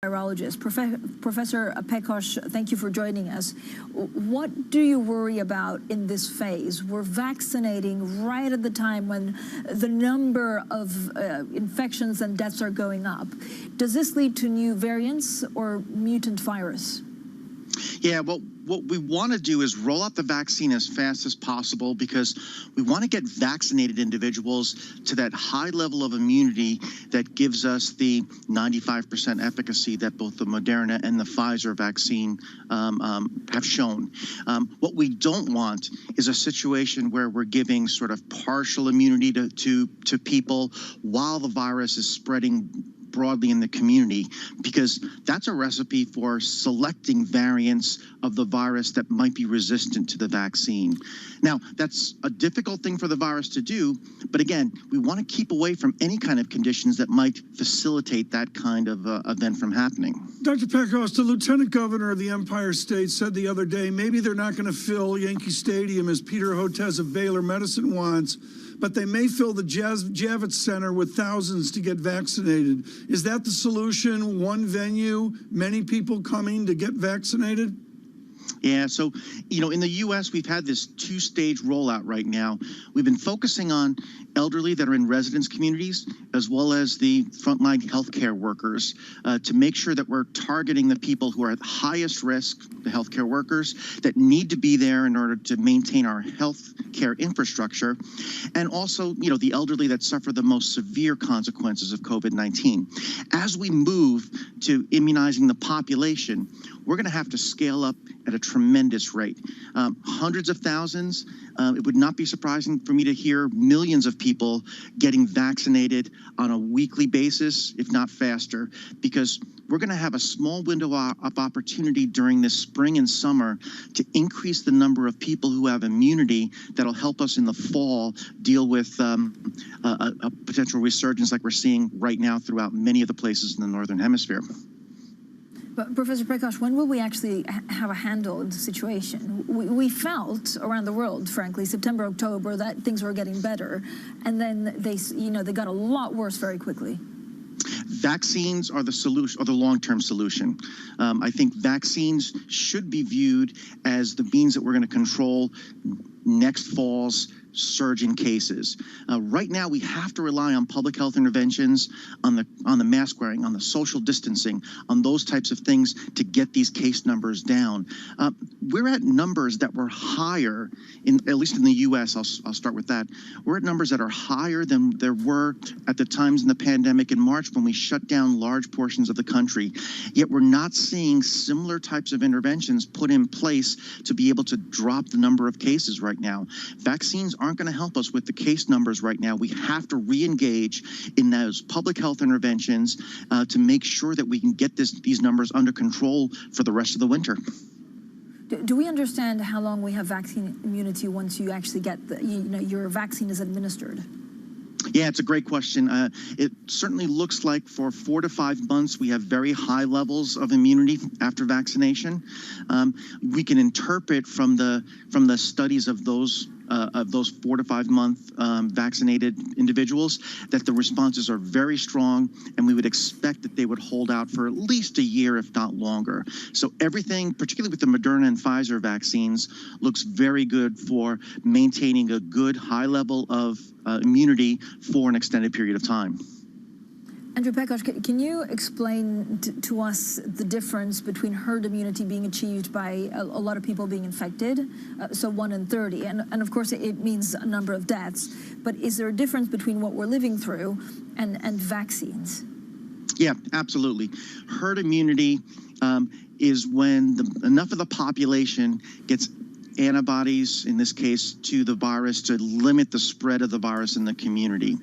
virologist. Professor Pekos, thank you for joining us. What do you worry about in this phase? We're vaccinating right at the time when the number of infections and deaths are going up. Does this lead to new variants or mutant virus? Yeah, well, what we want to do is roll out the vaccine as fast as possible because we want to get vaccinated individuals to that high level of immunity that gives us the 95% efficacy that both the Moderna and the Pfizer vaccine have shown. What we don't want is a situation where we're giving sort of partial immunity to people while the virus is spreading broadly in the community, because that's a recipe for selecting variants of the virus that might be resistant to the vaccine. Now, that's a difficult thing for the virus to do, but again, we want to keep away from any kind of conditions that might facilitate that kind of event from happening. Dr. Pekos, the lieutenant governor of the Empire State said the other day, maybe they're not going to fill Yankee Stadium as Peter Hotez of Baylor Medicine wants, but they may fill the Javits Center with thousands to get vaccinated. Is that the solution? One venue, many people coming to get vaccinated? Yeah, so, in the U.S., we've had this two-stage rollout right now. We've been focusing on elderly that are in residence communities, as well as the frontline healthcare workers, to make sure that we're targeting the people who are at highest risk, the healthcare workers, that need to be there in order to maintain our healthcare infrastructure, and also, the elderly that suffer the most severe consequences of COVID-19. As we move to immunizing the population, we're going to have to scale up at a tremendous rate. Hundreds of thousands. It would not be surprising for me to hear millions of people getting vaccinated on a weekly basis, if not faster, because we're going to have a small window of opportunity during this spring and summer to increase the number of people who have immunity that'll help us in the fall deal with a potential resurgence like we're seeing right now throughout many of the places in the Northern Hemisphere. But Professor Pekos, when will we actually have a handle on the situation? We felt around the world, frankly, September, October, that things were getting better, and then they got a lot worse very quickly. Vaccines are the solution, or the long-term solution. I think vaccines should be viewed as the means that we're going to control next fall's surge in cases. Right now, we have to rely on public health interventions, on the mask wearing, on the social distancing, on those types of things to get these case numbers down. We're at numbers that were higher, at least in the U.S., I'll start with that. We're at numbers that are higher than there were at the times in the pandemic in March when we shut down large portions of the country. Yet we're not seeing similar types of interventions put in place to be able to drop the number of cases right now. Vaccines aren't going to help us with the case numbers right now. We have to re-engage in those public health interventions to make sure that we can get these numbers under control for the rest of the winter. Do we understand how long we have vaccine immunity once you actually get your vaccine is administered? Yeah, it's a great question. It certainly looks like for 4 to 5 months we have very high levels of immunity after vaccination. We can interpret from the studies of those 4 to 5 month vaccinated individuals that the responses are very strong, and we would expect that they would hold out for at least a year, if not longer. So everything, particularly with the Moderna and Pfizer vaccines, looks very good for maintaining a good high level of immunity for an extended period of time. Andrew Pekos, can you explain to us the difference between herd immunity being achieved by a lot of people being infected, so 1 in 30, and of course it means a number of deaths, but is there a difference between what we're living through and vaccines? Yeah, absolutely. Herd immunity is when enough of the population gets antibodies, in this case, to the virus to limit the spread of the virus in the community.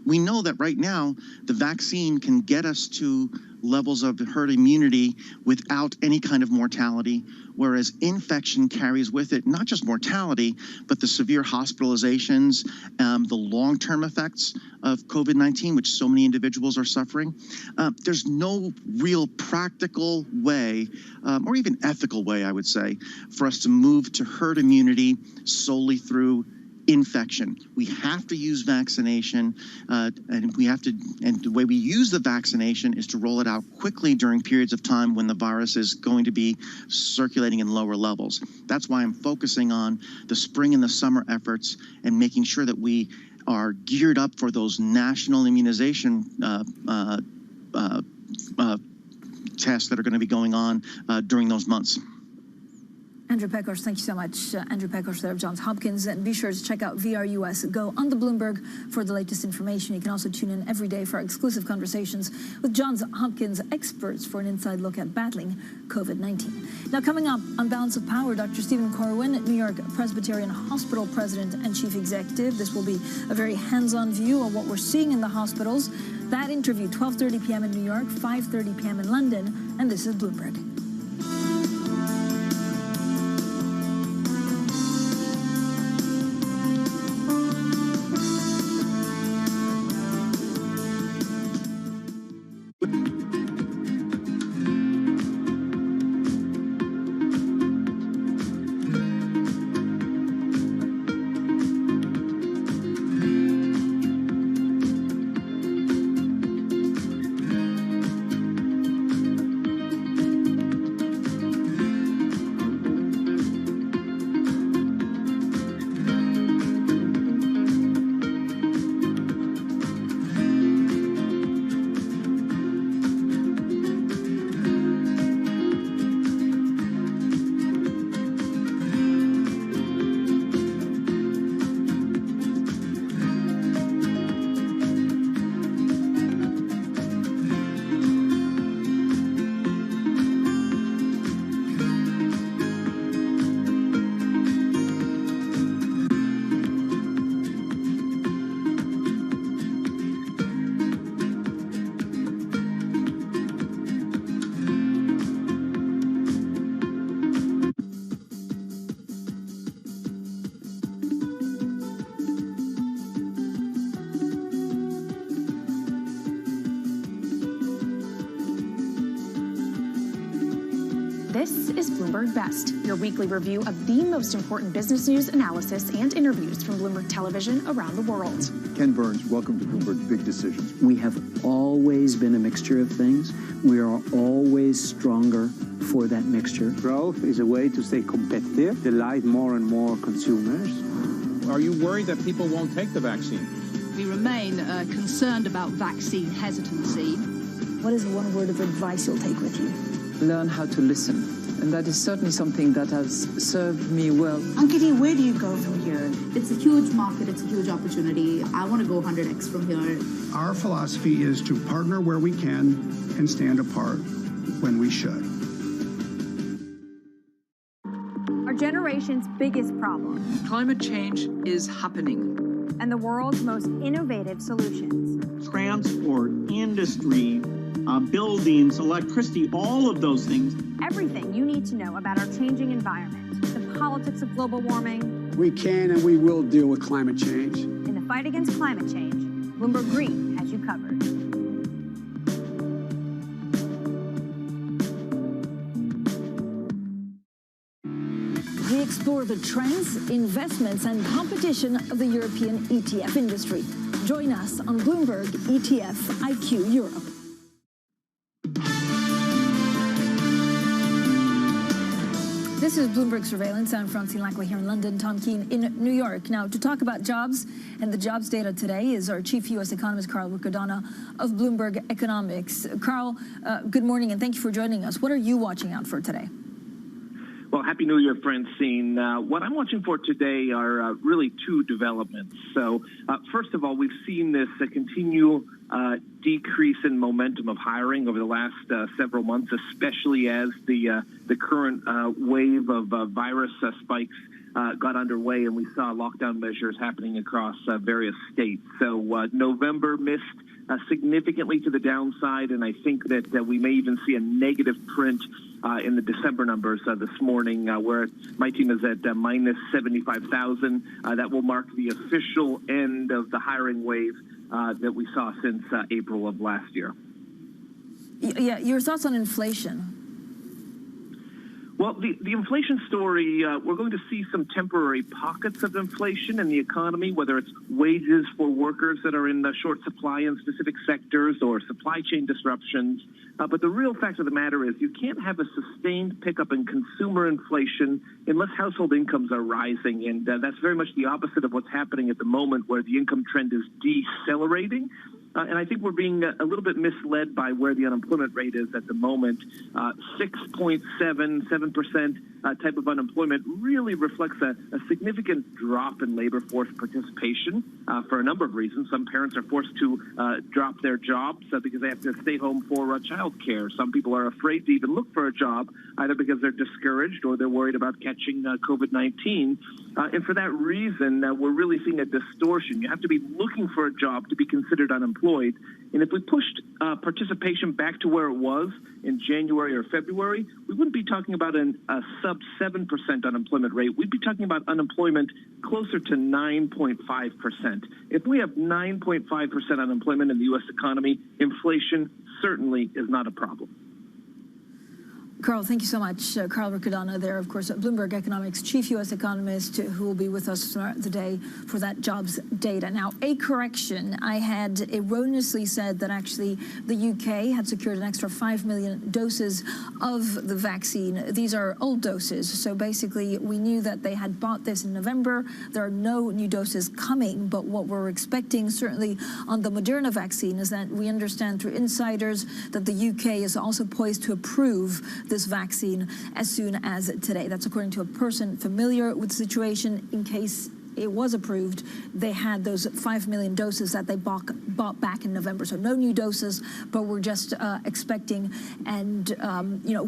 We know that right now, the vaccine can get us to levels of herd immunity without any kind of mortality, whereas infection carries with it not just mortality, but the severe hospitalizations, the long-term effects of COVID-19, which so many individuals are suffering. There's no real practical way, or even ethical way, I would say, for us to move to herd immunity solely through infection. We have to use vaccination, and the way we use the vaccination is to roll it out quickly during periods of time when the virus is going to be circulating in lower levels. That's why I'm focusing on the spring and the summer efforts and making sure that we are geared up for those national immunization tests that are going to be going on during those months. Andrew Pekosz, thank you so much. Andrew Pekosz there of Johns Hopkins. And be sure to check out VRUS Go on the Bloomberg for the latest information. You can also tune in every day for our exclusive conversations with Johns Hopkins experts for an inside look at battling COVID-19. Now, coming up on Balance of Power, Dr. Stephen Corwin, New York Presbyterian Hospital President and Chief Executive. This will be a very hands-on view of what we're seeing in the hospitals. That interview, 12:30 p.m. in New York, 5:30 p.m. in London. And this is Bloomberg. This is Bloomberg Best, your weekly review of the most important business news, analysis, and interviews from Bloomberg Television around the world. Ken Burns, welcome to Bloomberg Big Decisions. We have always been a mixture of things. We are always stronger for that mixture. Growth is a way to stay competitive, delight more and more consumers. Are you worried that people won't take the vaccine? We remain concerned about vaccine hesitancy. What is one word of advice you'll take with you? Learn how to listen. And that is certainly something that has served me well. Ankiti, where do you go from here? It's a huge market. It's a huge opportunity. I want to go 100x from here. Our philosophy is to partner where we can and stand apart when we should. Our generation's biggest problem. Climate change is happening. And the world's most innovative solutions. Transport, industry, buildings, electricity, all of those things. Everything you need to know about our changing environment, the politics of global warming. We can and we will deal with climate change. In the fight against climate change, Bloomberg Green has you covered. We explore the trends, investments, and competition of the European ETF industry. Join us on Bloomberg ETF IQ Europe. This is Bloomberg Surveillance. I'm Francine Lacqua here in London, Tom Keene in New York. Now, to talk about jobs and the jobs data today is our chief U.S. economist, Carl Riccadonna of Bloomberg Economics. Carl, good morning, and thank you for joining us. What are you watching out for today? Well, Happy New Year, Francine. What I'm watching for today are really two developments. So, first of all, we've seen this continual decrease in momentum of hiring over the last several months, especially as the current wave of virus spikes got underway, and we saw lockdown measures happening across various states. So November missed significantly to the downside, and I think that we may even see a negative print in the December numbers this morning, where my team is at minus 75,000. That will mark the official end of the hiring wave that we saw since April of last year. Yeah, your thoughts on inflation? Well, Well, the inflation story, we're going to see some temporary pockets of inflation in the economy, whether it's wages for workers that are in short supply in specific sectors or supply chain disruptions. But the real fact of the matter is you can't have a sustained pickup in consumer inflation unless household incomes are rising. And that's very much the opposite of what's happening at the moment, where the income trend is decelerating. And I think we're being a little bit misled by where the unemployment rate is at the moment. 6.7% type of unemployment really reflects a significant drop in labor force participation for a number of reasons. Some parents are forced to drop their jobs because they have to stay home for child care. Some people are afraid to even look for a job, either because they're discouraged or they're worried about catching COVID-19. And for that reason, we're really seeing a distortion. You have to be looking for a job to be considered unemployed. And if we pushed participation back to where it was in January or February, we wouldn't be talking about a sub 7% unemployment rate. We'd be talking about unemployment closer to 9.5%. If we have 9.5% unemployment in the U.S. economy, inflation certainly is not a problem. Carl, thank you so much. Carl Riccadonna there, of course, Bloomberg Economics chief U.S. economist, who will be with us throughout the day for that jobs data. Now, a correction. I had erroneously said that actually the U.K. had secured an extra 5 million doses of the vaccine. These are old doses. So basically, we knew that they had bought this in November. There are no new doses coming. But what we're expecting, certainly on the Moderna vaccine, is that we understand through insiders that the U.K. is also poised to approve this vaccine as soon as today. That's according to a person familiar with the situation. In case it was approved, they had those 5 million doses that they bought back in November. So no new doses, but we're just expecting and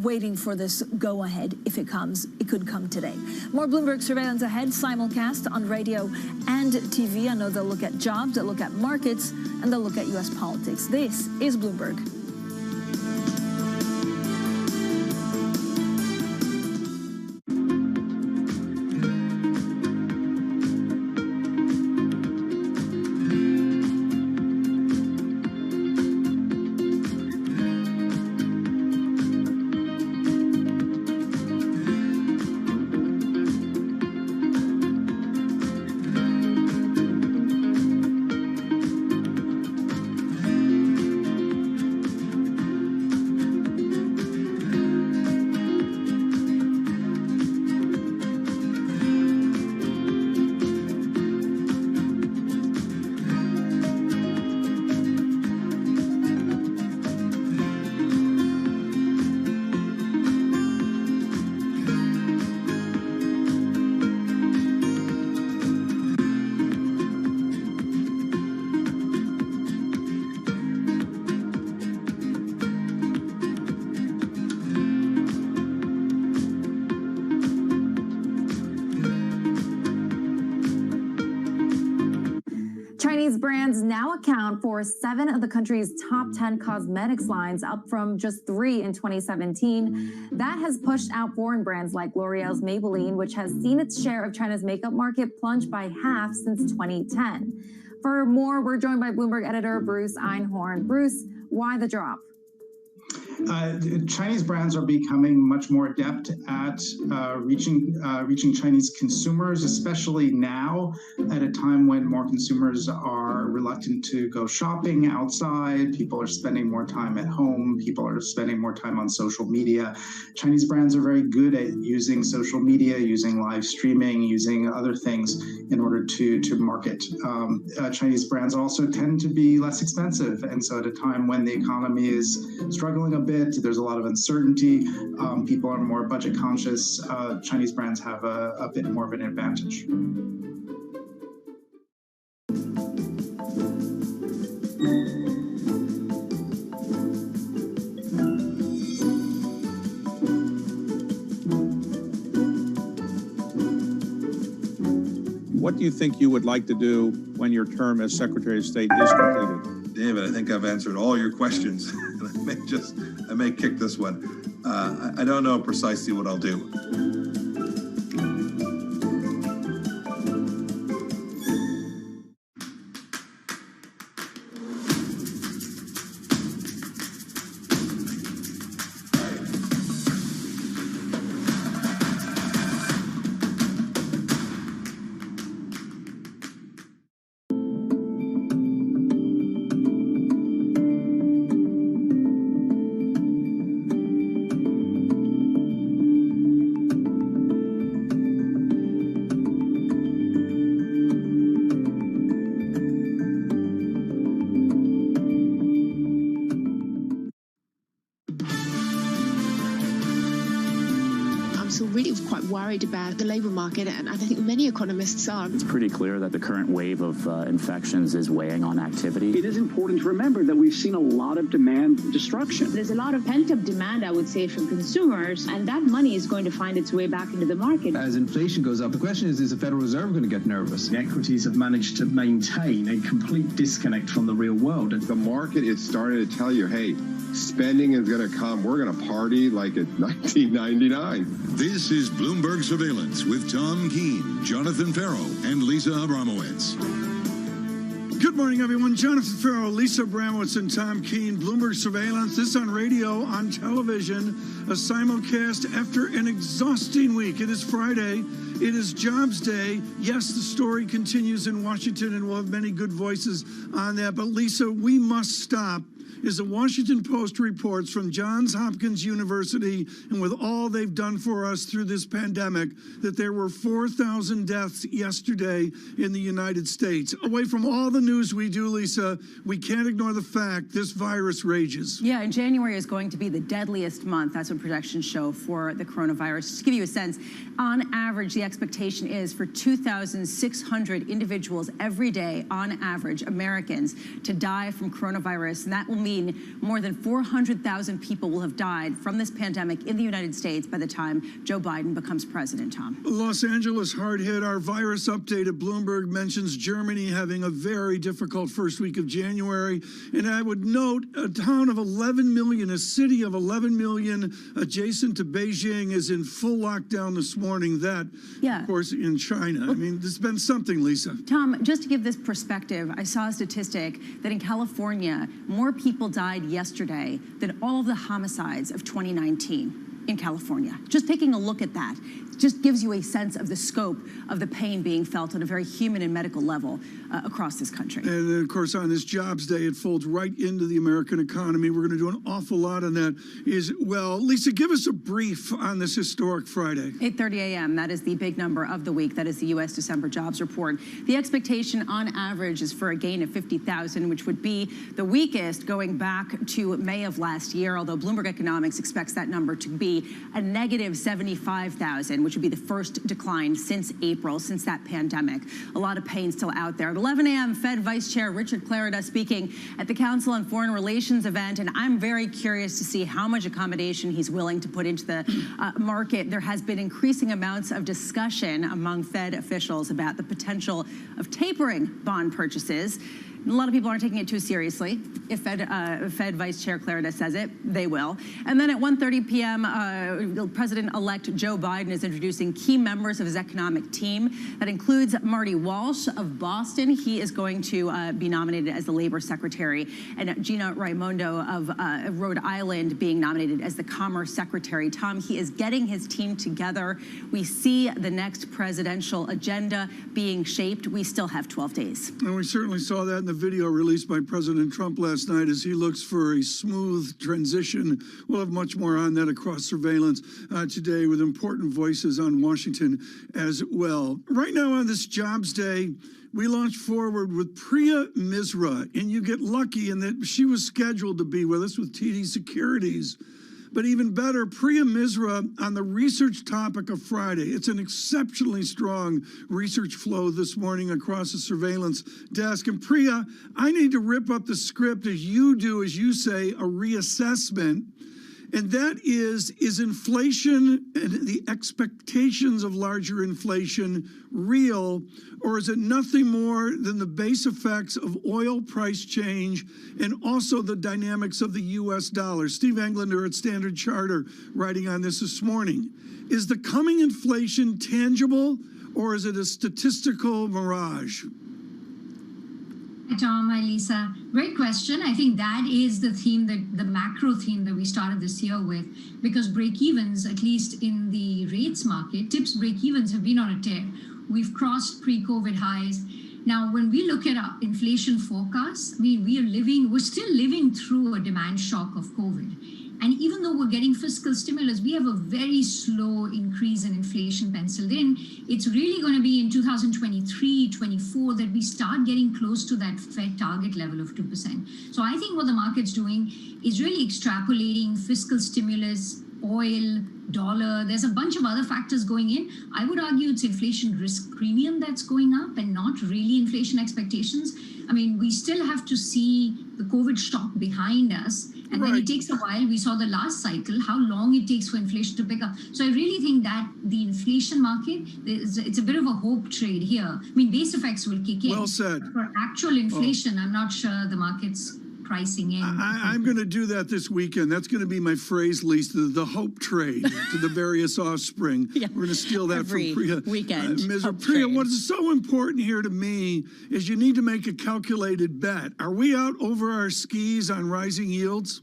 waiting for this go-ahead. If it comes, it could come today. More Bloomberg surveillance ahead, simulcast on radio and TV. I know they'll look at jobs, they'll look at markets, and they'll look at U.S. politics. This is Bloomberg. Chinese brands now account for 7 of the country's top 10 cosmetics lines, up from just 3 in 2017. That has pushed out foreign brands like L'Oreal's Maybelline, which has seen its share of China's makeup market plunge by half since 2010. For more, we're joined by Bloomberg editor Bruce Einhorn. Bruce, why the drop? Chinese brands are becoming much more adept at reaching Chinese consumers, especially now at a time when more consumers are reluctant to go shopping outside. People are spending more time at home. People are spending more time on social media. Chinese brands are very good at using social media, using live streaming, using other things in order to market. Chinese brands also tend to be less expensive. And so at a time when the economy is struggling a bit, there's a lot of uncertainty, people are more budget conscious, Chinese brands have a bit more of an advantage. What do you think you would like to do when your term as Secretary of State is completed? David, I think I've answered all your questions. I may kick this one. I don't know precisely what I'll do. still really quite worried about the labour market, and I think many economists are. It's pretty clear that the current wave of infections is weighing on activity. It is important to remember that we've seen a lot of demand destruction. There's a lot of pent-up demand, I would say, from consumers, and that money is going to find its way back into the market. As inflation goes up, the question is the Federal Reserve going to get nervous? The equities have managed to maintain a complete disconnect from the real world. The market is starting to tell you, hey, spending is going to come. We're going to party like it's 1999. This is Bloomberg Surveillance with Tom Keene, Jonathan Farrow, and Lisa Abramowitz. Good morning, everyone. Jonathan Farrow, Lisa Abramowitz, and Tom Keene. Bloomberg Surveillance. This on radio, on television, a simulcast after an exhausting week. It is Friday. It is Jobs Day. Yes, the story continues in Washington, and we'll have many good voices on that. But, Lisa, we must stop. Is the Washington Post reports from Johns Hopkins University, and with all they've done for us through this pandemic, that there were 4,000 deaths yesterday in the United States. Away from all the news we do, Lisa, we can't ignore the fact this virus rages. Yeah, and January is going to be the deadliest month. That's what projections show for the coronavirus. Just to give you a sense, on average, the expectation is for 2,600 individuals every day, on average, Americans, to die from coronavirus, and that will mean more than 400,000 people will have died from this pandemic in the United States by the time Joe Biden becomes president, Tom. Los Angeles hard hit. Our virus update at Bloomberg mentions Germany having a very difficult first week of January. And I would note a town of 11 million, a city of 11 million adjacent to Beijing is in full lockdown this morning. That, of course, in China. I mean, there's been something, Lisa. Tom, just to give this perspective, I saw a statistic that in California, more people died yesterday than all of the homicides of 2019 in California. Just taking a look at that just gives you a sense of the scope of the pain being felt on a very human and medical level across this country. And of course, on this Jobs Day, it folds right into the American economy. We're going to do an awful lot on that as well. Lisa, give us a brief on this historic Friday. 8:30 a.m. That is the big number of the week. That is the U.S. December jobs report. The expectation on average is for a gain of 50,000, which would be the weakest going back to May of last year, although Bloomberg Economics expects that number to be a negative 75,000, which would be the first decline since April, since that pandemic. A lot of pain still out there. At 11 a.m., Fed Vice Chair Richard Clarida speaking at the Council on Foreign Relations event, and I'm very curious to see how much accommodation he's willing to put into the market. There has been increasing amounts of discussion among Fed officials about the potential of tapering bond purchases. A lot of people aren't taking it too seriously. If Fed Vice Chair Clarida says it, they will. And then at 1:30 p.m., President-elect Joe Biden is introducing key members of his economic team. That includes Marty Walsh of Boston. He is going to be nominated as the Labor Secretary, and Gina Raimondo of Rhode Island being nominated as the Commerce Secretary. Tom, he is getting his team together. We see the next presidential agenda being shaped. We still have 12 days. And we certainly saw that in the video released by President Trump last night as he looks for a smooth transition. We'll have much more on that across surveillance today with important voices on Washington as well. Right now on this Jobs Day, we launch forward with Priya Misra, and you get lucky in that she was scheduled to be with us with TD Securities. But even better, Priya Misra on the research topic of Friday. It's an exceptionally strong research flow this morning across the surveillance desk. And Priya, I need to rip up the script as you do, as you say, a reassessment. And that is inflation and the expectations of larger inflation real, or is it nothing more than the base effects of oil price change and also the dynamics of the U.S. dollar? Steve Englander at Standard Charter writing on this morning. Is the coming inflation tangible, or is it a statistical mirage? Hi, Tom. Hi, Lisa. Great question. I think that is the theme, the macro theme that we started this year with, because break-evens, at least in the rates market, tips break-evens have been on a tear. We've crossed pre-COVID highs. Now, when we look at our inflation forecasts, I mean, we're still living through a demand shock of COVID. And even though we're getting fiscal stimulus, we have a very slow increase in inflation penciled in. It's really going to be in 2023, 24 that we start getting close to that Fed target level of 2%. So I think what the market's doing is really extrapolating fiscal stimulus oil, dollar. There's a bunch of other factors going in. I would argue it's inflation risk premium that's going up and not really inflation expectations. I mean, we still have to see the COVID shock behind us. And then it takes a while. We saw the last cycle, how long it takes for inflation to pick up. So I really think that the inflation market, it's a bit of a hope trade here. I mean, base effects will kick in. Well said. For actual inflation, I'm not sure the market's pricing in. I'm going to do that this weekend. That's going to be my phrase, Lisa, the hope trade to the various offspring. We're going to steal that every from Priya. Weekend. Priya, what is so important here to me is you need to make a calculated bet. Are we out over our skis on rising yields?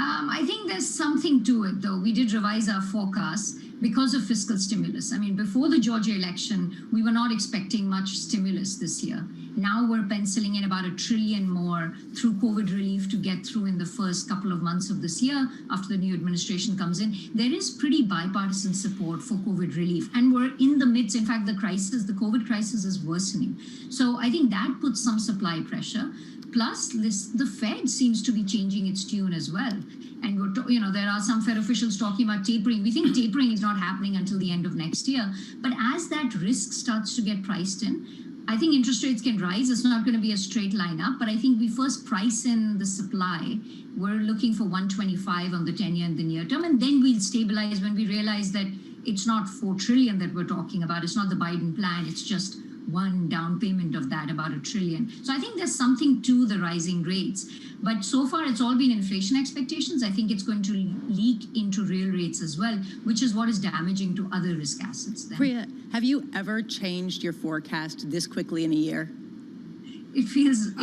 I think there's something to it, though. We did revise our forecast because of fiscal stimulus. I mean, before the Georgia election, we were not expecting much stimulus this year. Now we're penciling in about $1 trillion more through COVID relief to get through in the first couple of months of this year after the new administration comes in. There is pretty bipartisan support for COVID relief. And we're in the midst, in fact, the COVID crisis is worsening. So I think that puts some supply pressure. Plus, the Fed seems to be changing its tune as well. And there are some Fed officials talking about tapering. We think tapering is not happening until the end of next year. But as that risk starts to get priced in, I think interest rates can rise. It's not going to be a straight line up, but I think we first price in the supply. We're looking for 125 on the 10-year in the near term, and then we'll stabilize when we realize that it's not $4 trillion that we're talking about. It's not the Biden plan. It's just one down payment of that, about $1 trillion. So I think there's something to the rising rates. But so far, it's all been inflation expectations. I think it's going to leak into real rates as well, which is what is damaging to other risk assets. Then. Priya, have you ever changed your forecast this quickly in a year? It feels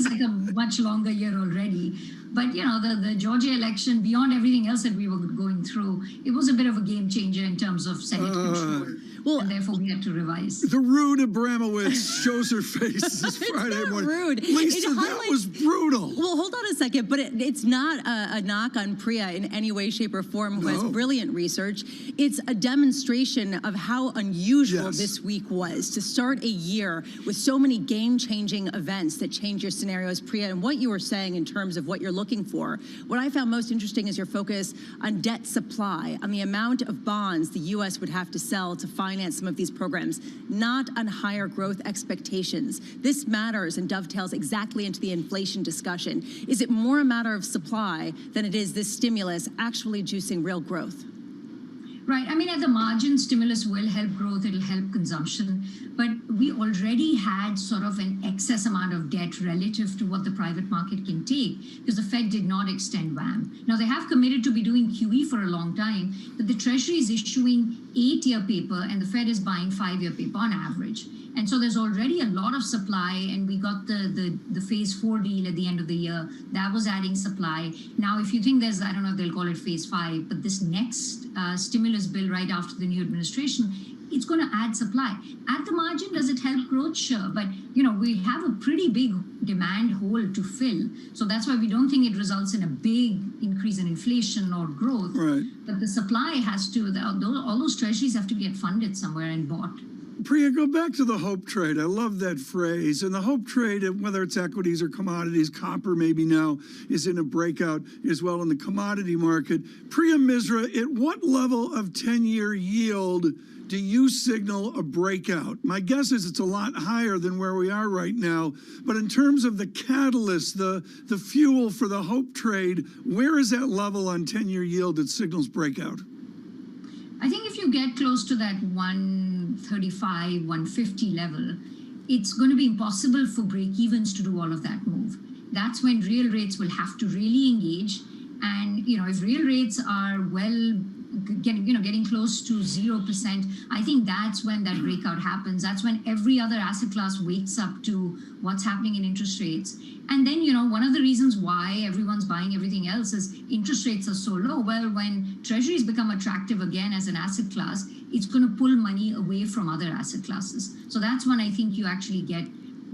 like a much longer year already. But, the Georgia election, beyond everything else that we were going through, it was a bit of a game changer in terms of Senate control. And therefore, we had to revise. The rude Abramowitz shows her face this Friday morning. Rude. Lisa, that was brutal. Well, hold on a second, but it's not a knock on Priya in any way, shape, or form, who has brilliant research. It's a demonstration of how unusual this week was to start a year with so many game-changing events that change your scenarios, Priya, and what you were saying in terms of what you're looking for. What I found most interesting is your focus on debt supply, on the amount of bonds the U.S. would have to sell to finance some of these programs, not on higher growth expectations. This matters and dovetails exactly into the inflation discussion. Is it more a matter of supply than it is this stimulus actually juicing real growth? Right. I mean, at the margin, stimulus will help growth. It'll help consumption. But we already had sort of an excess amount of debt relative to what the private market can take because the Fed did not extend WAM. Now, they have committed to be doing QE for a long time, but the Treasury is issuing 8-year paper and the Fed is buying 5-year paper on average. And so there's already a lot of supply, and we got the phase 4 deal at the end of the year. That was adding supply. Now, if you think there's, I don't know if they'll call it phase 5, but this next stimulus bill right after the new administration, it's going to add supply. At the margin, does it help growth? Sure. But, we have a pretty big demand hole to fill. So that's why we don't think it results in a big increase in inflation or growth. Right. But the supply has to, all those treasuries have to get funded somewhere and bought. Priya, go back to the hope trade. I love that phrase. And the hope trade, whether it's equities or commodities, copper maybe now is in a breakout as well in the commodity market. Priya Misra, at what level of 10-year yield do you signal a breakout? My guess is it's a lot higher than where we are right now. But in terms of the catalyst, the fuel for the hope trade, where is that level on 10-year yield that signals breakout? I think if you get close to that 135, 150 level, it's going to be impossible for break-evens to do all of that move. That's when real rates will have to really engage. And, if real rates are getting close to 0%, I think that's when that breakout happens. That's when every other asset class wakes up to what's happening in interest rates. And then, one of the reasons why everyone's buying everything else is interest rates are so low. Well, when treasuries become attractive again as an asset class, it's going to pull money away from other asset classes. So that's when I think you actually get,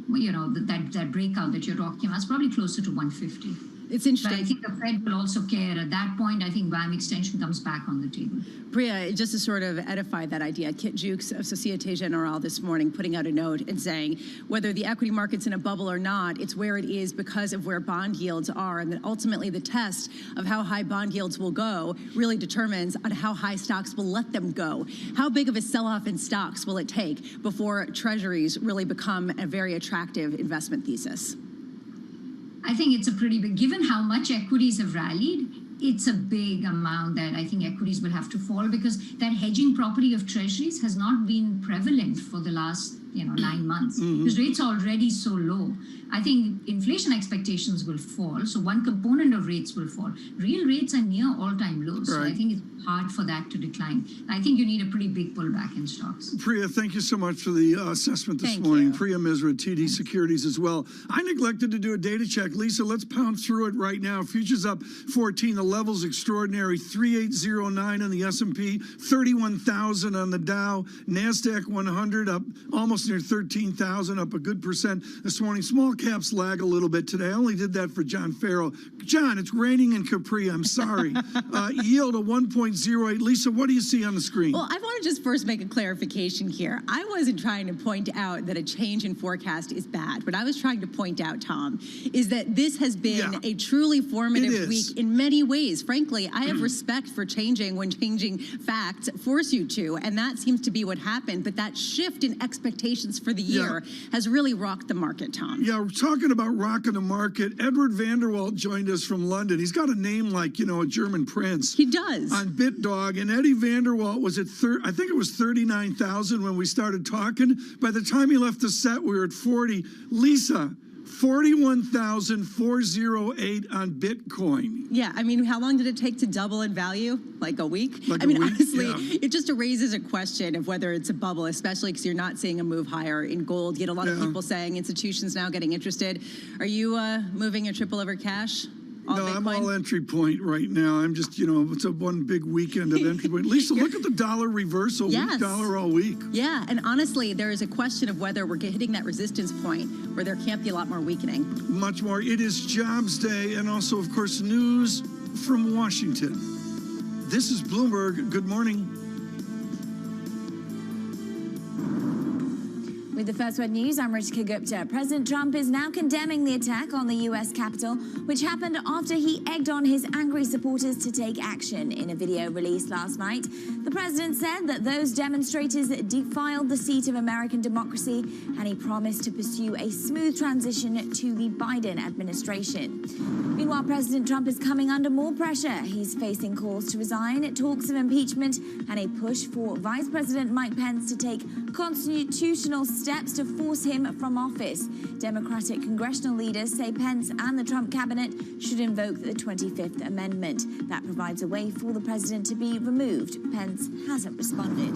that breakout that you're talking about. It's probably closer to 150. It's interesting. But I think the Fed will also care. At that point, I think WAM extension comes back on the table. Priya, just to sort of edify that idea, Kit Jukes of Societe Generale this morning putting out a note and saying whether the equity market's in a bubble or not, it's where it is because of where bond yields are. And that ultimately the test of how high bond yields will go really determines on how high stocks will let them go. How big of a sell-off in stocks will it take before treasuries really become a very attractive investment thesis? I think it's a pretty big, given how much equities have rallied, it's a big amount that I think equities will have to fall, because that hedging property of treasuries has not been prevalent for the last 9 months. Because rates are already so low. I think inflation expectations will fall, so one component of rates will fall. Real rates are near all-time lows, so I think it's hard for that to decline. I think you need a pretty big pullback in stocks. Priya, thank you so much for the assessment this morning. Priya Misra, TD Securities as well. I neglected to do a data check. Lisa, let's pound through it right now. Futures up 14, the level's extraordinary. 3809 on the S&P, 31,000 on the Dow. NASDAQ 100 up almost near 13,000, up a good percent this morning. Small caps lag a little bit today. I only did that for John Farrell. John, it's raining in Capri. I'm sorry. Yield of 1.08. Lisa, what do you see on the screen? Well, I want to just first make a clarification here. I wasn't trying to point out that a change in forecast is bad. What I was trying to point out, Tom, is that this has been a truly formative week in many ways. Frankly, I have respect for changing when changing facts force you to, and that seems to be what happened. But that shift in expectations for the year has really rocked the market, Tom. Yeah, we're talking about rocking the market. Edward van der Walt joined us from London. He's got a name like, a German prince. He does. On BitDog. And Eddie van der Walt was at, I think it was 39,000 when we started talking. By the time he left the set, we were at 40. Lisa, 41,408 on Bitcoin. Yeah, I mean, how long did it take to double in value? Like a week? Honestly, it just raises a question of whether it's a bubble, especially because you're not seeing a move higher in gold. You get a lot of people saying institutions now getting interested. Are you moving your triple over cash? No, I'm all entry point right now. I'm just, it's a one big weekend of entry point. Lisa, look at the dollar reversal. Weak dollar all week. Yeah, and honestly, there is a question of whether we're hitting that resistance point where there can't be a lot more weakening. Much more. It is Jobs Day and also, of course, news from Washington. This is Bloomberg. Good morning. With the First Word News, I'm Ritika Gupta. President Trump is now condemning the attack on the U.S. Capitol, which happened after he egged on his angry supporters to take action. In a video released last night, the president said that those demonstrators defiled the seat of American democracy, and he promised to pursue a smooth transition to the Biden administration. Meanwhile, President Trump is coming under more pressure. He's facing calls to resign, talks of impeachment, and a push for Vice President Mike Pence to take constitutional steps to force him from office. Democratic congressional leaders say Pence and the Trump cabinet should invoke the 25th Amendment. That provides a way for the president to be removed. Pence hasn't responded.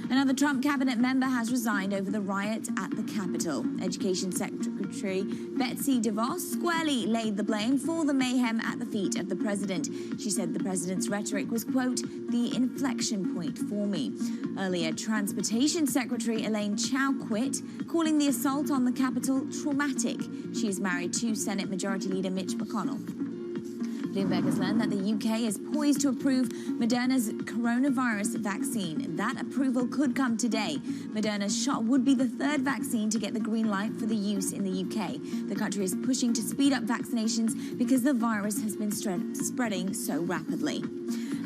Another Trump cabinet member has resigned over the riot at the Capitol. Education Secretary Betsy DeVos squarely laid the blame for the mayhem at the feet of the president. She said the president's rhetoric was, quote, the inflection point for me. Earlier, Transportation Secretary Elaine Chao quit, calling the assault on the Capitol traumatic. She is married to Senate Majority Leader Mitch McConnell. Bloomberg has learned that the UK is poised to approve Moderna's coronavirus vaccine. That approval could come today. Moderna's shot would be the third vaccine to get the green light for the use in the UK. The country is pushing to speed up vaccinations because the virus has been spreading so rapidly.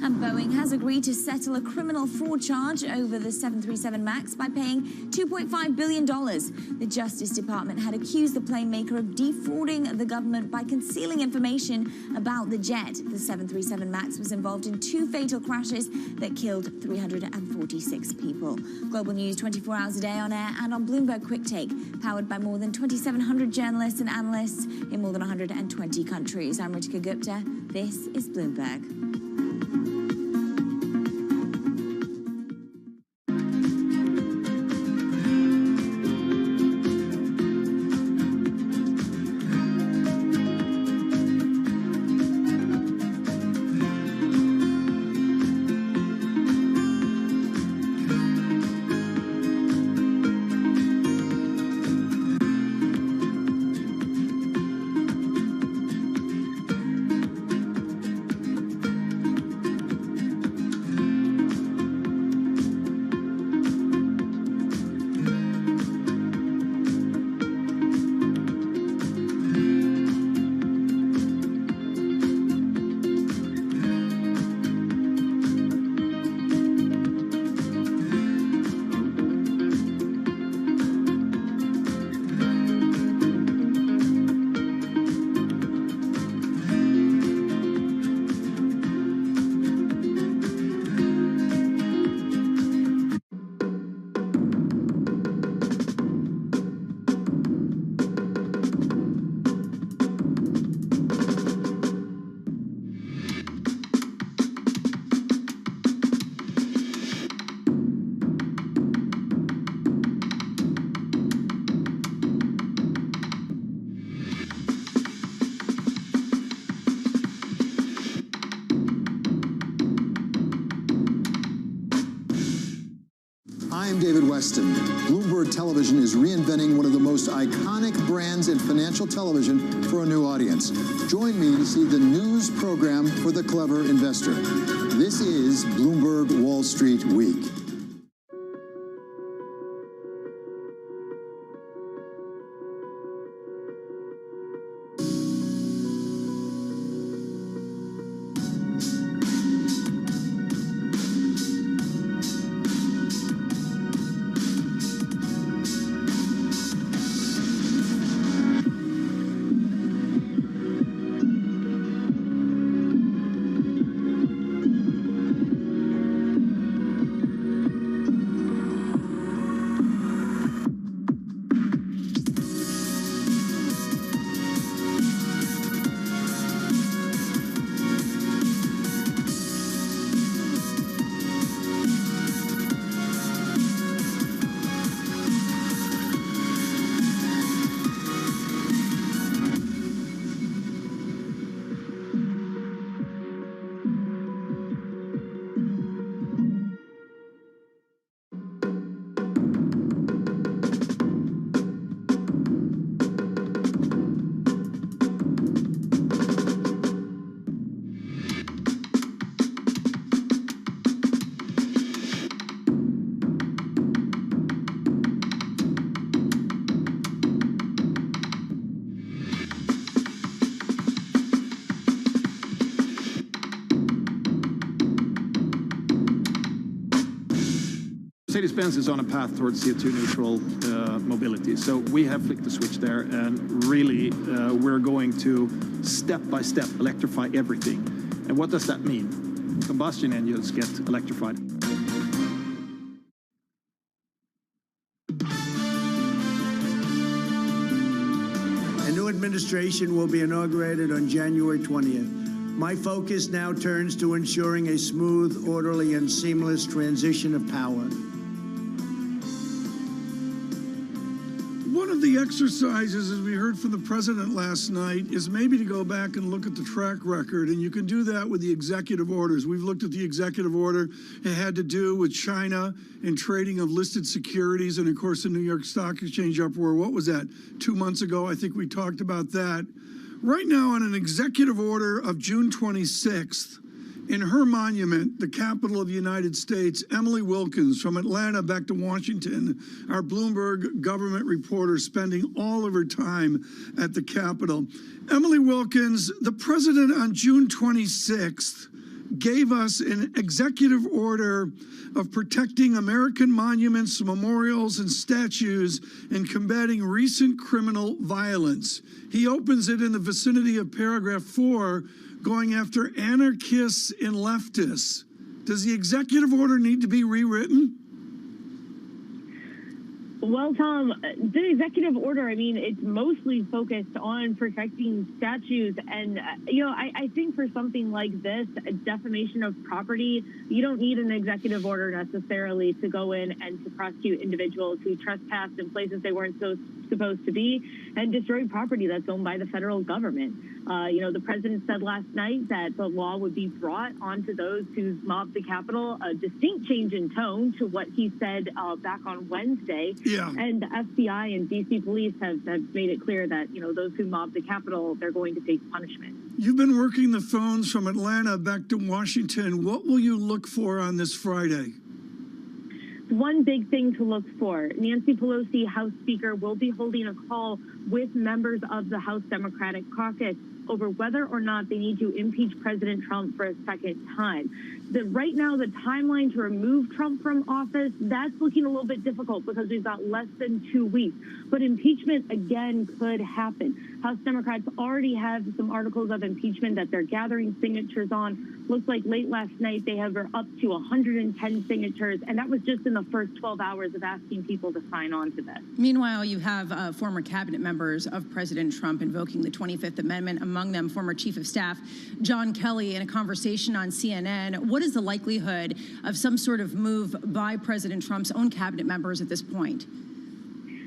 And Boeing has agreed to settle a criminal fraud charge over the 737 MAX by paying $2.5 billion. The Justice Department had accused the plane maker of defrauding the government by concealing information about the jet. The 737 MAX was involved in 2 fatal crashes that killed 346 people. Global news 24 hours a day on air and on Bloomberg Quick Take, powered by more than 2,700 journalists and analysts in more than 120 countries. I'm Ritika Gupta. This is Bloomberg. I'm David Weston. Bloomberg Television is reinventing one of the most iconic brands in financial television for a new audience. Join me to see the news program for the clever investor. This is Bloomberg Wall Street Week. Mercedes-Benz is on a path towards CO2 neutral mobility. So we have flicked the switch there, and really we're going to step by step electrify everything. And what does that mean? Combustion engines get electrified. A new administration will be inaugurated on January 20th. My focus now turns to ensuring a smooth, orderly, and seamless transition of power. One of the exercises, as we heard from the president last night, is maybe to go back and look at the track record, and you can do that with the executive orders. We've looked at the executive order. It had to do with China and trading of listed securities, and of course the New York Stock Exchange uproar. What was that, 2 months ago? I think we talked about that. Right now, on an executive order of June 26th, in her monument, the capital of the United States, Emily Wilkins from Atlanta back to Washington, our Bloomberg government reporter, spending all of her time at the Capitol. Emily Wilkins, the president on June 26th gave us an executive order of protecting American monuments, memorials, and statues and combating recent criminal violence. He opens it in the vicinity of paragraph 4, going after anarchists and leftists. Does the executive order need to be rewritten? Well, Tom, the executive order, I mean, it's mostly focused on protecting statues. And, I think for something like this, a defamation of property, you don't need an executive order necessarily to go in and to prosecute individuals who trespassed in places they weren't supposed to be and destroy property that's owned by the federal government. The president said last night that the law would be brought onto those who mobbed the Capitol, a distinct change in tone to what he said back on Wednesday. Yeah. And the FBI and D.C. police have made it clear that, those who mobbed the Capitol, they're going to face punishment. You've been working the phones from Atlanta back to Washington. What will you look for on this Friday? One big thing to look for, Nancy Pelosi, House Speaker, will be holding a call with members of the House Democratic Caucus over whether or not they need to impeach President Trump for a second time. Right now, the timeline to remove Trump from office, that's looking a little bit difficult because we've got less than 2 weeks. But impeachment, again, could happen. House Democrats already have some articles of impeachment that they're gathering signatures on. Looks like late last night they have up to 110 signatures, and that was just in the first 12 hours of asking people to sign on to this. Meanwhile, you have former cabinet members of President Trump invoking the 25th Amendment, among them former Chief of Staff John Kelly in a conversation on CNN. What is the likelihood of some sort of move by President Trump's own cabinet members at this point?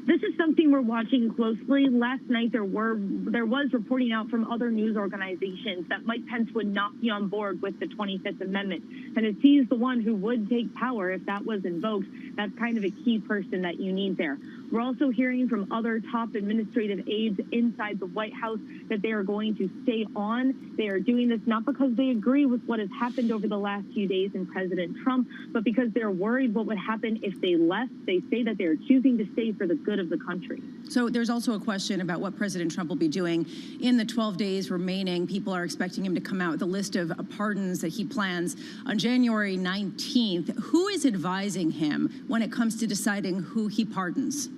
This is something we're watching closely. Last night, there was reporting out from other news organizations that Mike Pence would not be on board with the 25th Amendment. And as he's the one who would take power if that was invoked, That's kind of a key person that you need there. We're also hearing from other top administrative aides inside the White House that they are going to stay on. They are doing this not because they agree with what has happened over the last few days in President Trump, but because they're worried what would happen if they left. They say that they're choosing to stay for the good of the country. So there's also a question about what President Trump will be doing in the 12 days remaining. People are expecting him to come out with a list of pardons that he plans on January 19th. Who is advising him when it comes to deciding who he pardons?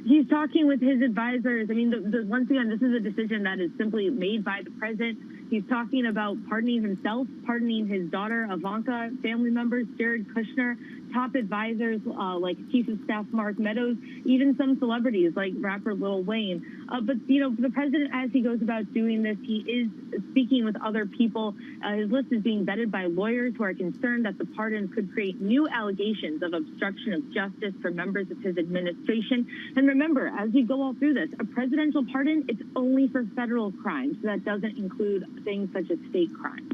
He's talking with his advisors. I mean, once again, this is a decision that is simply made by the president. He's talking about pardoning himself, pardoning his daughter, Ivanka, family members, Jared Kushner, top advisors like Chief of Staff Mark Meadows, even some celebrities like rapper Lil Wayne. But, you know, the president, as he goes about doing this, he is speaking with other people. His list is being vetted by lawyers who are concerned that the pardon could create new allegations of obstruction of justice for members of his administration. And remember, as we go all through this, a presidential pardon, it's only for federal crimes. So that doesn't include things such as state crimes.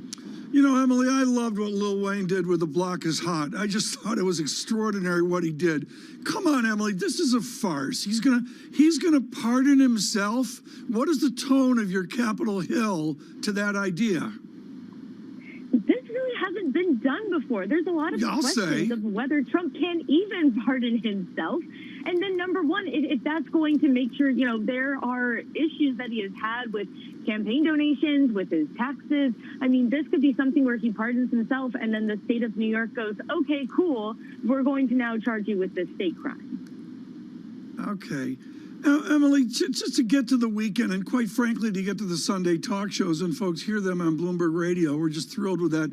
You know, Emily, I loved what Lil Wayne did with The Block is Hot. I just thought it was extraordinary what he did. Come on, Emily, this is a farce. He's gonna pardon himself. What is the tone of your Capitol Hill to that idea? This really hasn't been done before. There's a lot of questions of whether Trump can even pardon himself. And then number one, if that's going to make sure, you know, there are issues that he has had with campaign donations, with his taxes. I mean, this could be something where he pardons himself and then the state of New York goes, okay, cool, we're going to now charge you with this state crime. Okay. Now, Emily, just to get to the weekend and quite frankly, to get to the Sunday talk shows and folks hear them on Bloomberg Radio, we're just thrilled with that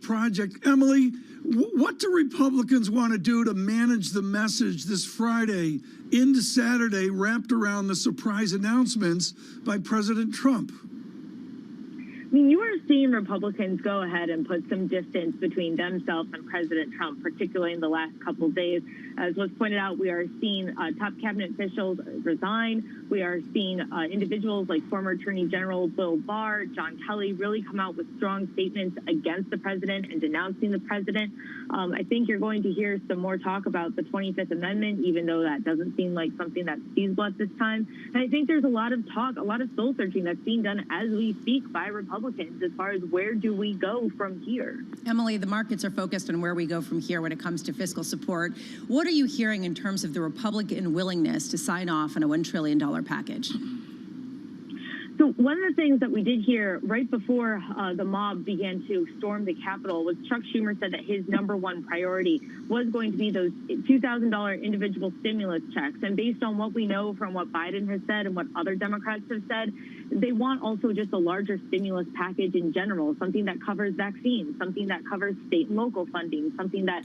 project. Emily, what do Republicans want to do to manage the message this Friday into Saturday wrapped around the surprise announcements by President Trump? I mean, you are seeing Republicans go ahead and put some distance between themselves and President Trump, particularly in the last couple of days. As was pointed out, we are seeing top cabinet officials resign. We are seeing individuals like former Attorney General Bill Barr, John Kelly really come out with strong statements against the president and denouncing the president. I think you're going to hear some more talk about the 25th Amendment, even though that doesn't seem like something that's feasible at this time. And I think there's a lot of talk, a lot of soul searching that's being done as we speak by Republicans as far as where do we go from here. Emily, the markets are focused on where we go from here when it comes to fiscal support. What are you hearing in terms of the Republican willingness to sign off on a $1 trillion package? So one of the things that we did hear right before the mob began to storm the Capitol was Chuck Schumer said that his number one priority was going to be those $2,000 individual stimulus checks. And based on what we know from what Biden has said and what other Democrats have said, they want also just a larger stimulus package in general, something that covers vaccines, something that covers state and local funding, something that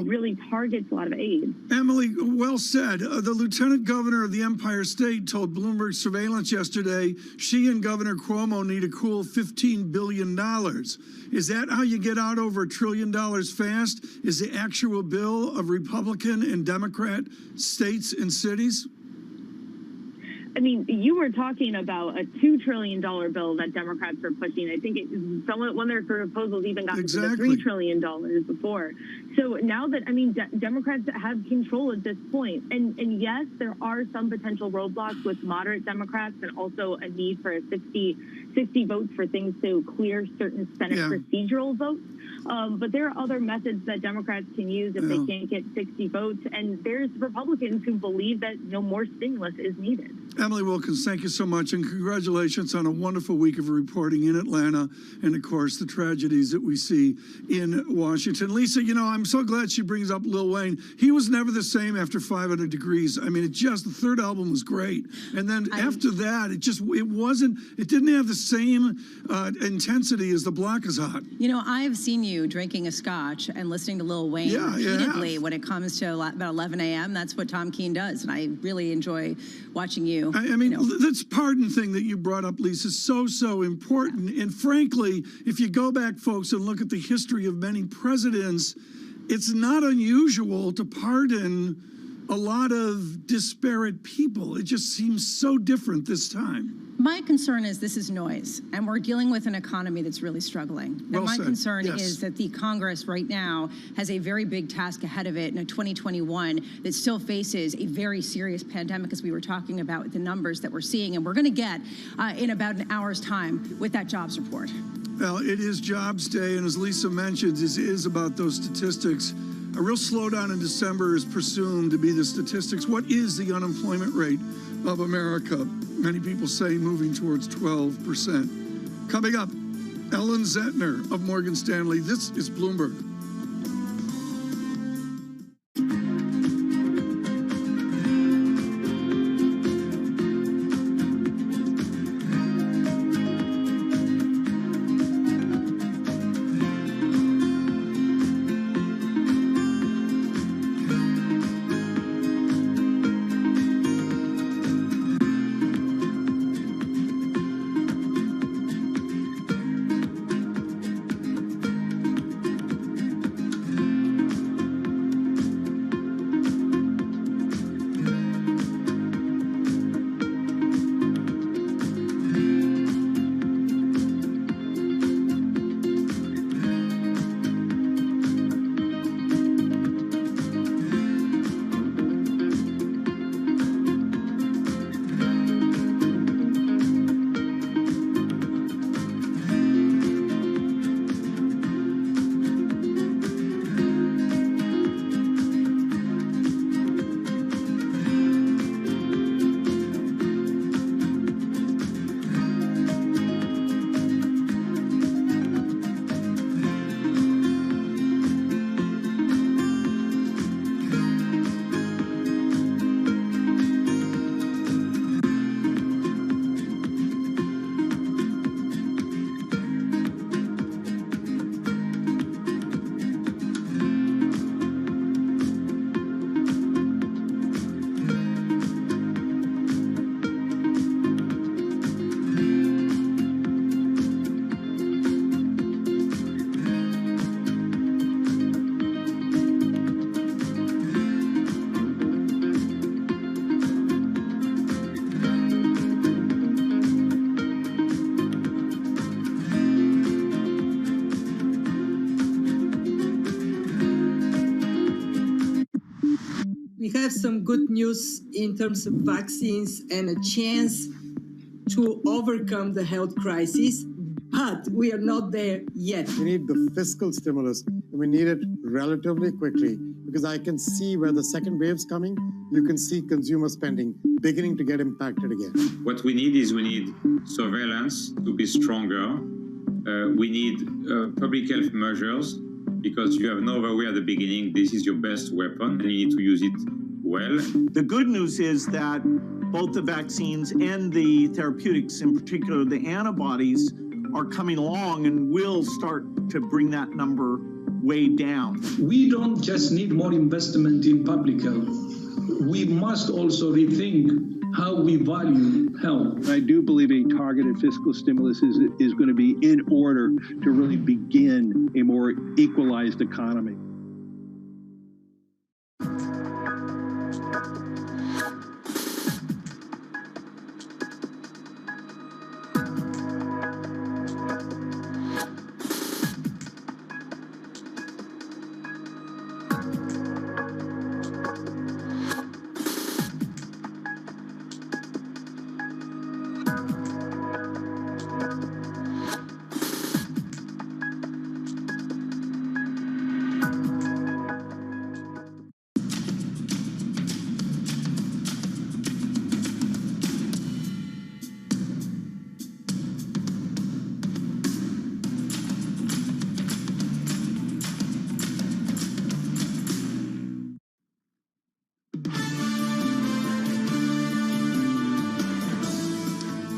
really targets a lot of aid. Emily, well said. The lieutenant governor of the Empire State told Bloomberg Surveillance yesterday she and Governor Cuomo need a cool $15 billion. Is that how you get out over $1 trillion fast? Is the actual bill of Republican and Democrat states and cities? I mean, you were talking about a $2 trillion bill that Democrats are pushing. I think one of their proposals even got to the $3 trillion before. So now that, I mean, Democrats have control at this point. And yes, there are some potential roadblocks with moderate Democrats and also a need for a 60 votes for things to clear certain Senate procedural votes. But there are other methods that Democrats can use if they can't get 60 votes. And there's Republicans who believe that no more stimulus is needed. Emily Wilkins, thank you so much, and congratulations on a wonderful week of reporting in Atlanta and, of course, the tragedies that we see in Washington. Lisa, you know, I'm so glad she brings up Lil Wayne. He was never the same after 500 Degrees. I mean, the third album was great. And then after that, it didn't have the same intensity as The Block is Hot. You know, I've seen you drinking a scotch and listening to Lil Wayne repeatedly when it comes to about 11 a.m. That's what Tom Keene does, and I really enjoy watching you. I mean, this pardon thing that you brought up, Lisa, is so important. And frankly, if you go back, folks, and look at the history of many presidents, it's not unusual to pardon a lot of disparate people. It just seems so different this time. My concern is this is noise, and we're dealing with an economy that's really struggling. And my concern is that the Congress right now has a very big task ahead of it in a 2021 that still faces a very serious pandemic, as we were talking about with the numbers that we're seeing, and we're going to get in about an hour's time with that jobs report. Well, it is Jobs Day, and as Lisa mentioned, this is about those statistics. A real slowdown in December is presumed to be the statistics. What is the unemployment rate of America? Many people say moving towards 12%. Coming up, Ellen Zentner of Morgan Stanley. This is Bloomberg. We have some good news in terms of vaccines and a chance to overcome the health crisis, but we are not there yet. We need the fiscal stimulus, and we need it relatively quickly, because I can see where the second wave's coming. You can see consumer spending beginning to get impacted again. What we need surveillance to be stronger. We need public health measures, because you have no other way at the beginning. This is your best weapon, and you need to use it well. The good news is that both the vaccines and the therapeutics, in particular the antibodies, are coming along and will start to bring that number way down. We don't just need more investment in public health. We must also rethink how we value health. I do believe a targeted fiscal stimulus is going to be in order to really begin a more equalized economy.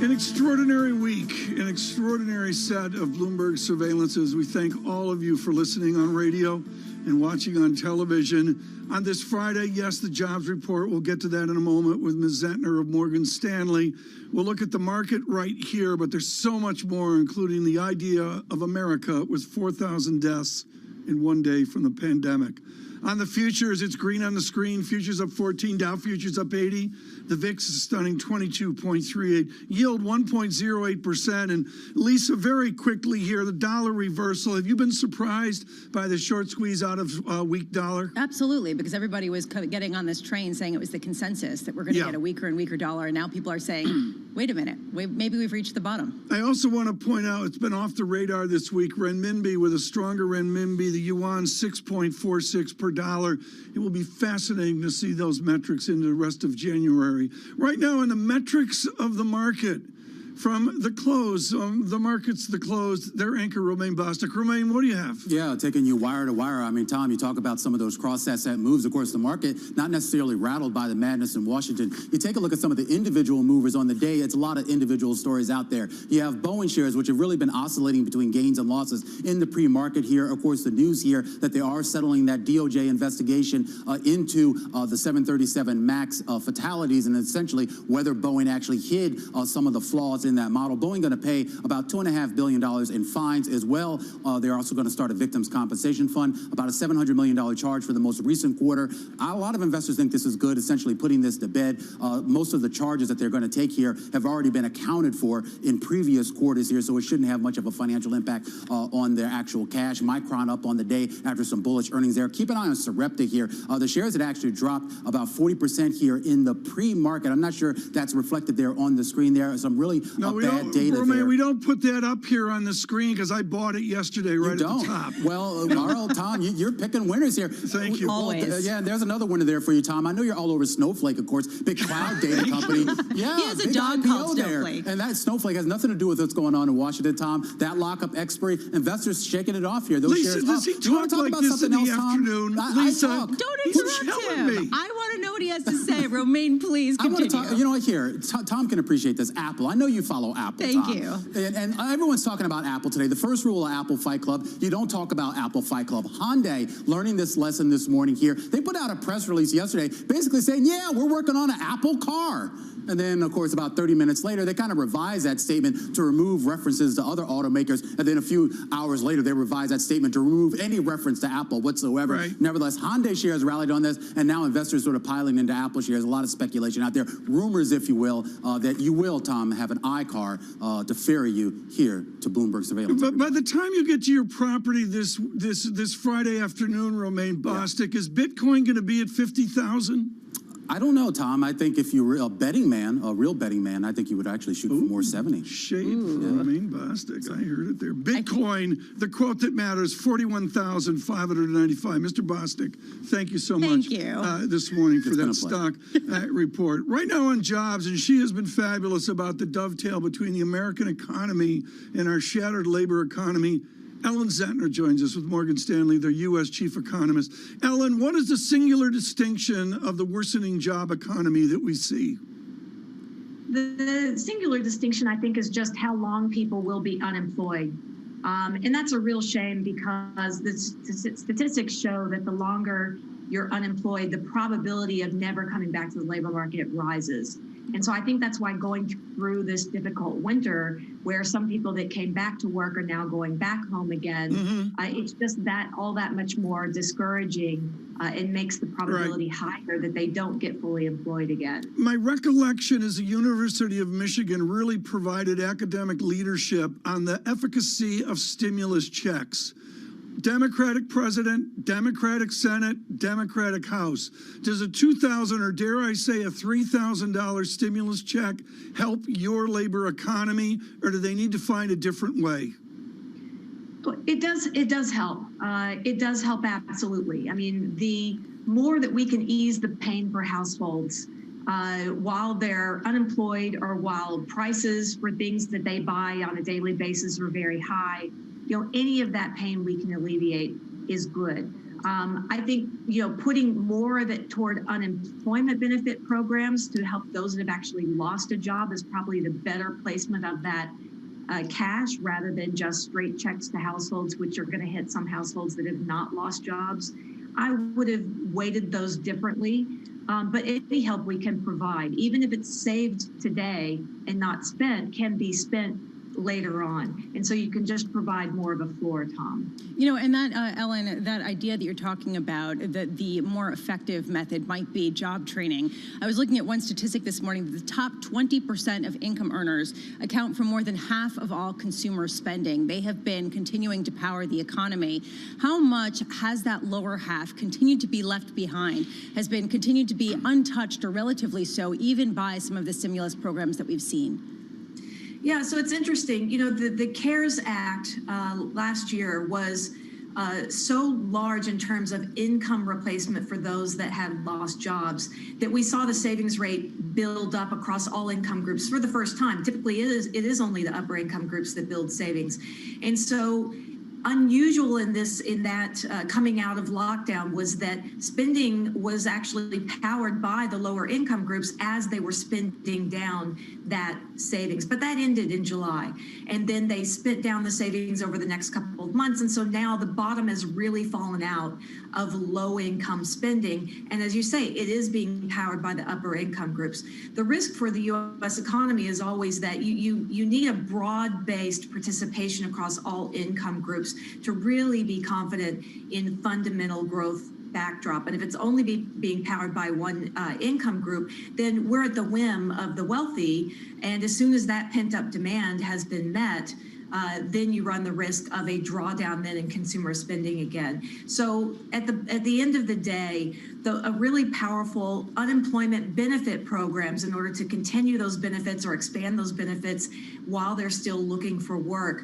An extraordinary week, an extraordinary set of Bloomberg surveillances. We thank all of you for listening on radio and watching on television. On this Friday, yes, the jobs report. We'll get to that in a moment with Ms. Zentner of Morgan Stanley. We'll look at the market right here, but there's so much more, including the idea of America with 4,000 deaths in one day from the pandemic. On the futures, it's green on the screen. Futures up 14, Dow futures up 80. The VIX is stunning 22.38. Yield 1.08%. And Lisa, very quickly here, the dollar reversal. Have you been surprised by the short squeeze out of weak dollar? Absolutely, because everybody was getting on this train saying it was the consensus that we're going to get a weaker and weaker dollar. And now people are saying, wait a minute, maybe we've reached the bottom. I also want to point out, it's been off the radar this week, renminbi with a stronger renminbi, the yuan 6.46 per dollar. It will be fascinating to see those metrics into the rest of January. Right now, in the metrics of the market, from the close, the markets, the close, their anchor, Romain Bostic. Romain, what do you have? Yeah, taking you wire to wire. I mean, Tom, you talk about some of those cross-asset moves. Of course, the market, not necessarily rattled by the madness in Washington. You take a look at some of the individual movers on the day. It's a lot of individual stories out there. You have Boeing shares, which have really been oscillating between gains and losses in the pre-market here. Of course, the news here that they are settling that DOJ investigation into the 737 MAX fatalities and essentially whether Boeing actually hid some of the flaws in that model. Boeing going to pay about $2.5 billion in fines as well. They're also going to start a victims compensation fund, about a $700 million charge for the most recent quarter. A lot of investors think this is good, essentially putting this to bed. Most of the charges that they're going to take here have already been accounted for in previous quarters here, so it shouldn't have much of a financial impact on their actual cash. Micron up on the day after some bullish earnings there. Keep an eye on Sarepta here. The shares had actually dropped about 40% here in the pre-market. I'm not sure that's reflected there on the screen there. Some really bad data Romain, there. we don't put that up here on the screen because I bought it yesterday right at the top. Well, Carl, Tom, you're picking winners here. Thank you. Always. Yeah, there's another winner there for you, Tom. I know you're all over Snowflake, of course, big cloud data company. Yeah, he has a big dog IPO called there. Snowflake. And that Snowflake has nothing to do with what's going on in Washington, Tom. That lockup expiry, investors shaking it off here. Those Lisa, shares does he up. You wanna talk like about this something in the else, Tom? afternoon? I Lisa, talk. Don't he's interrupt killing him. me. I want to know what he has to say. Romain, please I want continue. to talk, you know what, here, Tom can appreciate this. Apple. I know you follow Apple, Thank Tom. you. And everyone's talking about Apple today. The first rule of Apple Fight Club, you don't talk about Apple Fight Club. Hyundai, learning this lesson this morning here, they put out a press release yesterday basically saying, yeah, we're working on an Apple car. And then, of course, about 30 minutes later, they kind of revised that statement to remove references to other automakers. And then a few hours later, they revised that statement to remove any reference to Apple whatsoever. Right. Nevertheless, Hyundai shares rallied on this, and now investors sort of piling into Apple shares. A lot of speculation out there, rumors, if you will, that you will, Tom, have an iCar to ferry you here to Bloomberg Surveillance. But by the time you get to your property this Friday afternoon, Romain Bostic, is Bitcoin going to be at 50,000? I don't know, Tom. I think if you're a betting man, a real betting man, I think you would actually shoot for more 70. Shade from Romain Bostic. I heard it there. Bitcoin, the quote that matters, 41,595. Mr. Bostic, thank you so much this morning for that stock report. Right now on jobs, and she has been fabulous about the dovetail between the American economy and our shattered labor economy. Ellen Zentner joins us with Morgan Stanley, their U.S. chief economist. Ellen, what is the singular distinction of the worsening job economy that we see? The singular distinction, I think, is just how long people will be unemployed. And that's a real shame because the statistics show that the longer you're unemployed, the probability of never coming back to the labor market rises. And so I think that's why going through this difficult winter, where some people that came back to work are now going back home again, it's just that all that much more discouraging and makes the probability higher that they don't get fully employed again. My recollection is the University of Michigan really provided academic leadership on the efficacy of stimulus checks. Democratic president, Democratic Senate, Democratic House. Does a $2,000 or dare I say a $3,000 stimulus check help your labor economy, or do they need to find a different way? It does help. It does help absolutely. I mean, the more that we can ease the pain for households while they're unemployed or while prices for things that they buy on a daily basis are very high, any of that pain we can alleviate is good. I think, putting more of it toward unemployment benefit programs to help those that have actually lost a job is probably the better placement of that cash rather than just straight checks to households, which are going to hit some households that have not lost jobs. I would have weighted those differently, but any help we can provide, even if it's saved today and not spent, can be spent later on. And so you can just provide more of a floor, Tom. You know, and that, Ellen, that idea that you're talking about, that the more effective method might be job training. I was looking at one statistic this morning that the top 20% of income earners account for more than half of all consumer spending. They have been continuing to power the economy. How much has that lower half continued to be left behind, has been continued to be untouched or relatively so, even by some of the stimulus programs that we've seen? Yeah, so it's interesting. You know, the CARES Act last year was so large in terms of income replacement for those that had lost jobs that we saw the savings rate build up across all income groups for the first time. Typically, it is only the upper income groups that build savings. And so unusual in that coming out of lockdown was that spending was actually powered by the lower income groups as they were spending down that savings. But that ended in July. And then they spent down the savings over the next couple of months. And so now the bottom has really fallen out of low income spending. And as you say, it is being powered by the upper income groups. The risk for the U.S. economy is always that you need a broad-based participation across all income groups to really be confident in fundamental growth backdrop. And if it's only being powered by one income group, then we're at the whim of the wealthy. And as soon as that pent-up demand has been met, then you run the risk of a drawdown then in consumer spending again. So at the end of the day, a really powerful unemployment benefit programs in order to continue those benefits or expand those benefits while they're still looking for work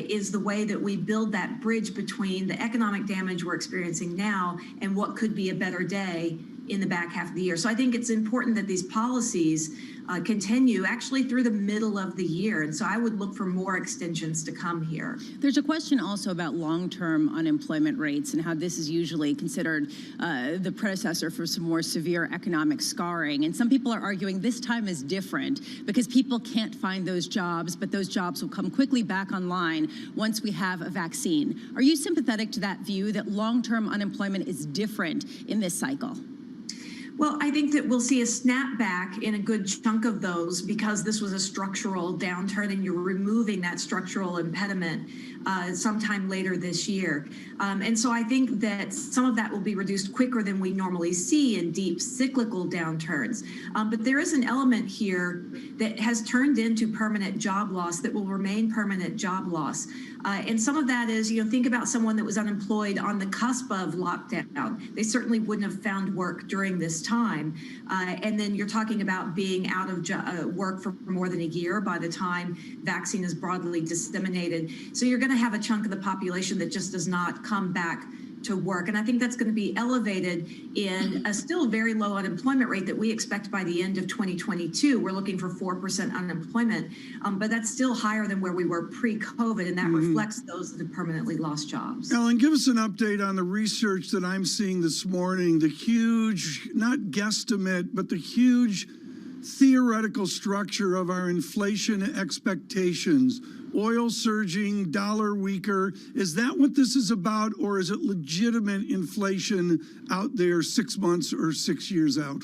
is the way that we build that bridge between the economic damage we're experiencing now and what could be a better day in the back half of the year. So I think it's important that these policies continue actually through the middle of the year. And so I would look for more extensions to come here. There's a question also about long-term unemployment rates and how this is usually considered the predecessor for some more severe economic scarring. And some people are arguing this time is different because people can't find those jobs, but those jobs will come quickly back online once we have a vaccine. Are you sympathetic to that view that long-term unemployment is different in this cycle? Well, I think that we'll see a snapback in a good chunk of those because this was a structural downturn and you're removing that structural impediment sometime later this year. And so I think that some of that will be reduced quicker than we normally see in deep cyclical downturns. But there is an element here that has turned into permanent job loss that will remain permanent job loss. And some of that is, think about someone that was unemployed on the cusp of lockdown. They certainly wouldn't have found work during this time. And then you're talking about being out of work for more than a year by the time vaccine is broadly disseminated. So you're going to have a chunk of the population that just does not come back to work. And I think that's going to be elevated in a still very low unemployment rate that we expect by the end of 2022. We're looking for 4% unemployment, but that's still higher than where we were pre-COVID, and that reflects those that have permanently lost jobs. Ellen, give us an update on the research that I'm seeing this morning, the huge, not guesstimate, but the huge theoretical structure of our inflation expectations. Oil surging, dollar weaker. Is that what this is about, or is it legitimate inflation out there 6 months or 6 years out?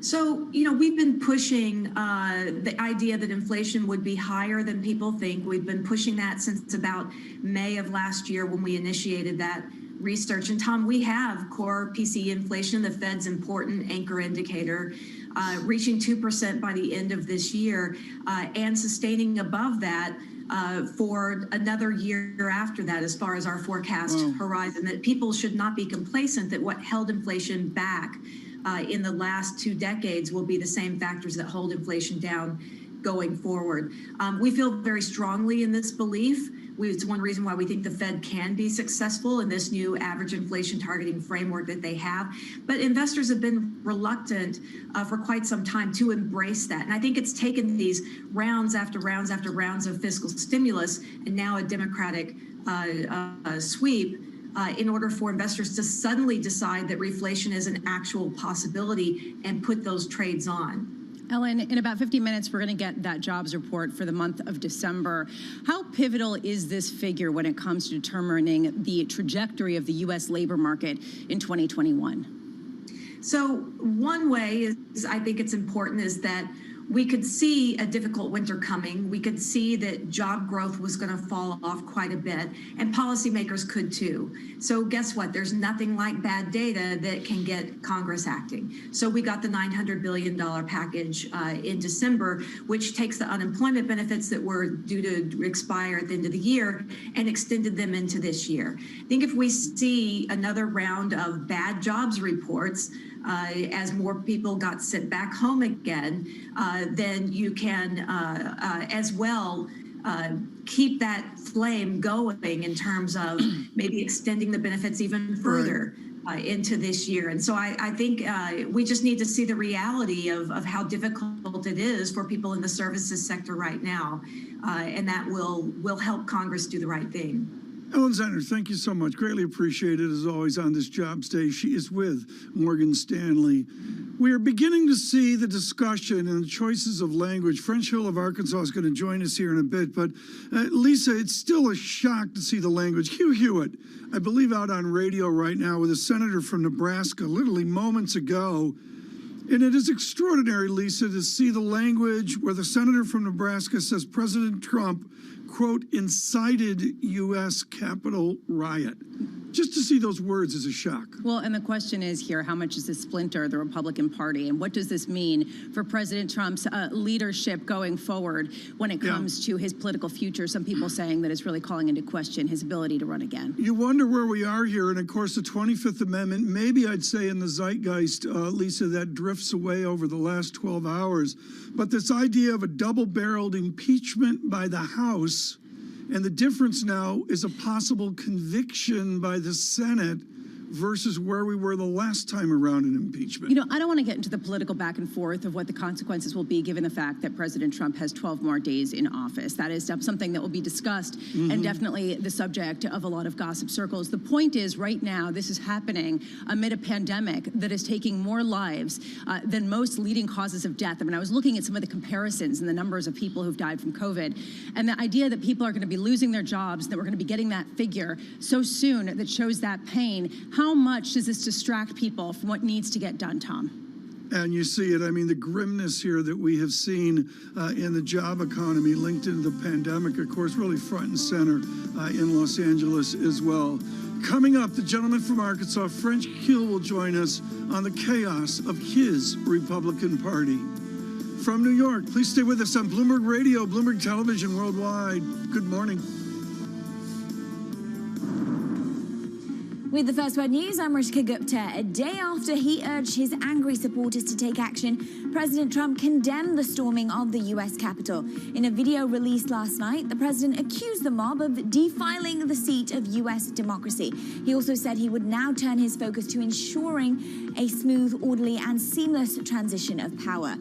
So, we've been pushing the idea that inflation would be higher than people think. We've been pushing that since about May of last year when we initiated that research. And Tom, we have core PCE inflation, the Fed's important anchor indicator, reaching 2% by the end of this year and sustaining above that for another year after that, as far as our forecast horizon, that people should not be complacent that what held inflation back in the last 2 decades will be the same factors that hold inflation down going forward. We feel very strongly in this belief. It's one reason why we think the Fed can be successful in this new average inflation targeting framework that they have. But investors have been reluctant for quite some time to embrace that. And I think it's taken these rounds after rounds after rounds of fiscal stimulus and now a Democratic sweep in order for investors to suddenly decide that reflation is an actual possibility and put those trades on. Ellen, in about 50 minutes, we're going to get that jobs report for the month of December. How pivotal is this figure when it comes to determining the trajectory of the U.S. labor market in 2021? So one way is, I think it's important, is that we could see a difficult winter coming. We could see that job growth was going to fall off quite a bit, and policymakers could too. So guess what? There's nothing like bad data that can get Congress acting. So we got the $900 billion package in December, which takes the unemployment benefits that were due to expire at the end of the year and extended them into this year. I think if we see another round of bad jobs reports, as more people got sent back home again, then you can as well keep that flame going in terms of maybe extending the benefits even further into this year. And so I think we just need to see the reality of how difficult it is for people in the services sector right now, and that will help Congress do the right thing. Ellen Zentner, thank you so much. Greatly appreciated, as always, on this Jobs Day. She is with Morgan Stanley. We are beginning to see the discussion and the choices of language. French Hill of Arkansas is going to join us here in a bit. But, Lisa, it's still a shock to see the language. Hugh Hewitt, I believe, out on radio right now with a senator from Nebraska, literally moments ago. And it is extraordinary, Lisa, to see the language where the senator from Nebraska says President Trump, quote, incited U.S. Capitol riot. Just to see those words is a shock. Well, and the question is here, how much does this splinter the Republican Party? And what does this mean for President Trump's leadership going forward when it comes to his political future? Some people saying that it's really calling into question his ability to run again. You wonder where we are here. And of course, the 25th Amendment, maybe I'd say in the zeitgeist, Lisa, that drifts away over the last 12 hours. But this idea of a double-barreled impeachment by the House, and the difference now is a possible conviction by the Senate versus where we were the last time around in impeachment. You know, I don't want to get into the political back and forth of what the consequences will be given the fact that President Trump has 12 more days in office. That is something that will be discussed and definitely the subject of a lot of gossip circles. The point is, right now, this is happening amid a pandemic that is taking more lives than most leading causes of death. I mean, I was looking at some of the comparisons and the numbers of people who've died from COVID, and the idea that people are going to be losing their jobs, that we're going to be getting that figure so soon that shows that pain. How much does this distract people from what needs to get done, Tom? And you see it. I mean, the grimness here that we have seen in the job economy linked into the pandemic, of course, really front and center in Los Angeles as well. Coming up, the gentleman from Arkansas, French Hill, will join us on the chaos of his Republican Party. From New York, please stay with us on Bloomberg Radio, Bloomberg Television Worldwide. Good morning. With the First Word News, I'm Rishika Gupta. A day after he urged his angry supporters to take action, President Trump condemned the storming of the U.S. Capitol. In a video released last night, the president accused the mob of defiling the seat of U.S. democracy. He also said he would now turn his focus to ensuring a smooth, orderly, and seamless transition of power.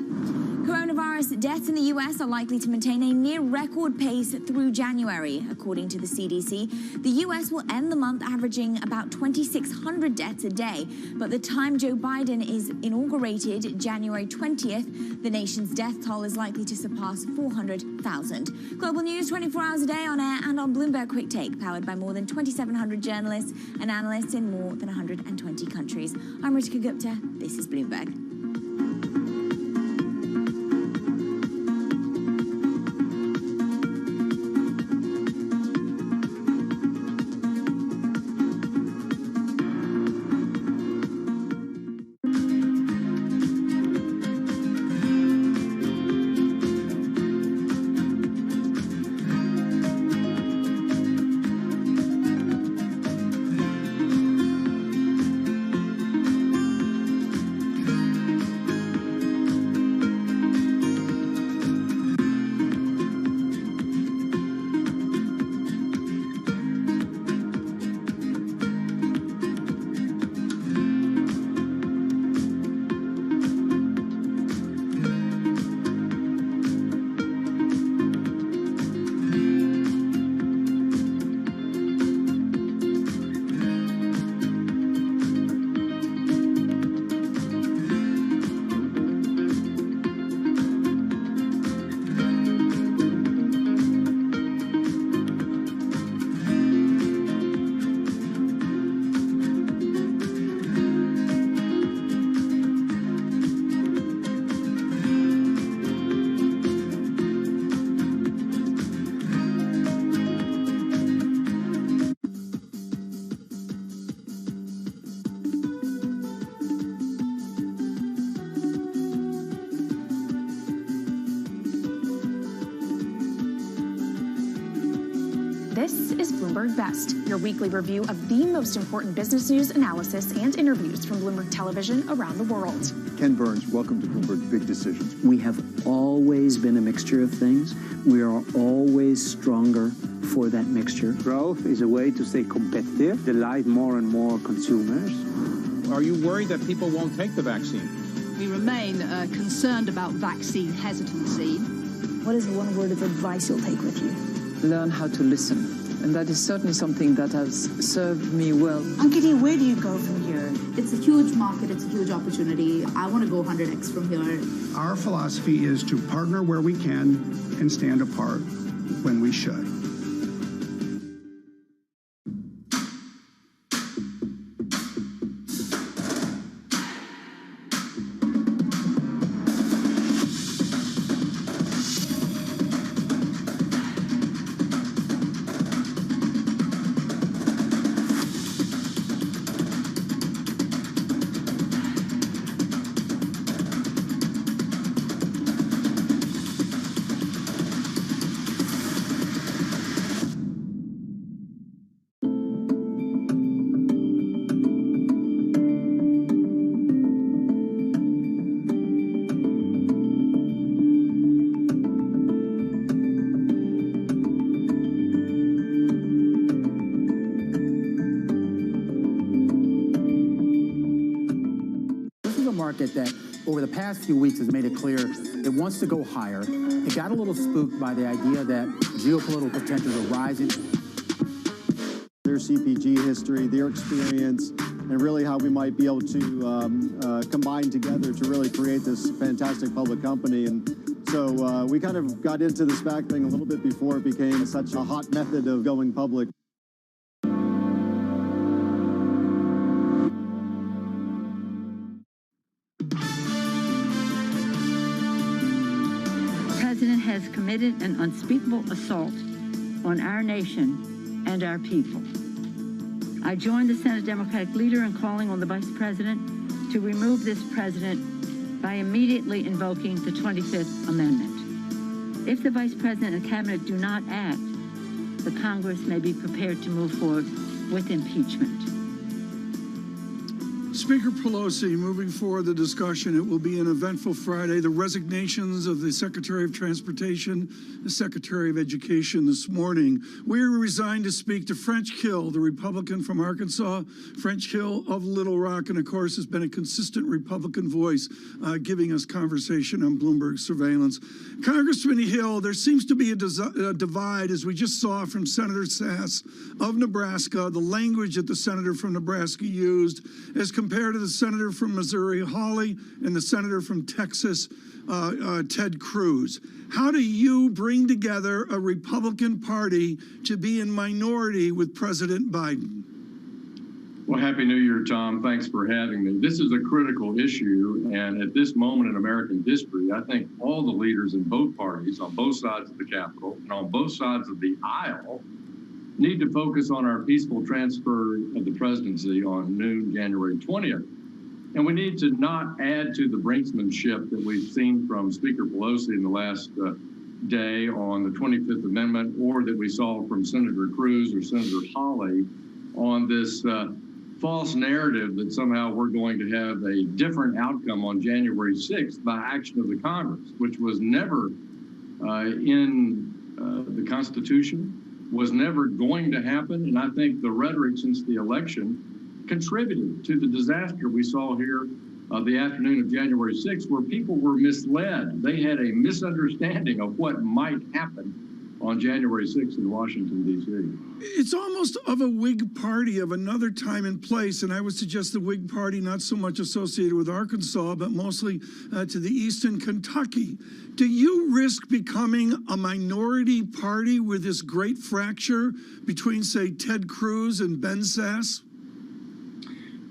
Coronavirus deaths in the U.S. are likely to maintain a near-record pace through January. According to the CDC, the U.S. will end the month averaging about 2,600 deaths a day. But the time Joe Biden is inaugurated, January 20th, the nation's death toll is likely to surpass 400,000. Global news 24 hours a day on air and on Bloomberg Quick Take, powered by more than 2,700 journalists and analysts in more than 120 countries. I'm Ritika Gupta. This is Bloomberg. This is Bloomberg Best, your weekly review of the most important business news, analysis, and interviews from Bloomberg Television around the world. Ken Burns, welcome to Bloomberg Big Decisions. We have always been a mixture of things. We are always stronger for that mixture. Growth is a way to stay competitive, delight more and more consumers. Are you worried that people won't take the vaccine? We remain concerned about vaccine hesitancy. What is one word of advice you'll take with you? Learn how to listen. And that is certainly something that has served me well. Ankiti, where do you go from here? It's a huge market. It's a huge opportunity. I want to go 100x from here. Our philosophy is to partner where we can and stand apart when we should. That over the past few weeks has made it clear it wants to go higher. It got a little spooked by the idea that geopolitical tensions are rising. Their CPG history, their experience, and really how we might be able to combine together to really create this fantastic public company. And so we kind of got into the SPAC thing a little bit before it became such a hot method of going public. Has committed an unspeakable assault on our nation and our people. I join the Senate Democratic leader in calling on the Vice President to remove this president by immediately invoking the 25th Amendment. If the Vice President and Cabinet do not act, the Congress may be prepared to move forward with impeachment. Speaker Pelosi, moving forward the discussion, it will be an eventful Friday. The resignations of the Secretary of Transportation, the Secretary of Education this morning. We are resigned to speak to French Hill, the Republican from Arkansas. French Hill of Little Rock, and of course, has been a consistent Republican voice giving us conversation on Bloomberg surveillance. Congressman Hill, there seems to be a divide, as we just saw from Senator Sass of Nebraska, the language that the senator from Nebraska used as compared to the senator from Missouri, Hawley, and the senator from Texas, Ted Cruz. How do you bring together a Republican Party to be in minority with President Biden? Well, Happy New Year, Tom. Thanks for having me. This is a critical issue, and at this moment in American history, I think all the leaders in both parties, on both sides of the Capitol and on both sides of the aisle, need to focus on our peaceful transfer of the presidency on noon, January 20th. And we need to not add to the brinksmanship that we've seen from Speaker Pelosi in the last day on the 25th Amendment, or that we saw from Senator Cruz or Senator Hawley on this false narrative that somehow we're going to have a different outcome on January 6th by action of the Congress, which was never in the Constitution, was never going to happen. And I think the rhetoric since the election contributed to the disaster we saw here the afternoon of January 6th, where people were misled. They had a misunderstanding of what might happen on January 6th in Washington, D.C. It's almost of a Whig party of another time and place, and I would suggest the Whig party not so much associated with Arkansas, but mostly to the east in Kentucky. Do you risk becoming a minority party with this great fracture between, say, Ted Cruz and Ben Sass?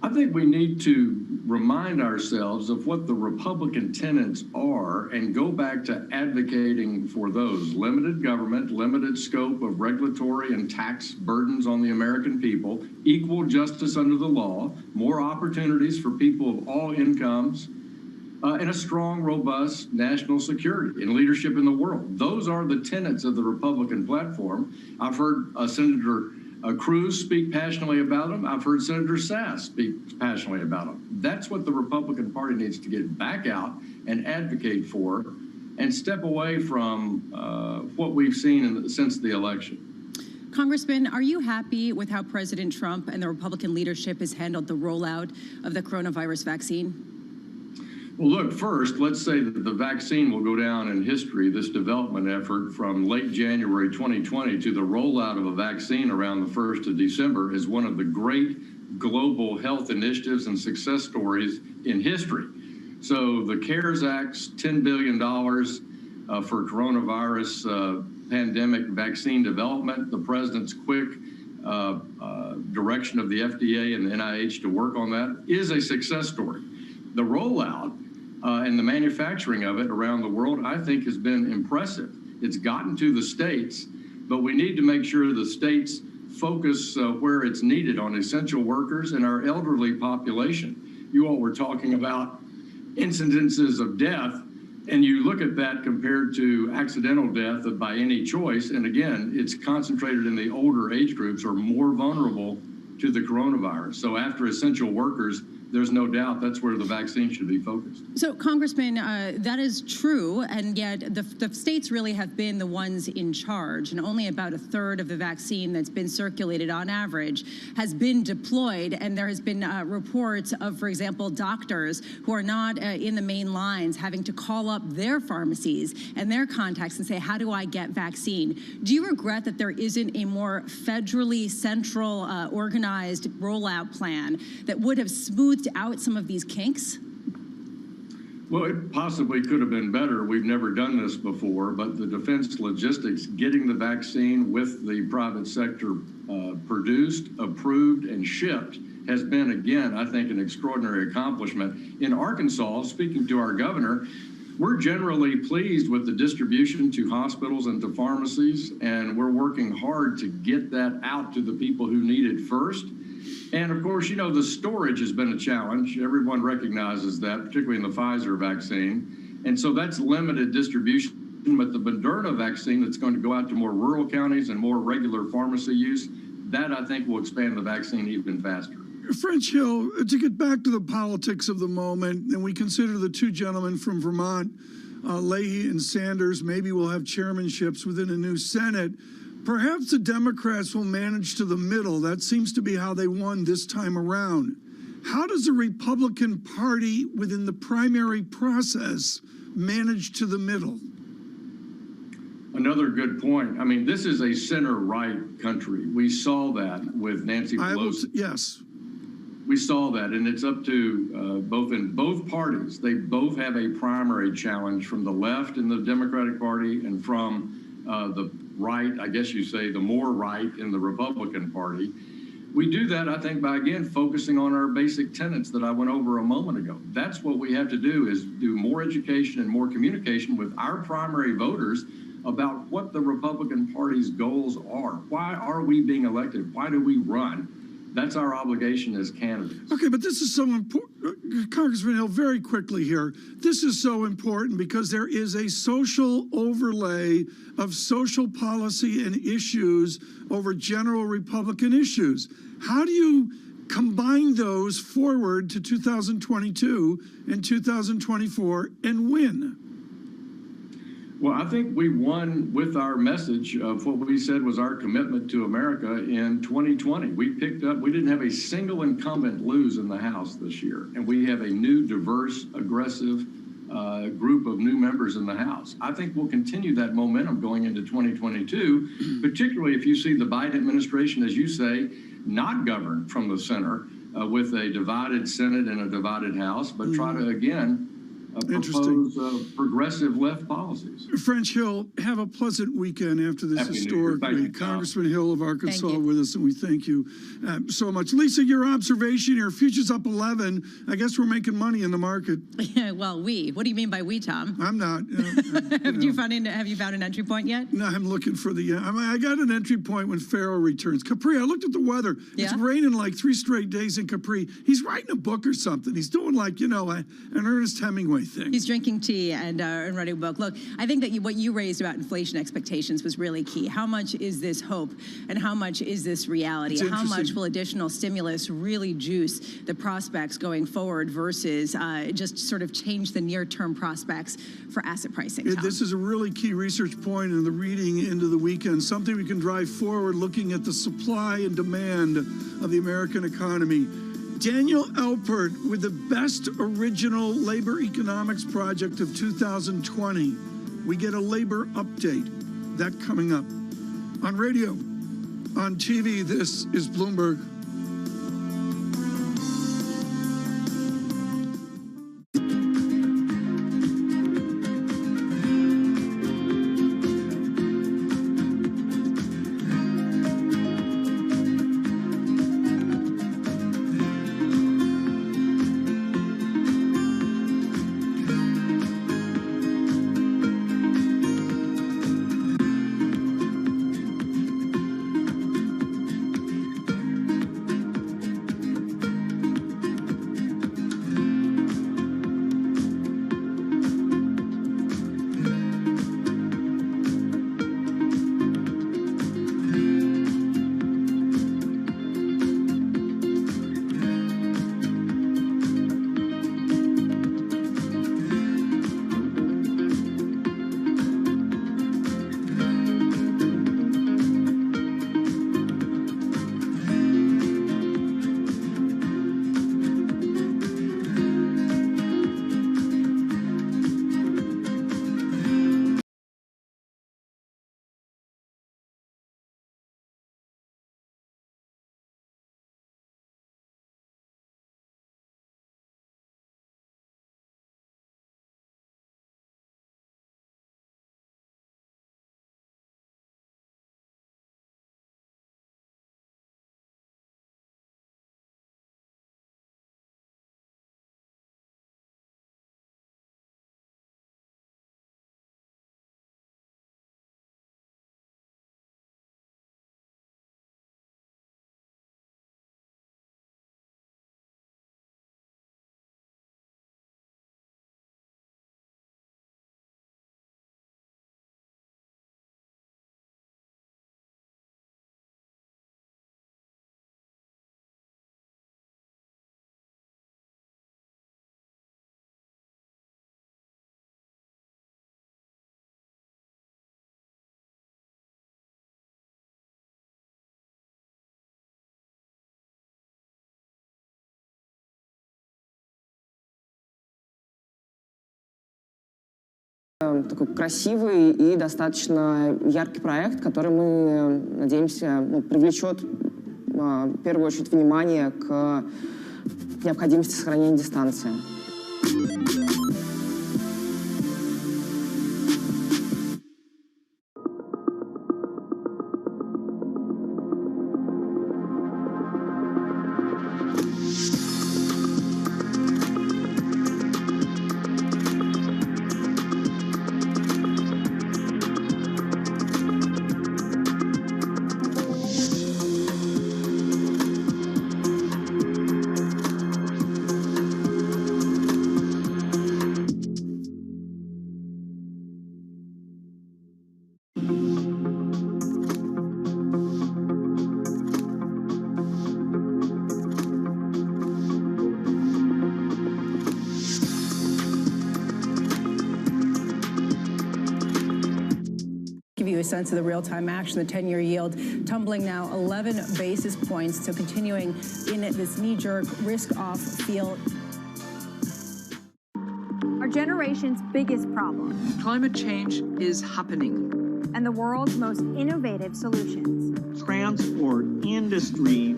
I think we need to remind ourselves of what the Republican tenets are and go back to advocating for those: limited government, limited scope of regulatory and tax burdens on the American people, equal justice under the law, more opportunities for people of all incomes, and a strong, robust national security and leadership in the world. Those are the tenets of the Republican platform. I've heard Senator Cruz speak passionately about them. I've heard Senator Sass speak passionately about them. That's what the Republican Party needs to get back out and advocate for and step away from what we've seen since the election. Congressman, are you happy with how President Trump and the Republican leadership has handled the rollout of the coronavirus vaccine? Well, look, first, let's say that the vaccine will go down in history, this development effort from late January 2020 to the rollout of a vaccine around the 1st of December is one of the great global health initiatives and success stories in history. So the CARES Act's $10 billion for coronavirus pandemic vaccine development, the president's quick direction of the FDA and the NIH to work on that is a success story. The rollout and the manufacturing of it around the world, I think, has been impressive. It's gotten to the states, but we need to make sure the states focus where it's needed on essential workers and our elderly population. You all were talking about incidences of death, and you look at that compared to accidental death by any choice, and again, it's concentrated in the older age groups are more vulnerable to the coronavirus. So after essential workers, there's no doubt that's where the vaccine should be focused. So, Congressman, that is true, and yet the states really have been the ones in charge, and only about a third of the vaccine that's been circulated on average has been deployed, and there has been reports of, for example, doctors who are not in the main lines having to call up their pharmacies and their contacts and say, how do I get vaccine? Do you regret that there isn't a more federally central organized rollout plan that would have smoothed out some of these kinks? Well, it possibly could have been better. We've never done this before, but the defense logistics, getting the vaccine with the private sector produced, approved, and shipped has been, again, I think, an extraordinary accomplishment. In Arkansas, speaking to our governor, we're generally pleased with the distribution to hospitals and to pharmacies, and we're working hard to get that out to the people who need it first. And of course, you know, the storage has been a challenge. Everyone recognizes that, particularly in the Pfizer vaccine. And so that's limited distribution. But the Moderna vaccine that's going to go out to more rural counties and more regular pharmacy use, that I think will expand the vaccine even faster. French Hill, to get back to the politics of the moment, and we consider the two gentlemen from Vermont, Leahy and Sanders, maybe we'll have chairmanships within a new Senate. Perhaps the Democrats will manage to the middle. That seems to be how they won this time around. How does the Republican Party within the primary process manage to the middle? Another good point. I mean, this is a center-right country. We saw that with Nancy Pelosi. Yes. We saw that, and it's up to both parties. They both have a primary challenge from the left in the Democratic Party and from the right, I guess you say, the more right in the Republican Party. We do that, I think, by, again, focusing on our basic tenets that I went over a moment ago. That's what we have to do, is do more education and more communication with our primary voters about what the Republican Party's goals are. Why are we being elected? Why do we run? That's our obligation as candidates. Okay, but this is so important. Congressman Hill, very quickly here. This is so important because there is a social overlay of social policy and issues over general Republican issues. How do you combine those forward to 2022 and 2024 and win? Well, I think we won with our message of what we said was our commitment to America in 2020. We didn't have a single incumbent lose in the House this year, and we have a new, diverse, aggressive group of new members in the House. I think we'll continue that momentum going into 2022, particularly if you see the Biden administration, as you say, not govern from the center with a divided Senate and a divided House, but try to, again, propose progressive left policies. French Hill, have a pleasant weekend after this historic week. Congressman Hill of Arkansas with us, and we thank you so much. Lisa, your observation here, futures up 11. I guess we're making money in the market. Yeah, well, what do you mean by we, Tom? I'm not. Have you found an entry point yet? No, I'm looking for I got an entry point when Farrow returns. Capri, I looked at the weather. Yeah? It's raining like 3 straight days in Capri. He's writing a book or something. He's doing like, an Ernest Hemingway. I think. He's drinking tea and writing a book. Look, I think that what you raised about inflation expectations was really key. How much is this hope and how much is this reality? How much will additional stimulus really juice the prospects going forward versus just sort of change the near-term prospects for asset pricing? This is a really key research point in the reading into the weekend, something we can drive forward looking at the supply and demand of the American economy. Daniel Alpert with the best original labor economics project of 2020. We get a labor update. That coming up. On radio, on TV, this is Bloomberg. Такой красивый и достаточно яркий проект, который мы надеемся привлечет в первую очередь внимание к необходимости сохранения дистанции. Give you a sense of the real-time action, the 10-year yield tumbling now 11 basis points, so continuing in this knee-jerk risk-off feel. Our generation's biggest problem. Climate change is happening. And the world's most innovative solutions. Transport, industry,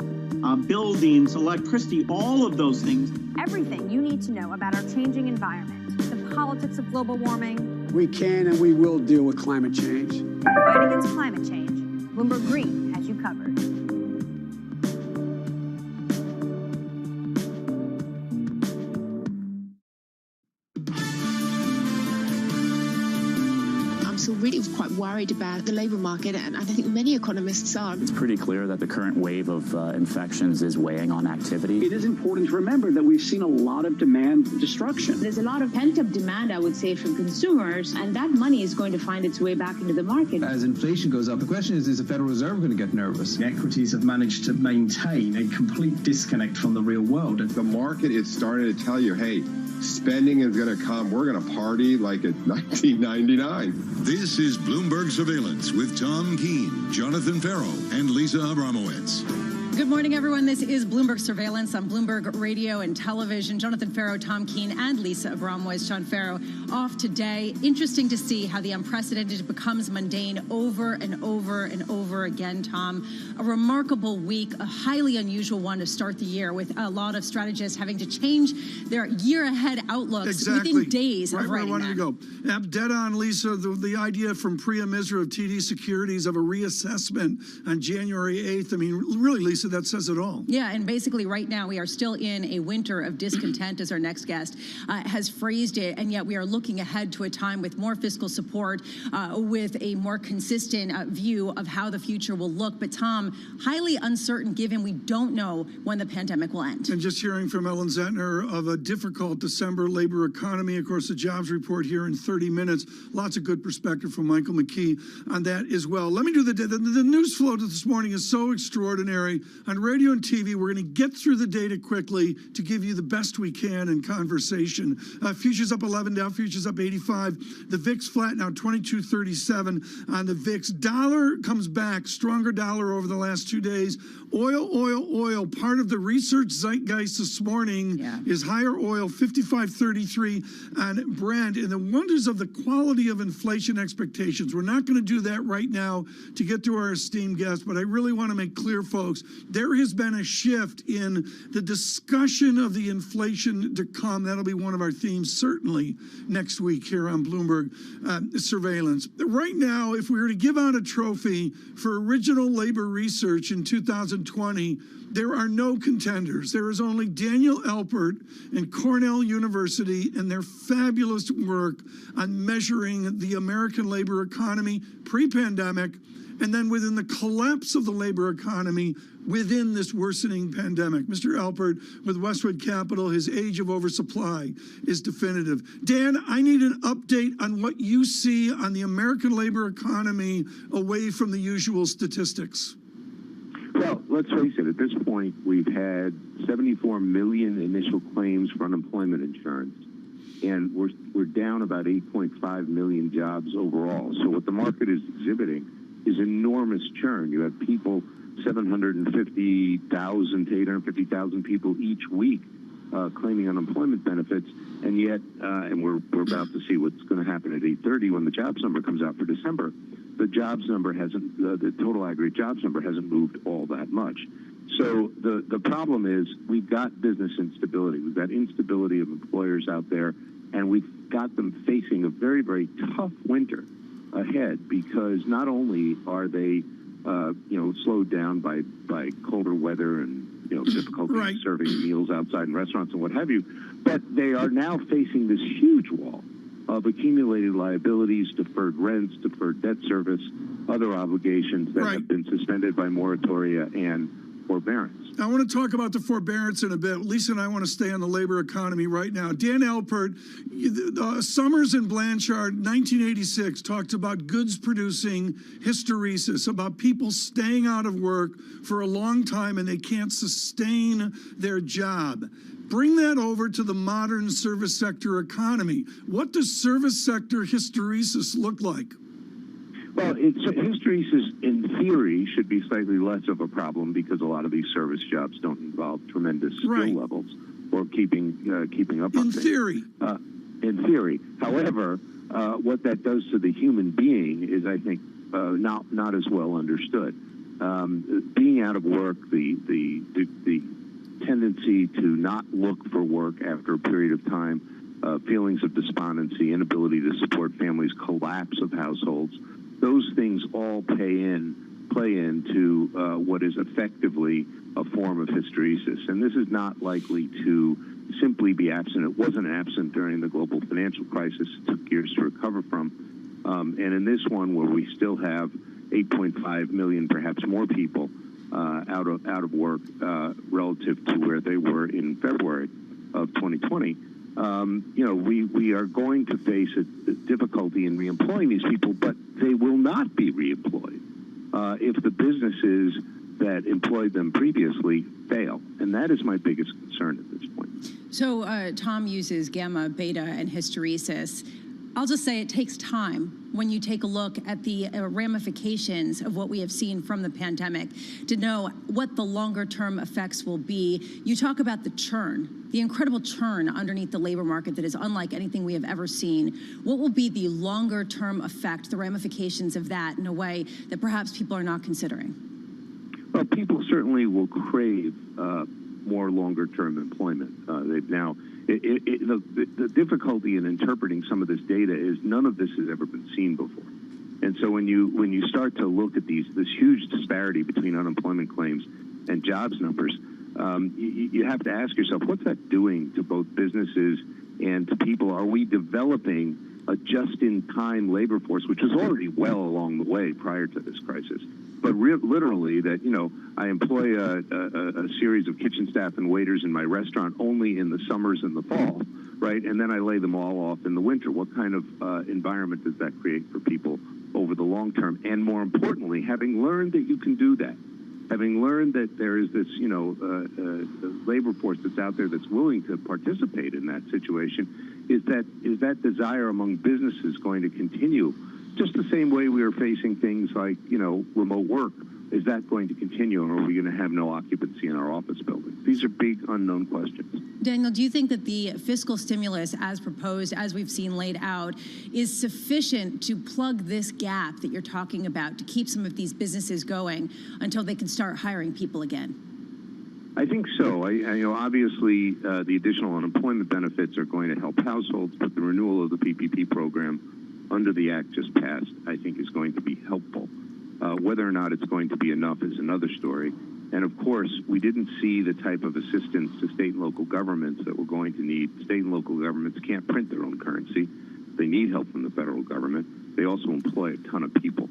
buildings, electricity, all of those things. Everything you need to know about our changing environment, the politics of global warming. We can and we will deal with climate change. Fight against climate change. Bloomberg Green has you covered. I'm still really quite worried about the labour market, and I think many economists are. It's pretty clear that the current wave of infections is weighing on activity. It is important to remember that we've seen a lot of demand destruction. There's a lot of pent-up demand, I would say, from consumers, and that money is going to find its way back into the market. As inflation goes up, the question is the Federal Reserve going to get nervous? The equities have managed to maintain a complete disconnect from the real world. The market is starting to tell you, hey, spending is going to come. We're going to party like it's 1999. This is Bloomberg Surveillance with Tom Keene, Jonathan Farrow, and Lisa Abramowitz. Good morning, everyone. This is Bloomberg Surveillance on Bloomberg Radio and Television. Jonathan Farrow, Tom Keene, and Lisa Abramowitz. John Farrow off today. Interesting to see how the unprecedented becomes mundane over and over and over again, Tom. A remarkable week, a highly unusual one to start the year, with a lot of strategists having to change their year-ahead outlooks within days of writing where I wanted to go. Dead on, Lisa, the idea from Priya Misra of TD Securities of a reassessment on January 8th. I mean, really, Lisa, that says it all. Yeah, and basically right now we are still in a winter of discontent, as our next guest has phrased it, and yet we are looking ahead to a time with more fiscal support, with a more consistent view of how the future will look. But Tom, highly uncertain given we don't know when the pandemic will end. And just hearing from Ellen Zentner of a difficult December labor economy, of course, the jobs report here in 30 minutes. Lots of good perspective from Michael McKee on that as well. Let me do the news flow this morning is so extraordinary. On radio and TV, we're going to get through the data quickly to give you the best we can in conversation. Futures up 11, Dow futures up 85. The VIX flat now 22.37 on the VIX. Dollar comes back, stronger dollar over the last 2 days. Oil. Part of the research zeitgeist this morning is higher oil, 55.33 on Brent. And the wonders of the quality of inflation expectations. We're not going to do that right now to get to our esteemed guest, but I really want to make clear, folks, there has been a shift in the discussion of the inflation to come. That'll be one of our themes, certainly, next week here on Bloomberg Surveillance. Right now, if we were to give out a trophy for original labor research in 2020, there are no contenders. There is only Daniel Alpert and Cornell University and their fabulous work on measuring the American labor economy pre-pandemic, and then within the collapse of the labor economy within this worsening pandemic. Mr. Alpert with Westwood Capital, his age of oversupply is definitive. Dan, I need an update on what you see on the American labor economy away from the usual statistics. Well, let's face it, at this point, we've had 74 million initial claims for unemployment insurance, and we're down about 8.5 million jobs overall. So what the market is exhibiting is enormous churn. You have people, 750,000 to 850,000 people each week claiming unemployment benefits, and yet, and we're about to see what's going to happen at 8:30 when the jobs number comes out for December. The jobs number hasn't, the total aggregate jobs number hasn't moved all that much. So the problem is we've got business instability. We've got instability of employers out there, and we've got them facing a very, very tough winter ahead, because not only are they slowed down by colder weather and difficulty serving meals outside in restaurants and what have you, but they are now facing this huge wall of accumulated liabilities, deferred rents, deferred debt service, other obligations that have been suspended by moratoria and forbearance. I want to talk about the forbearance in a bit. Lisa and I want to stay on the labor economy right now. Dan Alpert, Summers and Blanchard, 1986, talked about goods producing hysteresis, about people staying out of work for a long time and they can't sustain their job. Bring that over to the modern service sector economy. What does service sector hysteresis look like? Well, hysteresis, in theory, should be slightly less of a problem because a lot of these service jobs don't involve tremendous skill levels or keeping up. In theory. In theory. However, what that does to the human being is, I think, not as well understood. Being out of work, the tendency to not look for work after a period of time, feelings of despondency, inability to support families, collapse of households, those things all play into what is effectively a form of hysteresis. And this is not likely to simply be absent. It wasn't absent during the global financial crisis. It took years to recover from. And in this one, where we still have 8.5 million, perhaps more people out of work relative to where they were in February of 2020, we are going to face a difficulty in reemploying these people, but they will not be reemployed if the businesses that employed them previously fail. And that is my biggest concern at this point. So Tom uses gamma, beta, and hysteresis. I'll just say it takes time when you take a look at the ramifications of what we have seen from the pandemic to know what the longer term effects will be. You talk about the churn, the incredible churn underneath the labor market that is unlike anything we have ever seen. What will be the longer term effect, the ramifications of that in a way that perhaps people are not considering? Well, people certainly will crave more longer-term employment. They've now, the difficulty in interpreting some of this data is none of this has ever been seen before. And so when you start to look at this huge disparity between unemployment claims and jobs numbers, you have to ask yourself, what's that doing to both businesses and to people? Are we developing a just-in-time labor force, which was already well along the way prior to this crisis? But literally that, I employ a series of kitchen staff and waiters in my restaurant only in the summers and the fall, right? And then I lay them all off in the winter. What kind of environment does that create for people over the long term? And more importantly, having learned that you can do that, having learned that there is this, labor force that's out there that's willing to participate in that situation, is that desire among businesses going to continue? Just the same way we are facing things like, remote work. Is that going to continue, or are we going to have no occupancy in our office buildings? These are big unknown questions. Daniel, do you think that the fiscal stimulus as proposed, as we've seen laid out, is sufficient to plug this gap that you're talking about, to keep some of these businesses going until they can start hiring people again? I think so. Obviously, the additional unemployment benefits are going to help households, but the renewal of the PPP program under the act just passed, I think, is going to be helpful. Whether or not it's going to be enough is another story. And of course, we didn't see the type of assistance to state and local governments that we're going to need. State and local governments can't print their own currency. They need help from the federal government. They also employ a ton of people.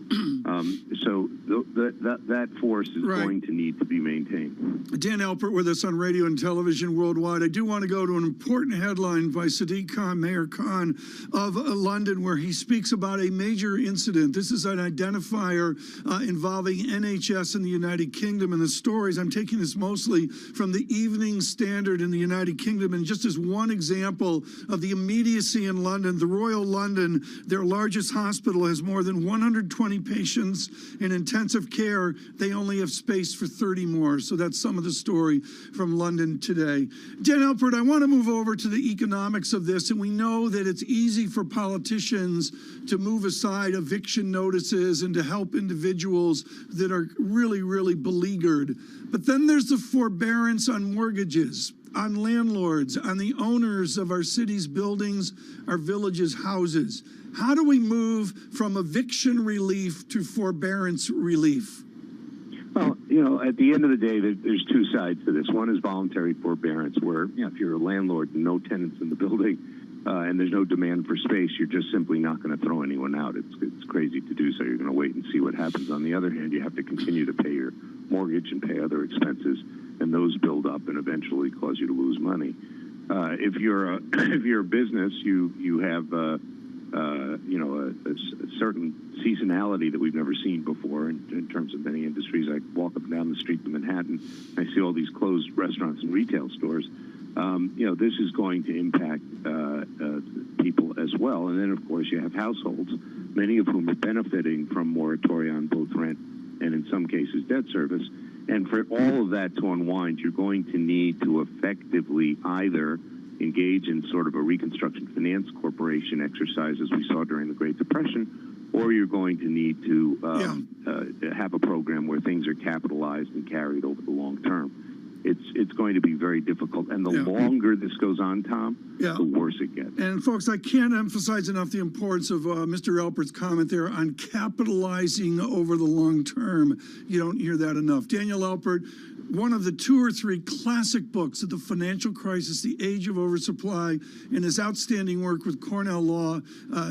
So that force is going to need to be maintained. Dan Alpert with us on radio and television worldwide. I do want to go to an important headline by Sadiq Khan, Mayor Khan of London, where he speaks about a major incident. This is an identifier involving NHS in the United Kingdom. And the stories, I'm taking this mostly from the Evening Standard in the United Kingdom. And just as one example of the immediacy in London, the Royal London, their largest hospital, has more than 120 patients in intensive care. They only have space for 30 more. So that's some of the story from London today. Dan Alpert, I want to move over to the economics of this. And we know that it's easy for politicians to move aside eviction notices and to help individuals that are really, really beleaguered. But then there's the forbearance on mortgages, on landlords, on the owners of our cities' buildings, our villages' houses. How do we move from eviction relief to forbearance relief? Well, at the end of the day, there's two sides to this. One is voluntary forbearance, where if you're a landlord and no tenants in the building and there's no demand for space, you're just simply not going to throw anyone out. It's crazy to do so. You're going to wait and see what happens. On the other hand, you have to continue to pay your mortgage and pay other expenses, and those build up and eventually cause you to lose money. If you're a business, you have a certain seasonality that we've never seen before in terms of many industries. I walk up and down the street in Manhattan, I see all these closed restaurants and retail stores. This is going to impact people as well. And then, of course, you have households, many of whom are benefiting from moratoria on both rent and, in some cases, debt service. And for all of that to unwind, you're going to need to effectively either engage in sort of a reconstruction finance corporation exercise as we saw during the Great Depression, or you're going to need to have a program where things are capitalized and carried over the long term. It's going to be very difficult, and the longer this goes on, Tom, the worse it gets. And folks, I can't emphasize enough the importance of Mr. Alpert's comment there on capitalizing over the long term. You don't hear that enough. Daniel Alpert, one of the 2 or 3 classic books of the financial crisis, The Age of Oversupply, and his outstanding work with Cornell Law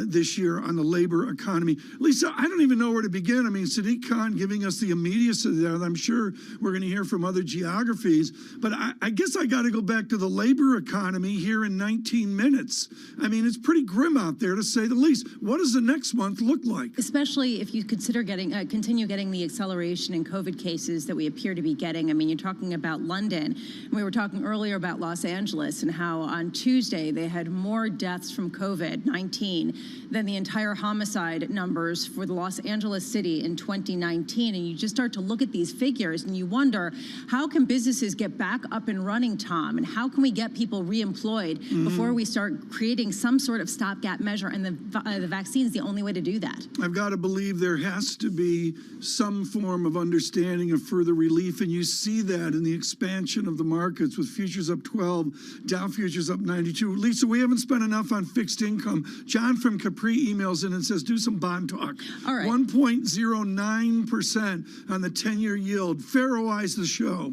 this year on the labor economy. Lisa, I don't even know where to begin. I mean, Sadiq Khan giving us the immediacy of that. I'm sure we're going to hear from other geographies, but I guess I got to go back to the labor economy here in 19 minutes. I mean, it's pretty grim out there, to say the least. What does the next month look like? Especially if you consider continue getting the acceleration in COVID cases that we appear to be getting. I mean, you're talking about London. We were talking earlier about Los Angeles and how on Tuesday they had more deaths from COVID-19 than the entire homicide numbers for the Los Angeles city in 2019. And you just start to look at these figures and you wonder, how can businesses get back up and running, Tom? And how can we get people reemployed before we start creating some sort of stopgap measure? And the vaccine is the only way to do that. I've got to believe there has to be some form of understanding of further relief, and you see that in the expansion of the markets with futures up 12, Dow futures up 92. Lisa, we haven't spent enough on fixed income. John from Capri emails in and says, do some bond talk. All right. 1.09% on the 10-year yield. Pharaohize the show.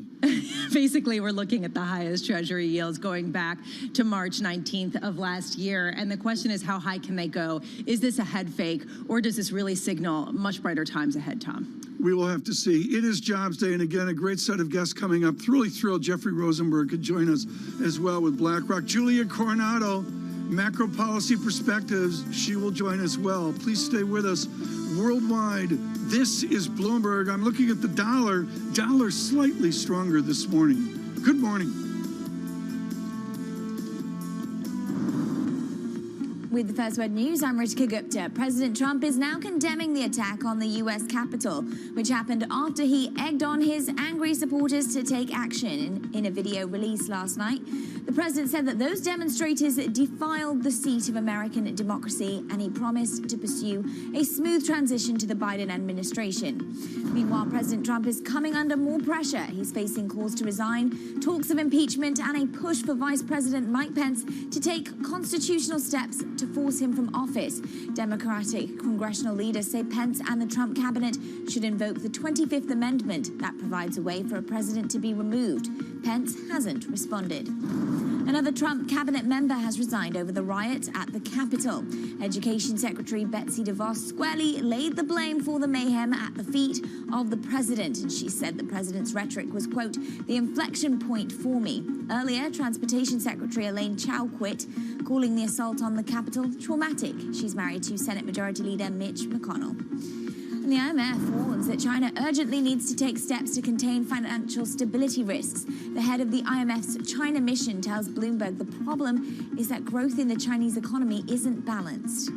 Basically, we're looking at the highest Treasury yields going back to March 19th of last year. And the question is, how high can they go? Is this a head fake, or does this really signal much brighter times ahead, Tom? We will have to see. It is Jobs Day, and again, a great set of guests coming up. Really thrilled Jeffrey Rosenberg could join us as well with BlackRock. Julia Coronado, Macro Policy Perspectives, she will join us well. Please stay with us. Worldwide, this is Bloomberg. I'm looking at the dollar. Dollar slightly stronger this morning. Good morning. With the First Word News, I'm Ritika Gupta. President Trump is now condemning the attack on the U.S. Capitol, which happened after he egged on his angry supporters to take action. In a video released last night, the president said that those demonstrators defiled the seat of American democracy, and he promised to pursue a smooth transition to the Biden administration. Meanwhile, President Trump is coming under more pressure. He's facing calls to resign, talks of impeachment, and a push for Vice President Mike Pence to take constitutional steps to force him from office. Democratic congressional leaders say Pence and the Trump cabinet should invoke the 25th Amendment that provides a way for a president to be removed. Pence hasn't responded. Another Trump cabinet member has resigned over the riot at the Capitol. Education Secretary Betsy DeVos squarely laid the blame for the mayhem at the feet of the president, and she said the president's rhetoric was, quote, the inflection point for me. Earlier, Transportation Secretary Elaine Chao quit, calling the assault on the Capitol traumatic. She's married to Senate Majority Leader Mitch McConnell. And the IMF warns that China urgently needs to take steps to contain financial stability risks. The head of the IMF's China mission tells Bloomberg the problem is that growth in the Chinese economy isn't balanced.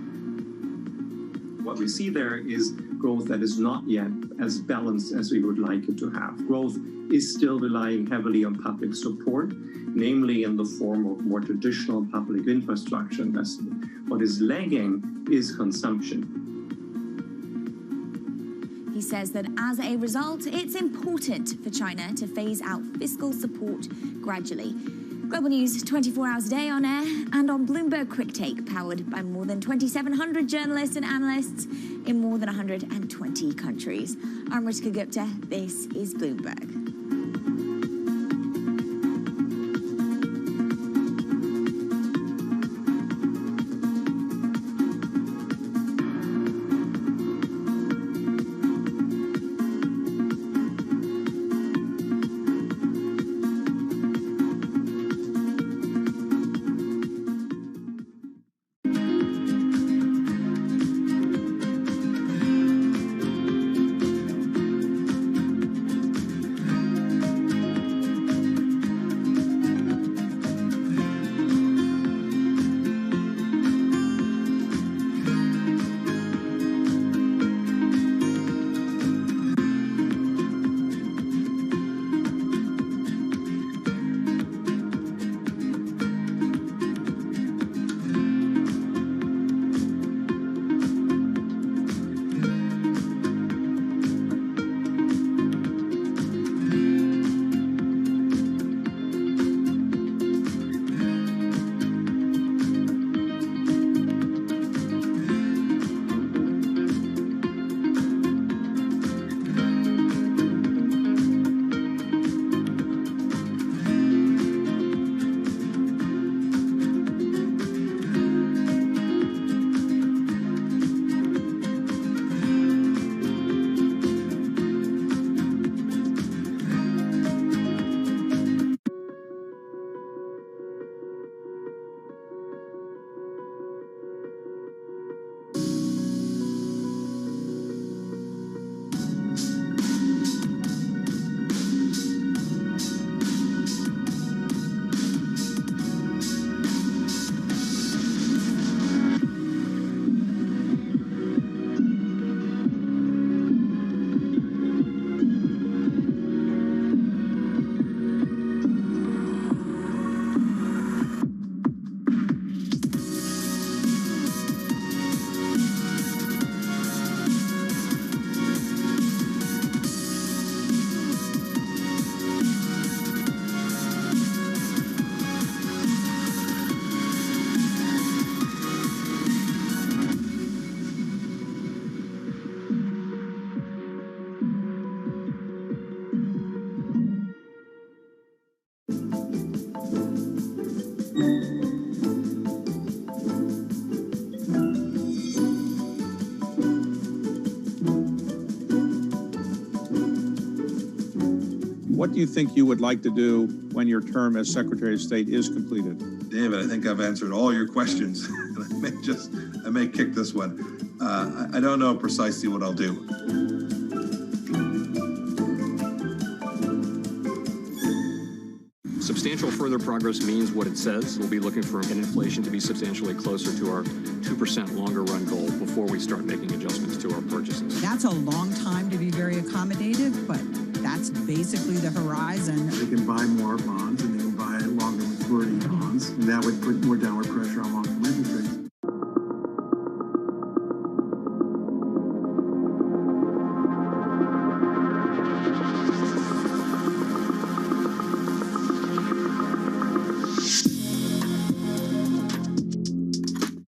What we see there is growth that is not yet as balanced as we would like it to have. Growth is still relying heavily on public support, namely in the form of more traditional public infrastructure investment. What is lagging is consumption. He says that as a result, it's important for China to phase out fiscal support gradually. Global News 24 hours a day on air and on Bloomberg Quick Take, powered by more than 2,700 journalists and analysts in more than 120 countries. I'm Ritika Gupta. This is Bloomberg. What do you think you would like to do when your term as Secretary of State is completed? David, I think I've answered all your questions. I may kick this one. I don't know precisely what I'll do. Substantial further progress means what it says. We'll be looking for an inflation to be substantially closer to our 2% longer run goal before we start making adjustments to our purchases. That's a long time to be very accommodative, but that's basically the horizon. They can buy more bonds and they can buy longer maturity bonds, and that would put more downward pressure on long-term interest rates.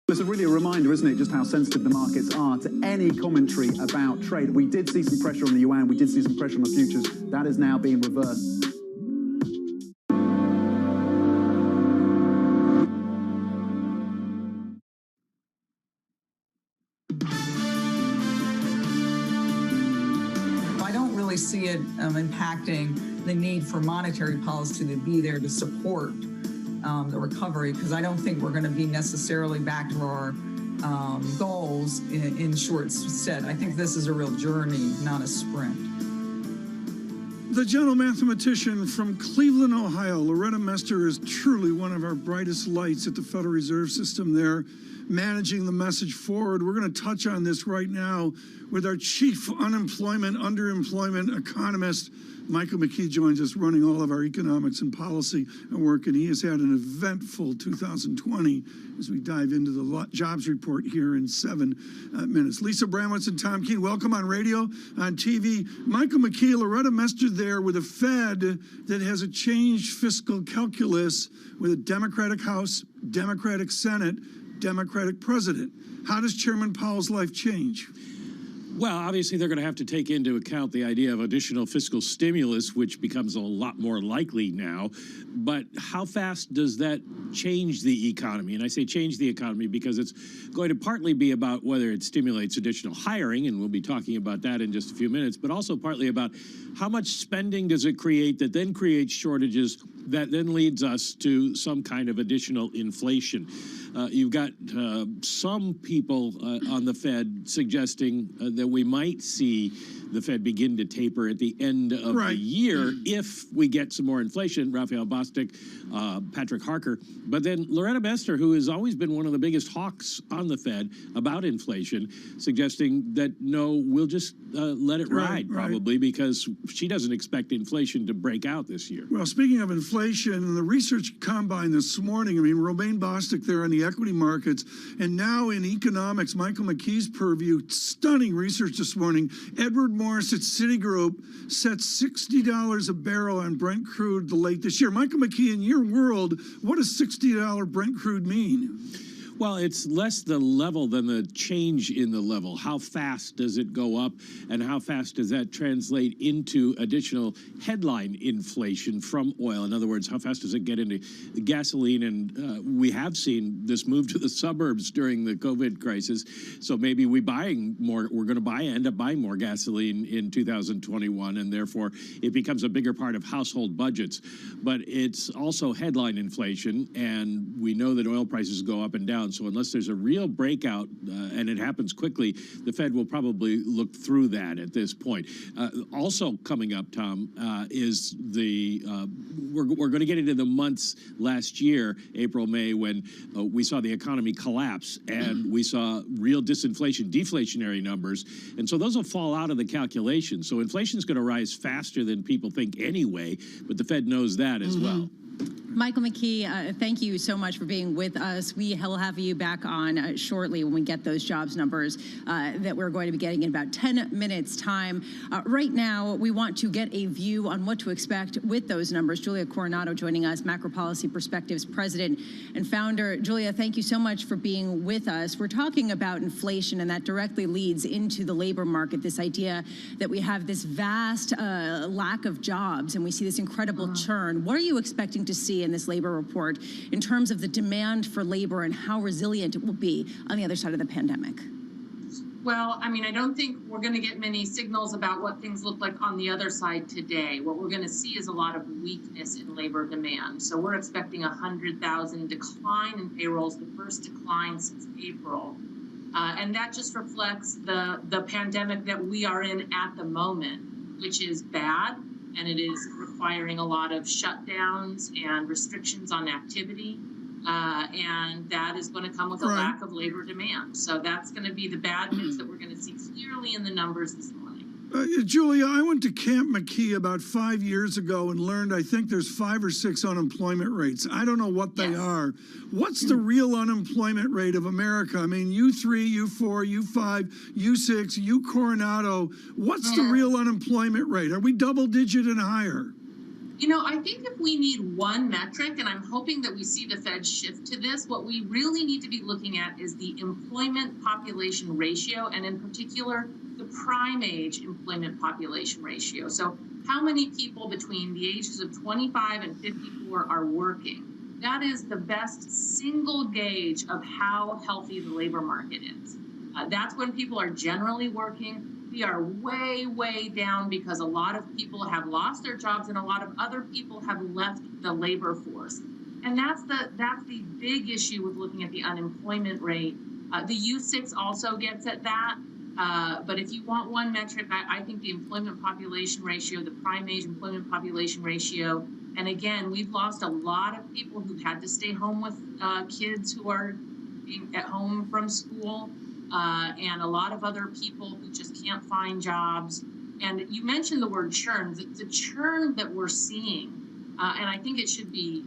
It's really a reminder, isn't it, just how sensitive the markets are to any commentary about trade. We did see some pressure on the yuan, we did see some pressure on the futures. That is now being reversed. I don't really see it impacting the need for monetary policy to be there to support the recovery, because I don't think we're going to be necessarily back to our goals in short set. I think this is a real journey, not a sprint. The gentle mathematician from Cleveland, Ohio, Loretta Mester, is truly one of our brightest lights at the Federal Reserve System there, managing the message forward. We're going to touch on this right now with our chief unemployment, underemployment economist. Michael McKee joins us, running all of our economics and policy and work, and he has had an eventful 2020 as we dive into the jobs report here in 7 minutes. Lisa Bramwitz and Tom Keene, welcome on radio, on TV. Michael McKee, Loretta Mester there with a Fed that has a changed fiscal calculus with a Democratic House, Democratic Senate, Democratic President. How does Chairman Powell's life change? Well, obviously, they're going to have to take into account the idea of additional fiscal stimulus, which becomes a lot more likely now. But how fast does that change the economy? And I say change the economy because it's going to partly be about whether it stimulates additional hiring, and we'll be talking about that in just a few minutes, but also partly about how much spending does it create that then creates shortages that then leads us to some kind of additional inflation. You've got some people on the Fed suggesting that we might see the Fed begin to taper at the end of the year if we get some more inflation. Raphael Bostic, Patrick Harker. But then Loretta Mester, who has always been one of the biggest hawks on the Fed about inflation, suggesting that, no, we'll just let it ride probably because she doesn't expect inflation to break out this year. Well, speaking of inflation, the research combine this morning, I mean, Romaine Bostic there on the equity markets, and now in economics, Michael McKee's purview, stunning research this morning. Edward Morris at Citigroup set $60 a barrel on Brent crude late this year. Michael McKee, in your world, what does $60 Brent crude mean? Well, it's less the level than the change in the level. How fast does it go up, and how fast does that translate into additional headline inflation from oil? In other words, how fast does it get into gasoline? And we have seen this move to the suburbs during the COVID crisis. So maybe we're going to end up buying more gasoline in 2021, and therefore it becomes a bigger part of household budgets. But it's also headline inflation, and we know that oil prices go up and down. So unless there's a real breakout, and it happens quickly, the Fed will probably look through that at this point. Also coming up, Tom, is we're going to get into the months last year, April, May, when we saw the economy collapse and we saw real disinflation, deflationary numbers. And so those will fall out of the calculation. So inflation is going to rise faster than people think anyway, but the Fed knows that as well. Michael McKee, thank you so much for being with us. We will have you back on shortly when we get those jobs numbers that we're going to be getting in about 10 minutes time. Right now, we want to get a view on what to expect with those numbers. Julia Coronado joining us, Macro Policy Perspectives President and Founder. Julia, thank you so much for being with us. We're talking about inflation, and that directly leads into the labor market, this idea that we have this vast lack of jobs, and we see this incredible churn. What are you expecting to see in this labor report in terms of the demand for labor and how resilient it will be on the other side of the pandemic? Well, I mean, I don't think we're going to get many signals about what things look like on the other side today. What we're going to see is a lot of weakness in labor demand. So we're expecting 100,000 decline in payrolls, the first decline since April. And that just reflects the pandemic that we are in at the moment, which is bad, and it is requiring a lot of shutdowns and restrictions on activity. And that is going to come with a lack of labor demand. So that's going to be the bad news that we're going to see clearly in the numbers this morning. Julia, I went to Camp McKee about 5 years ago and learned I think there's 5 or 6 unemployment rates. I don't know what they are. What's the real unemployment rate of America? I mean, U3, U4, U5, U6, U Coronado. What's the real unemployment rate? Are we double digit and higher? You know, I think if we need one metric, and I'm hoping that we see the Fed shift to this, what we really need to be looking at is the employment population ratio, and in particular, the prime age employment population ratio. So how many people between the ages of 25 and 54 are working? That is the best single gauge of how healthy the labor market is. That's when people are generally working. We are way, way down because a lot of people have lost their jobs and a lot of other people have left the labor force. And that's the big issue with looking at the unemployment rate. The U6 also gets at that. But if you want one metric, I think the employment population ratio, the prime age employment population ratio, and again, we've lost a lot of people who've had to stay home with kids who are being at home from school. And a lot of other people who just can't find jobs. And you mentioned the word churn. The churn that we're seeing, and I think it should be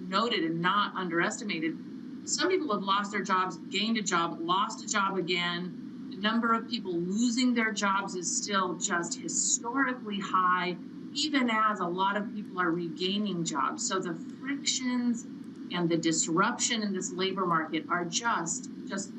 noted and not underestimated. Some people have lost their jobs, gained a job, lost a job again. The number of people losing their jobs is still just historically high, even as a lot of people are regaining jobs. So the frictions and the disruption in this labor market are just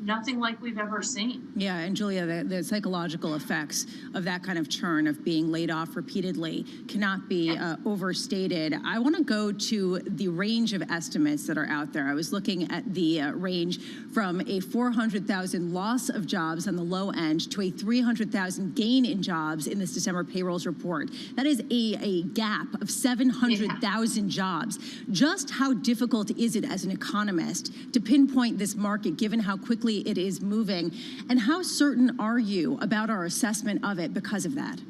nothing like we've ever seen. Yeah, and Julia, the psychological effects of that kind of churn, of being laid off repeatedly, cannot be overstated. I want to go to the range of estimates that are out there. I was looking at the range from a 400,000 loss of jobs on the low end to a 300,000 gain in jobs in this December payrolls report. That is a gap of 700,000 jobs. Just how difficult is it as an economist to pinpoint this market, given how quickly it is moving, and how certain are you about our assessment of it because of that?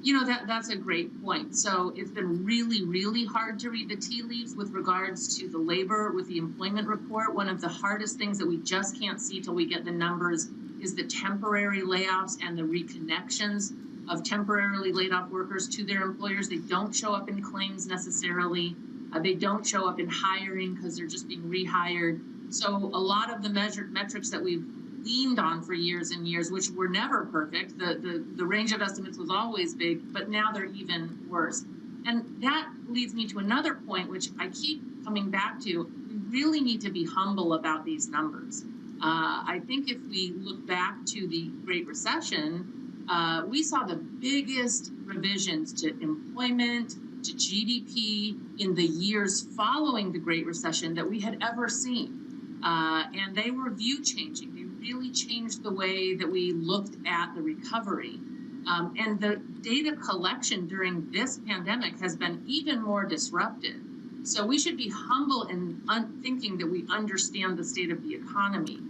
You know, that's a great point. So it's been really, really hard to read the tea leaves with regards to the labor with the employment report. One of the hardest things that we just can't see till we get the numbers is the temporary layoffs and the reconnections of temporarily laid off workers to their employers. They don't show up in claims necessarily. They don't show up in hiring because they're just being rehired. So a lot of the metrics that we've leaned on for years and years, which were never perfect, the range of estimates was always big, but now they're even worse. And that leads me to another point, which I keep coming back to. We really need to be humble about these numbers. I think if we look back to the Great Recession, we saw the biggest revisions to employment, to GDP in the years following the Great Recession that we had ever seen. And they were view changing. They really changed the way that we looked at the recovery. And the data collection during this pandemic has been even more disrupted. So we should be humble in thinking that we understand the state of the economy.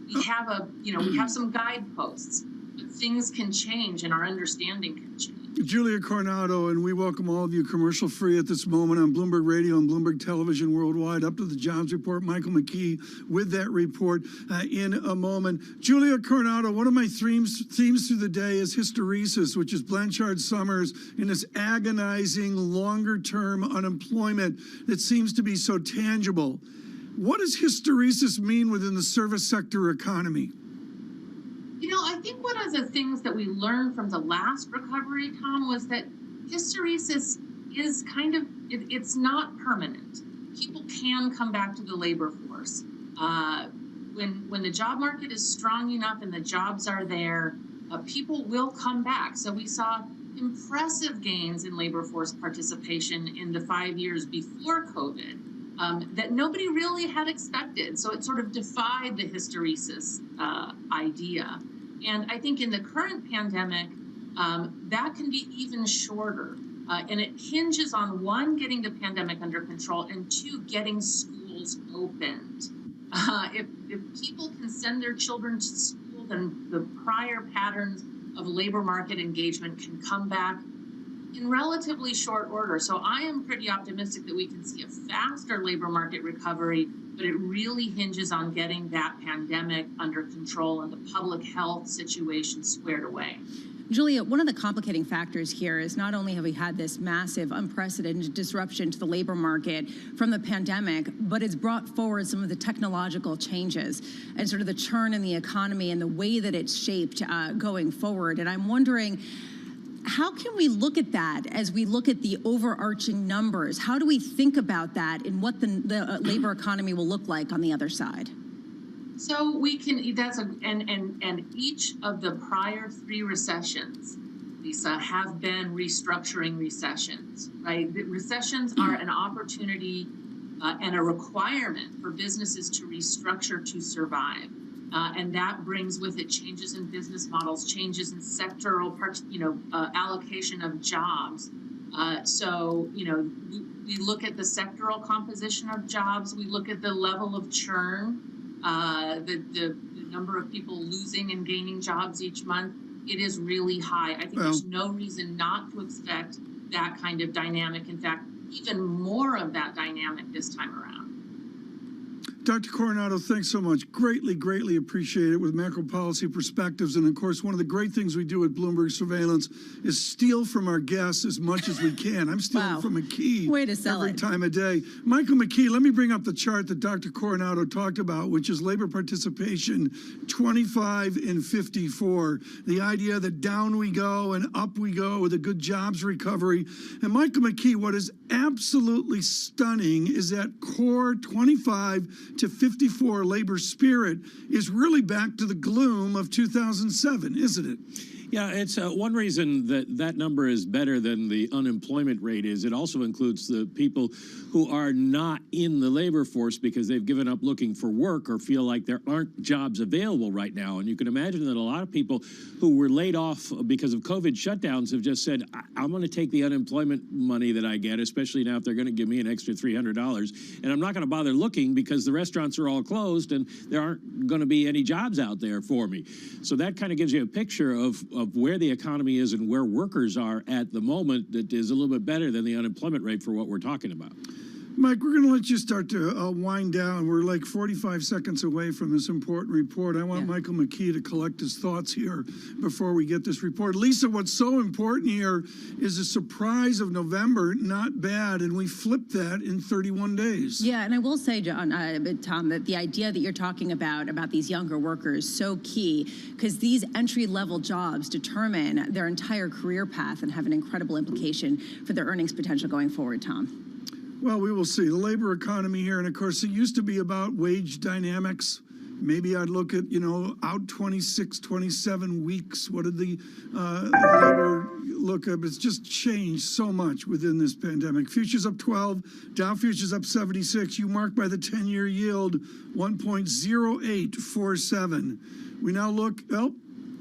We have we have some guideposts, but things can change and our understanding can change. Julia Coronado, and we welcome all of you commercial free at this moment on Bloomberg Radio and Bloomberg Television worldwide. Up to the jobs report, Michael McKee with that report in a moment. Julia Coronado, one of my themes through the day is hysteresis, which is Blanchard Summers in this agonizing longer-term unemployment that seems to be so tangible. What does hysteresis mean within the service sector economy? You know, I think one of the things that we learned from the last recovery, Tom, was that hysteresis is it's not permanent. People can come back to the labor force. When the job market is strong enough and the jobs are there, people will come back. So we saw impressive gains in labor force participation in the 5 years before COVID. that nobody really had expected. So it sort of defied the hysteresis idea. And I think in the current pandemic, that can be even shorter. And it hinges on, one, getting the pandemic under control, and two, getting schools opened. If people can send their children to school, then the prior patterns of labor market engagement can come back in relatively short order. So I am pretty optimistic that we can see a faster labor market recovery, but it really hinges on getting that pandemic under control and the public health situation squared away. Julia, one of the complicating factors here is not only have we had this massive, unprecedented disruption to the labor market from the pandemic, but it's brought forward some of the technological changes and sort of the churn in the economy and the way that it's shaped going forward. And I'm wondering, how can we look at that as we look at the overarching numbers? How do we think about that and what the labor economy will look like on the other side? So we can, and each of the prior three recessions, Lisa, have been restructuring recessions, right? The recessions are an opportunity and a requirement for businesses to restructure to survive. And that brings with it changes in business models, changes in sectoral, allocation of jobs. So, we look at the sectoral composition of jobs. We look at the level of churn, the number of people losing and gaining jobs each month. It is really high. I think there's no reason not to expect that kind of dynamic. In fact, even more of that dynamic this time around. Dr. Coronado, thanks so much. Greatly, greatly appreciate it with macro policy perspectives. And of course, one of the great things we do at Bloomberg Surveillance is steal from our guests as much as we can. I'm stealing from McKee every time of day. Michael McKee, let me bring up the chart that Dr. Coronado talked about, which is labor participation 25 and 54. The idea that down we go and up we go with a good jobs recovery. And Michael McKee, what is absolutely stunning is that core 25 to 54 labor spirit is really back to the gloom of 2007, isn't it? Yeah, it's one reason that number is better than the unemployment rate is it also includes the people who are not in the labor force because they've given up looking for work or feel like there aren't jobs available right now. And you can imagine that a lot of people who were laid off because of COVID shutdowns have just said, I'm going to take the unemployment money that I get, especially now if they're going to give me an extra $300, and I'm not going to bother looking because the restaurants are all closed and there aren't going to be any jobs out there for me. So that kind of gives you a picture of where the economy is and where workers are at the moment that is a little bit better than the unemployment rate for what we're talking about. Mike, we're going to let you start to wind down. We're like 45 seconds away from this important report. I want Michael McKee to collect his thoughts here before we get this report. Lisa, what's so important here is the surprise of November, not bad, and we flipped that in 31 days. Yeah, and I will say, John, Tom, that the idea that you're talking about these younger workers is so key because these entry-level jobs determine their entire career path and have an incredible implication for their earnings potential going forward, Tom. Well, we will see. The labor economy here, and of course, it used to be about wage dynamics. Maybe I'd look at, out 26, 27 weeks. What did the labor look up? It's just changed so much within this pandemic. Futures up 12, Dow futures up 76. You marked by the 10-year yield, 1.0847. We now look,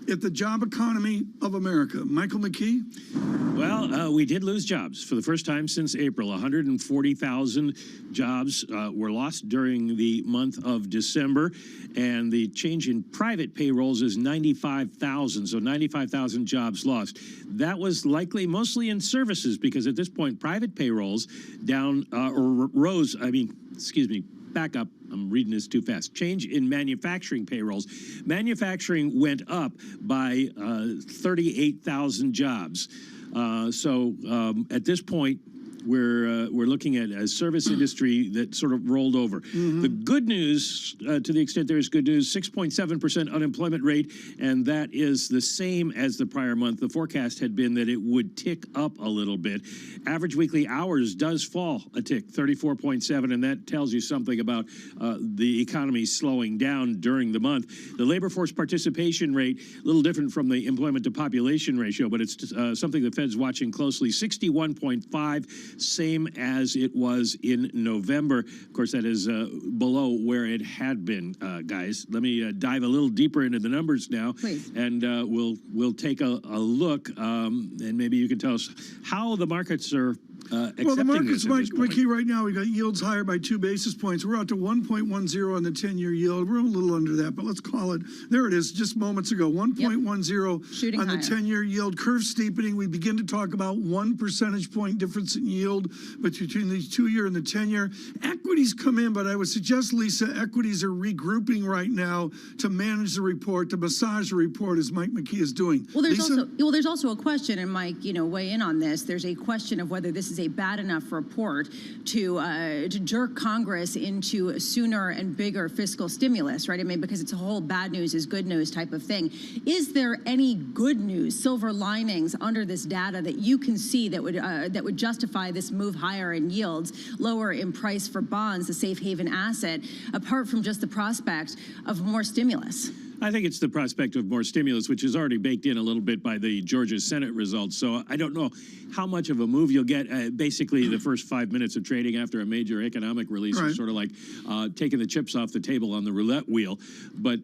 at the job economy of America. Michael McKee? Well, we did lose jobs for the first time since April. 140,000 jobs were lost during the month of December, and the change in private payrolls is 95,000, so 95,000 jobs lost. That was likely mostly in services because at this point, private payrolls rose, back up. I'm reading this too fast. Change in manufacturing payrolls. Manufacturing went up by 38,000 jobs. So at this point, we're looking at a service industry that sort of rolled over. The good news, to the extent there is good news, 6.7% unemployment rate, and that is the same as the prior month. The forecast had been that it would tick up a little bit. Average weekly hours does fall a tick, 34.7, and that tells you something about the economy slowing down during the month. The labor force participation rate, a little different from the employment to population ratio, but it's something the Fed's watching closely, 61.5. same as it was in November. Of course, that is below where it had been, guys. Let me dive a little deeper into the numbers now, Please. and we'll take a look, and maybe you can tell us how the markets are accepting well, the market's, this at this point. Mickey, right now we got yields higher by 2 basis points. We're out to 1.10 on the 10-year yield. We're a little under that, but let's call it. There it is, just moments ago, 1.10 on the 10-year yield. Curve steepening. We begin to talk about 1 percentage point difference in yield between the 2-year and the 10-year. Equities come in, but I would suggest, Lisa, equities are regrouping right now to manage the report, to massage the report, as Mike McKee is doing. Well, Lisa? there's also a question, and Mike, weigh in on this. There's a question of whether this is a bad enough report to jerk Congress into sooner and bigger fiscal stimulus, right? I mean, because it's a whole bad news is good news type of thing. Is there any good news, silver linings under this data that you can see that would justify this move higher in yields, lower in price for bonds, the safe haven asset, apart from just the prospect of more stimulus? I think it's the prospect of more stimulus, which is already baked in a little bit by the Georgia Senate results. So I don't know how much of a move you'll get. Basically, the first 5 minutes of trading after a major economic release are sort of like taking the chips off the table on the roulette wheel. But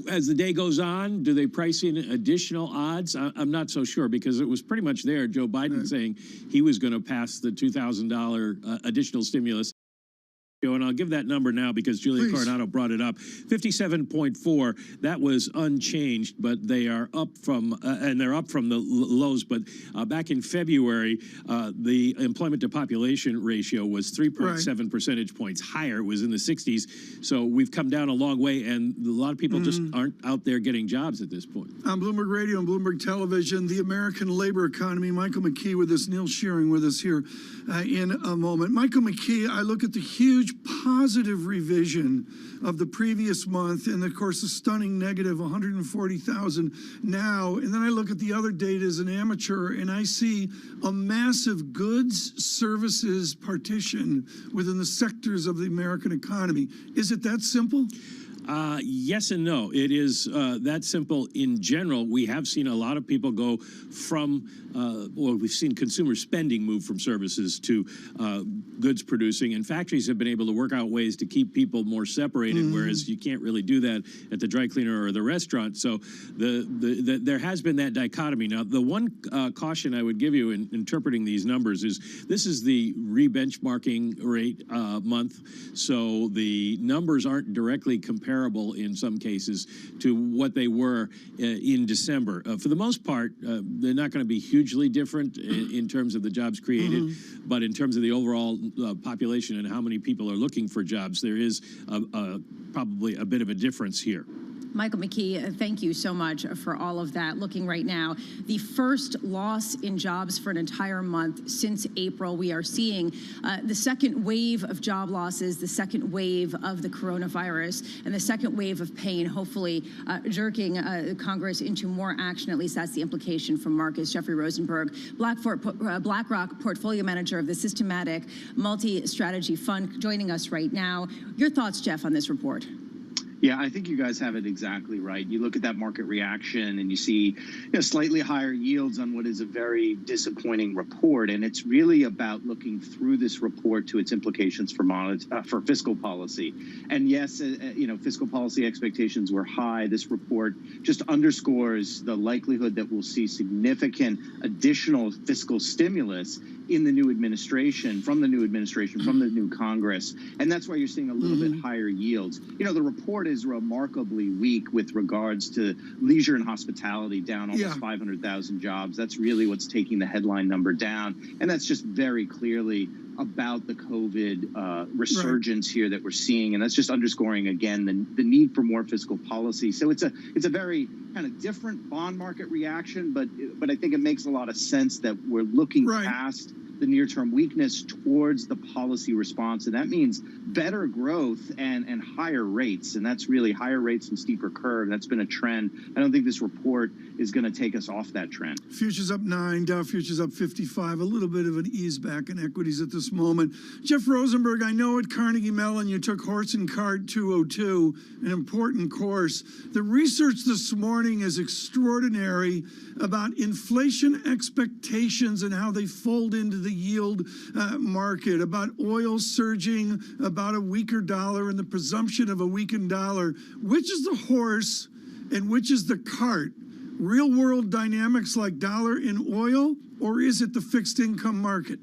as the day goes on, do they price in additional odds? I'm not so sure, because it was pretty much there. Joe Biden saying he was going to pass the $2,000 additional stimulus. And I'll give that number now because Julia Coronado brought it up. 57.4. That was unchanged, but they are up from, and they're up from the lows. But back in February, the employment to population ratio was 3.7 percentage points higher. It was in the 60s. So we've come down a long way, and a lot of people just aren't out there getting jobs at this point. On Bloomberg Radio and Bloomberg Television, the American labor economy. Michael McKee with us, Neil Shearing with us here in a moment. Michael McKee, I look at the huge positive revision of the previous month, and of course the stunning negative 140,000 now, and then I look at the other data as an amateur, and I see a massive goods services partition within the sectors of the American economy. Is it that simple? Yes and no. It is that simple in general. We have seen a lot of people go from, well, we've seen consumer spending move from services to goods producing, and factories have been able to work out ways to keep people more separated, whereas you can't really do that at the dry cleaner or the restaurant. So there has been that dichotomy. Now, the one caution I would give you in interpreting these numbers is this is the re-benchmarking rate month, so the numbers aren't directly comparable in some cases to what they were in December. For the most part, they're not going to be hugely different in terms of the jobs created, but in terms of the overall population and how many people are looking for jobs, there is probably a bit of a difference here. Michael McKee, thank you so much for all of that. Looking right now, the first loss in jobs for an entire month since April. We are seeing the second wave of job losses, the second wave of the coronavirus, and the second wave of pain, hopefully jerking Congress into more action. At least that's the implication from Marcus. Jeffrey Rosenberg, BlackRock portfolio manager of the Systematic Multi-Strategy Fund, joining us right now. Your thoughts, Jeff, on this report? Yeah, I think you guys have it exactly right. You look at that market reaction and you see slightly higher yields on what is a very disappointing report. And it's really about looking through this report to its implications for fiscal policy. And yes, fiscal policy expectations were high. This report just underscores the likelihood that we'll see significant additional fiscal stimulus in the new administration, from the new Congress. And that's why you're seeing a little bit higher yields. The report is remarkably weak with regards to leisure and hospitality, down almost 500,000 jobs. That's really what's taking the headline number down. And that's just very clearly about the COVID resurgence here that we're seeing. And that's just underscoring, again, the need for more fiscal policy. So it's a very kind of different bond market reaction, but I think it makes a lot of sense that we're looking past the near-term weakness towards the policy response. And that means better growth and higher rates. And that's really higher rates and steeper curve. That's been a trend. I don't think this report is going to take us off that trend. Futures up 9, Dow futures up 55, a little bit of an ease back in equities at this moment. Jeff Rosenberg, I know at Carnegie Mellon you took Horse and Cart 202, an important course. The research this morning is extraordinary about inflation expectations and how they fold into the the yield market, about oil surging, about a weaker dollar and the presumption of a weakened dollar. Which is the horse and which is the cart? Real world dynamics like dollar in oil, or is it the fixed income market?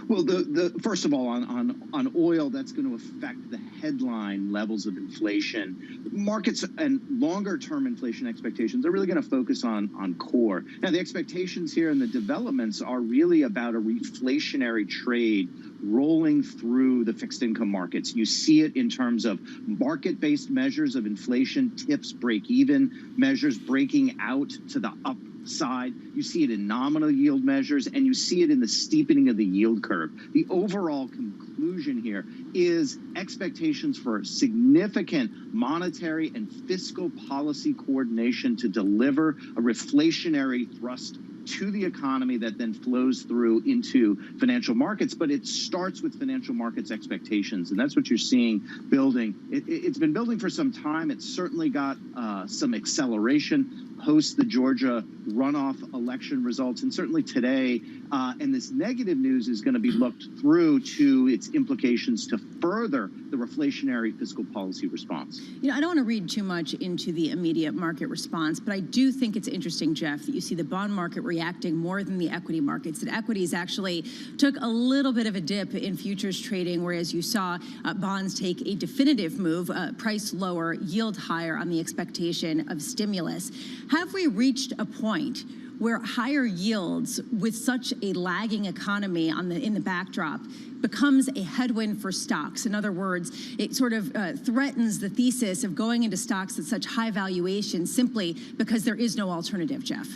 Well, the first of all, on oil, that's going to affect the headline levels of inflation. Markets and longer-term inflation expectations are really going to focus on core. Now, the expectations here and the developments are really about a reflationary trade rolling through the fixed income markets. You see it in terms of market-based measures of inflation, tips break even, measures breaking out to the upside. You see it in nominal yield measures, and you see it in the steepening of the yield curve. The overall conclusion here is expectations for significant monetary and fiscal policy coordination to deliver a reflationary thrust to the economy that then flows through into financial markets. But it starts with financial markets expectations, and that's what you're seeing building. It's been building for some time. It's certainly got some acceleration post the Georgia runoff election results, and certainly today. And this negative news is going to be looked through to its implications to further the reflationary fiscal policy response. You know, I don't want to read too much into the immediate market response, but I do think it's interesting, Jeff, that you see the bond market reacting more than the equity markets. That equities actually took a little bit of a dip in futures trading, whereas you saw bonds take a definitive move, price lower, yield higher on the expectation of stimulus. Have we reached a point where higher yields with such a lagging economy in the backdrop becomes a headwind for stocks? In other words, it sort of threatens the thesis of going into stocks at such high valuation simply because there is no alternative, Jeff?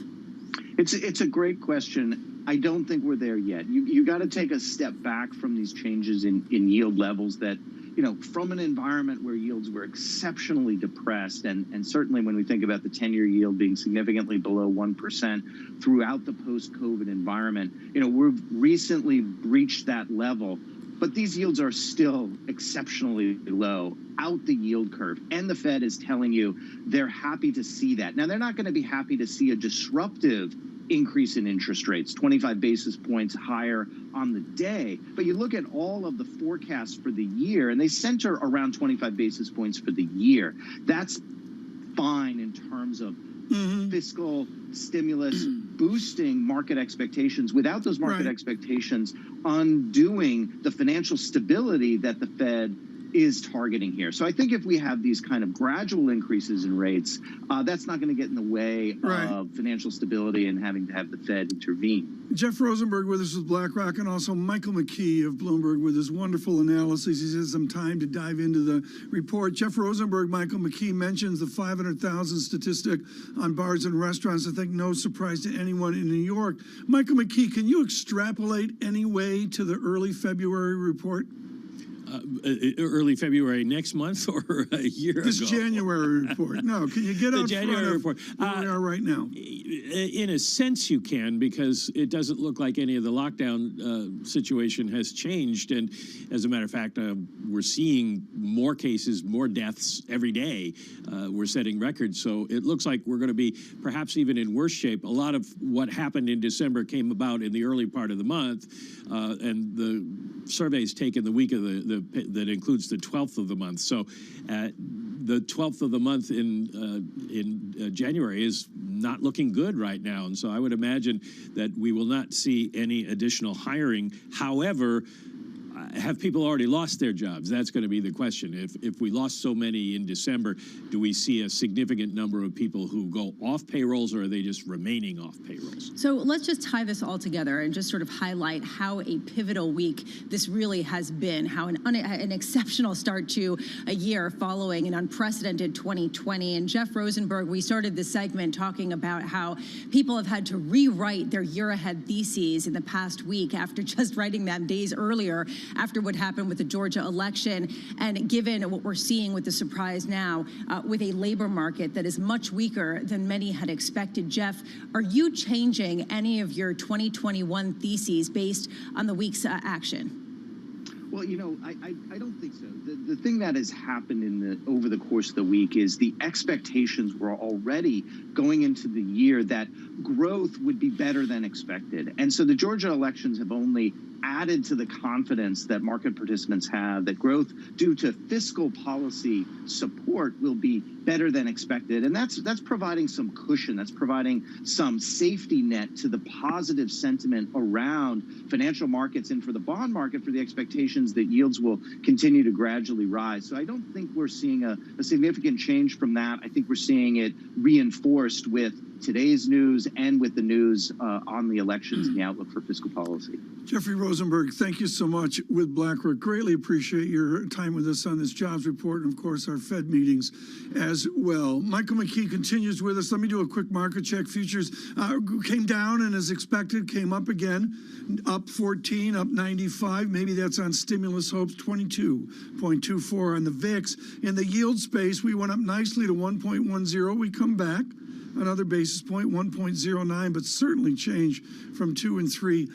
It's a great question. I don't think we're there yet. You got to take a step back from these changes in yield levels that, you know, from an environment where yields were exceptionally depressed, and certainly when we think about the 10-year yield being significantly below 1% throughout the post-COVID environment, you know, we've recently reached that level. But these yields are still exceptionally low out the yield curve. And the Fed is telling you they're happy to see that. Now, they're not going to be happy to see a disruptive increase in interest rates, 25 basis points higher on the day. But you look at all of the forecasts for the year, and they center around 25 basis points for the year. That's fine in terms of fiscal stimulus boosting market expectations without those market expectations undoing the financial stability that the Fed is targeting here. So I think if we have these kind of gradual increases in rates, that's not going to get in the way of financial stability and having to have the Fed intervene. Jeff Rosenberg with us with BlackRock, and also Michael McKee of Bloomberg with his wonderful analysis. He has some time to dive into the report. Jeff Rosenberg, Michael McKee mentions the 500,000 statistic on bars and restaurants. I think no surprise to anyone in New York. Michael McKee, can you extrapolate any way to the early February report? Early February next month or a year this ago? January report. No, can you get out January report where we are right now? In a sense you can, because it doesn't look like any of the lockdown situation has changed. And as a matter of fact, we're seeing more cases, more deaths every day. We're setting records. So it looks like we're going to be perhaps even in worse shape. A lot of what happened in December came about in the early part of the month. And the surveys taken the week of that includes the 12th of the month. So the 12th of the month in January is not looking good right now. And so I would imagine that we will not see any additional hiring. However, have people already lost their jobs? That's going to be the question. If we lost so many in December, do we see a significant number of people who go off payrolls, or are they just remaining off payrolls? So let's just tie this all together and just sort of highlight how a pivotal week this really has been, how an exceptional start to a year following an unprecedented 2020. And Jeff Rosenberg, we started this segment talking about how people have had to rewrite their year-ahead theses in the past week after just writing them days earlier, after what happened with the Georgia election, and given what we're seeing with the surprise now with a labor market that is much weaker than many had expected. Jeff, are you changing any of your 2021 theses based on the week's action? Well, I don't think so. The thing that has happened over the course of the week is the expectations were already going into the year that growth would be better than expected. And so the Georgia elections have only added to the confidence that market participants have that growth due to fiscal policy support will be better than expected. And that's providing some cushion. That's providing some safety net to the positive sentiment around financial markets and for the bond market for the expectations that yields will continue to gradually rise. So I don't think we're seeing a significant change from that. I think we're seeing it reinforced with today's news and with the news on the elections and the outlook for fiscal policy. Jeffrey Rosenberg, thank you so much with BlackRock. Greatly appreciate your time with us on this jobs report and, of course, our Fed meetings as well. Michael McKee continues with us. Let me do a quick market check. Futures came down and, as expected, came up again, up 14, up 95. Maybe that's on stimulus hopes, 22.24 on the VIX. In the yield space, we went up nicely to 1.10. We come back another basis point, 1.09, but certainly changed from 2 and 3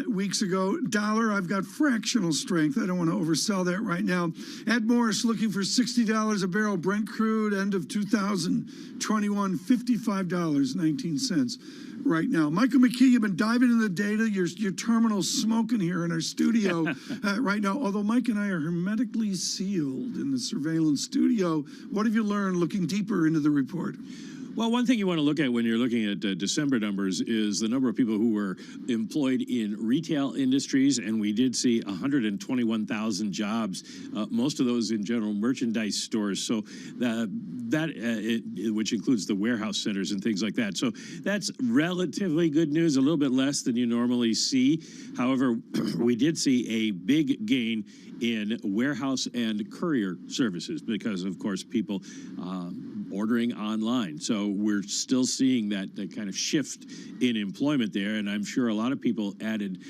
weeks ago. Dollar, I've got fractional strength. I don't want to oversell that right now. Ed Morris looking for $60 a barrel. Brent crude, end of 2021, $55.19 right now. Michael McKee, you've been diving into the data. Your terminal's smoking here in our studio right now. Although Mike and I are hermetically sealed in the surveillance studio, what have you learned looking deeper into the report? Well, one thing you want to look at when you're looking at December numbers is the number of people who were employed in retail industries, and we did see 121,000 jobs, most of those in general merchandise stores, so which includes the warehouse centers and things like that. So that's relatively good news, a little bit less than you normally see. However, we did see a big gain in warehouse and courier services because, of course, people ordering online. So we're still seeing that kind of shift in employment there, and I'm sure a lot of people added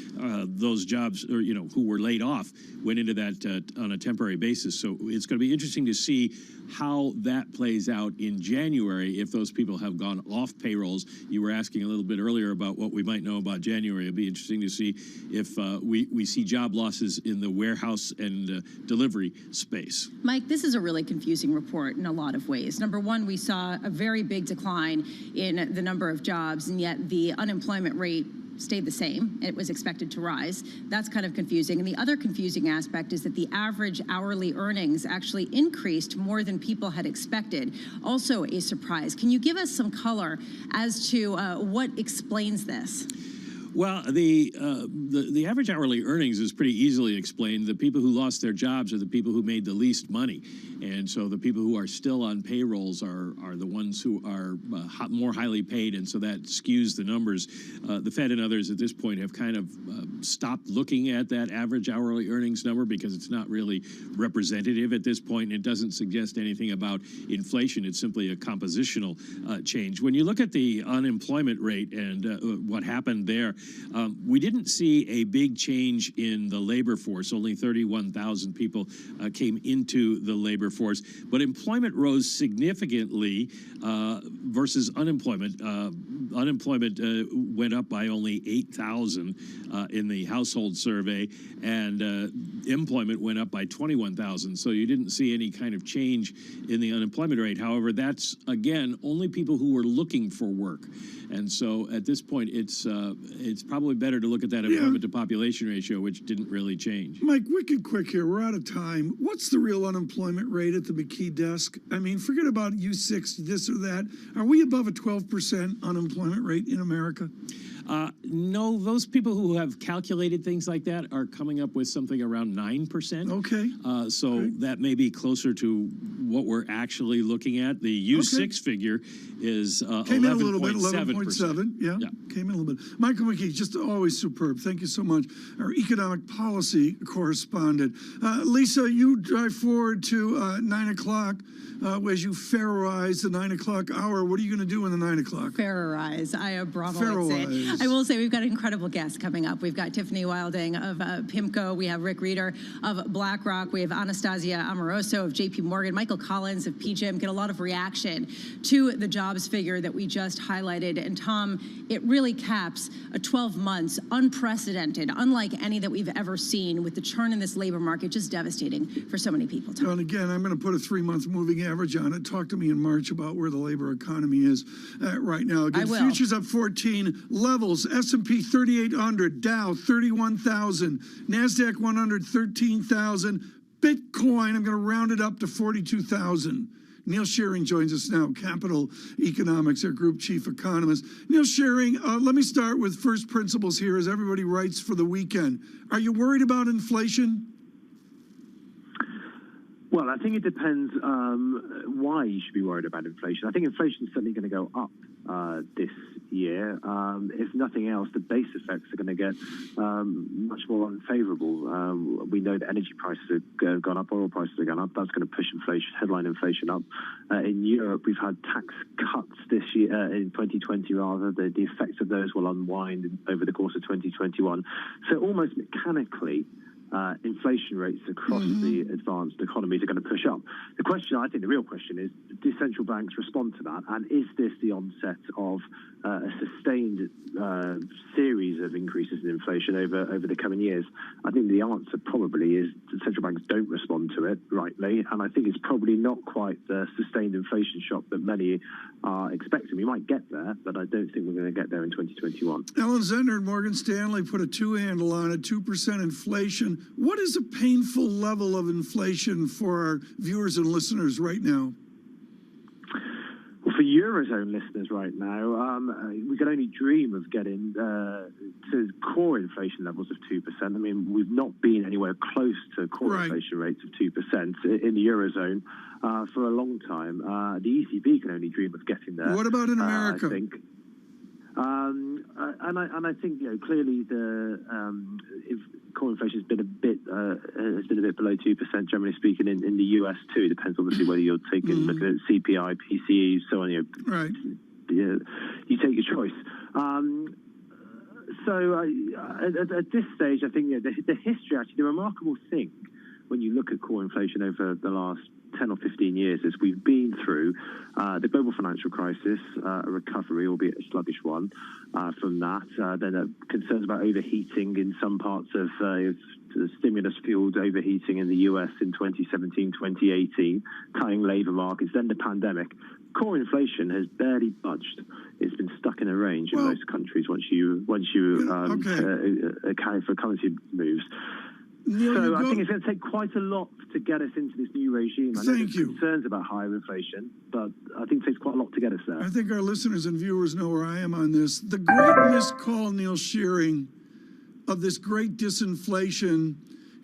those jobs, or who were laid off, went into that on a temporary basis. So it's going to be interesting to see how that plays out in January if those people have gone off payrolls. You were asking a little bit earlier about what we might know about January. It'll be interesting to see if we see job losses in the warehouse and delivery space. Mike, this is a really confusing report in a lot of ways. Number one, we saw a very big decline in the number of jobs, and yet the unemployment rate stayed the same. It was expected to rise. That's kind of confusing. And the other confusing aspect is that the average hourly earnings actually increased more than people had expected. Also a surprise. Can you give us some color as to what explains this? Well, the average hourly earnings is pretty easily explained. The people who lost their jobs are the people who made the least money. And so the people who are still on payrolls are the ones who are more highly paid, and so that skews the numbers. The Fed and others at this point have kind of stopped looking at that average hourly earnings number because it's not really representative at this point, and it doesn't suggest anything about inflation. It's simply a compositional change. When you look at the unemployment rate and what happened there, we didn't see a big change in the labor force. Only 31,000 people came into the labor force, but employment rose significantly versus unemployment. Unemployment went up by only 8,000 in the household survey, and employment went up by 21,000. So you didn't see any kind of change in the unemployment rate. However, that's, again, only people who were looking for work. And so at this point, it's probably better to look at that employment to population ratio, which didn't really change. Mike, wicked quick here. We're out of time. What's the real unemployment rate at the McKee desk? I mean, forget about U6, this or that. Are we above a 12% unemployment rate in America? No, those people who have calculated things like that are coming up with something around 9%. Okay. So that may be closer to what we're actually looking at. The U6 figure is 11.7%. Came in a little bit, 11.7. Yeah, came in a little bit. Michael McKee, just always superb. Thank you so much. Our economic policy correspondent. Lisa, you drive forward to 9 o'clock. As you Ferrarize the 9 o'clock hour, what are you going to do in the 9 o'clock? Ferrarize. I Abramovitz. I will say we've got incredible guests coming up. We've got Tiffany Wilding of PIMCO. We have Rick Reeder of BlackRock. We have Anastasia Amoroso of JP Morgan. Michael Collins of PGIM. Get a lot of reaction to the jobs figure that we just highlighted. And Tom, it really caps a 12 months, unprecedented, unlike any that we've ever seen, with the churn in this labor market just devastating for so many people. Tom. And again, I'm going to put a 3-month moving average on it. Talk to me in March about where the labor economy is right now. Again, futures up 14, levels, S&P 3,800, Dow 31,000, NASDAQ 100, 13,000, Bitcoin, I'm going to round it up to 42,000. Neil Shearing joins us now, Capital Economics, our group chief economist. Neil Shearing, let me start with first principles here as everybody writes for the weekend. Are you worried about inflation? Well, I think it depends why you should be worried about inflation. I think inflation is certainly going to go up this year. If nothing else, the base effects are going to get much more unfavorable. We know that energy prices have gone up, oil prices have gone up. That's going to push inflation, headline inflation up. In Europe, we've had tax cuts this year, in 2020 rather. The effects of those will unwind over the course of 2021. So almost mechanically, inflation rates across the advanced economies are going to push up. The question, I think the real question is, do central banks respond to that? And is this the onset of a sustained series of increases in inflation over the coming years? I think the answer probably is that central banks don't respond to it rightly. And I think it's probably not quite the sustained inflation shock that many are expecting. We might get there, but I don't think we're going to get there in 2021. Alan Zender at Morgan Stanley put a 2-handle on it, 2% inflation. What is a painful level of inflation for our viewers and listeners right now? Well, for Eurozone listeners right now, we can only dream of getting to core inflation levels of 2%. I mean, we've not been anywhere close to core inflation rates of 2% in the Eurozone for a long time. The ECB can only dream of getting there. What about in America? I think. And I think, you know, clearly if core inflation has been a bit below 2%, generally speaking, in the US too. It depends obviously whether you're looking at CPI, PCE, so on. You take your choice. So at this stage, I think the history, actually, the remarkable thing when you look at core inflation over the last 10 or 15 years is we've been through the global financial crisis, a recovery, albeit a sluggish one, from that. Then concerns about overheating in some parts of stimulus-fueled overheating in the US in 2017, 2018, tying labor markets, then the pandemic. Core inflation has barely budged. It's been stuck in a range in most countries once you account for currency moves. So I think it's going to take quite a lot to get us into this new regime. I know there's concerns about higher inflation, but I think it takes quite a lot to get us there. I think our listeners and viewers know where I am on this. The great missed call, Neil Shearing, of this great disinflation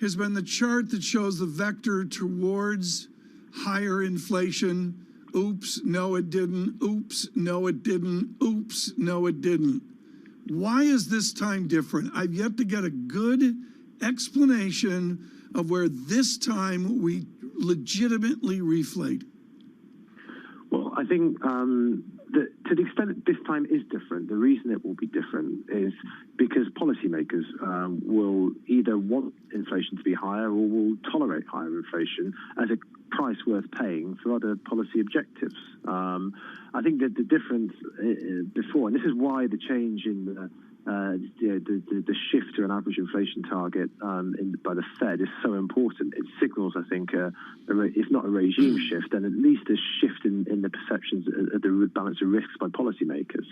has been the chart that shows the vector towards higher inflation. Oops, no it didn't. Oops, no it didn't. Oops, no it didn't. Why is this time different? I've yet to get a good explanation of where this time we legitimately reflate. Well, I think that to the extent that this time is different, the reason it will be different is because policymakers will either want inflation to be higher or will tolerate higher inflation as a price worth paying for other policy objectives. I think that the difference before, and this is why the change in the shift to an average inflation target by the Fed is so important. It signals, I think, if not a regime shift, then at least a shift in the perceptions of the balance of risks by policymakers.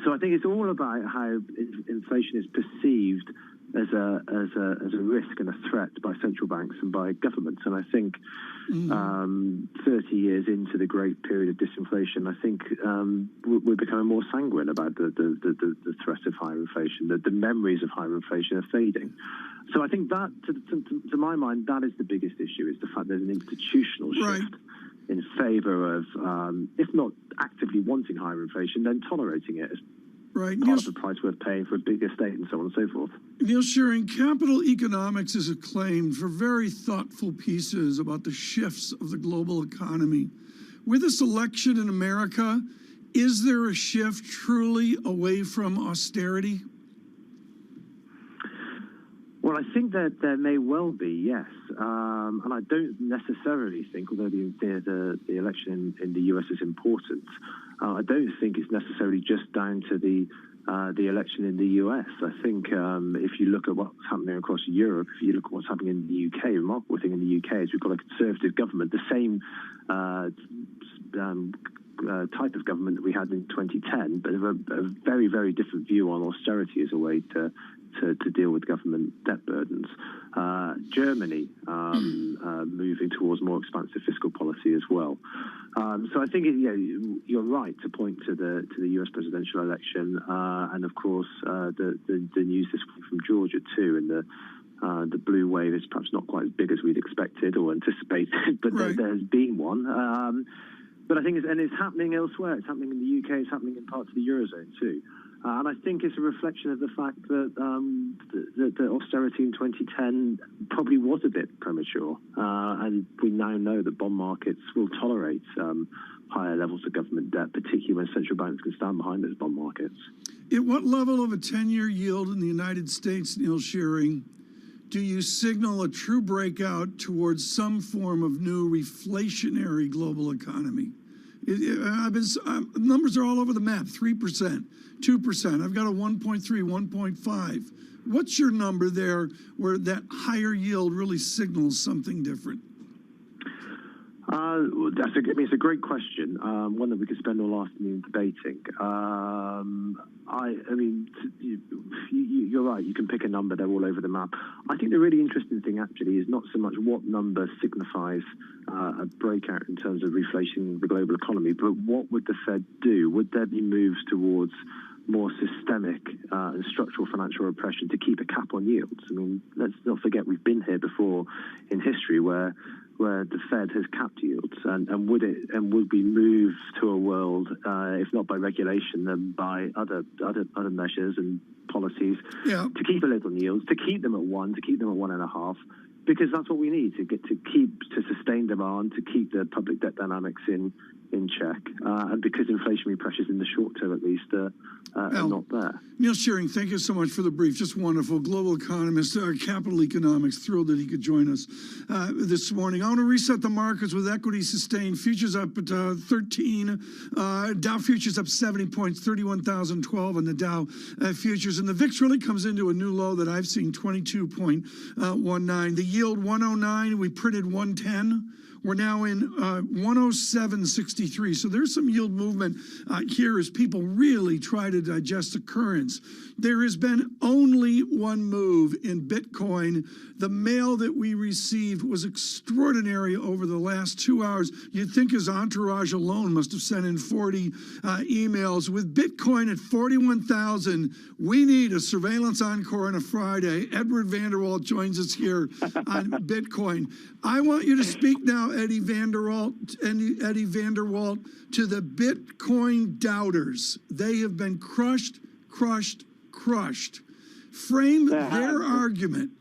So I think it's all about how inflation is perceived as a risk and a threat by central banks and by governments. And I think 30 years into the great period of disinflation, I think we're becoming more sanguine about the threat of higher inflation. The memories of higher inflation are fading. So I think that, to my mind, that is the biggest issue, is the fact there's an institutional shift in favor of, if not actively wanting higher inflation, then tolerating it as part of the price worth paying for a bigger state and so on and so forth. Neil Shearing, Capital Economics is acclaimed for very thoughtful pieces about the shifts of the global economy. With this election in America, Is there a shift truly away from austerity? Well, I think that there may well be, yes. And I don't necessarily think, although the election in the US is important, I don't think it's necessarily just down to the election in the US. I think if you look at what's happening across Europe, if you look at what's happening in the UK, the remarkable thing in the UK is we've got a conservative government, the same type of government that we had in 2010, but a very, very different view on austerity as a way to deal with government debt burdens. Germany moving towards more expansive fiscal policy as well. So I think you're right to point to the US presidential election, and of course the news this week from Georgia too, and the blue wave is perhaps not quite as big as we'd expected or anticipated, but there has been one. But I think it's happening elsewhere. It's happening in the UK. It's happening in parts of the Eurozone too. And I think it's a reflection of the fact that the austerity in 2010 probably was a bit premature. And we now know that bond markets will tolerate higher levels of government debt, particularly when central banks can stand behind those bond markets. At what level of a 10-year yield in the United States, Neil Shearing, do you signal a true breakout towards some form of new reflationary global economy? Numbers are all over the map, 3%, 2%. I've got a 1.3, 1.5. What's your number there where that higher yield really signals something different? It's a great question, one that we could spend all afternoon debating. You're right, you can pick a number, they're all over the map. I think the really interesting thing actually is not so much what number signifies a breakout in terms of reflation the global economy, but what would the Fed do? Would there be moves towards more systemic and structural financial repression to keep a cap on yields? I mean, let's not forget we've been here before in history where the Fed has capped yields, and would we move to a world, if not by regulation, then by other measures and policies to keep a lid on yields, to keep them at 1, to keep them at 1.5, because that's what we need to sustain demand, to keep the public debt dynamics in check, and because inflationary pressures in the short term at least are not there. Neil Shearing, thank you so much for the brief. Just wonderful. Global economist, Capital Economics. Thrilled that he could join us this morning. I want to reset the markets with equity sustained. Futures up at 13. Dow futures up 70 points, 31,012 on the Dow futures. And the VIX really comes into a new low that I've seen, 22.19. The yield 109. We printed 110. We're now in 107.63. So there's some yield movement here as people really try to digest the currents. There has been only one move in Bitcoin. The mail that we received was extraordinary over the last 2 hours. You'd think his entourage alone must have sent in 40 emails. With Bitcoin at 41,000, we need a surveillance encore on a Friday. Edward Vanderwalt joins us here on Bitcoin. I want you to speak now, Eddie Vanderwalt, to the Bitcoin doubters. They have been crushed. Frame their argument.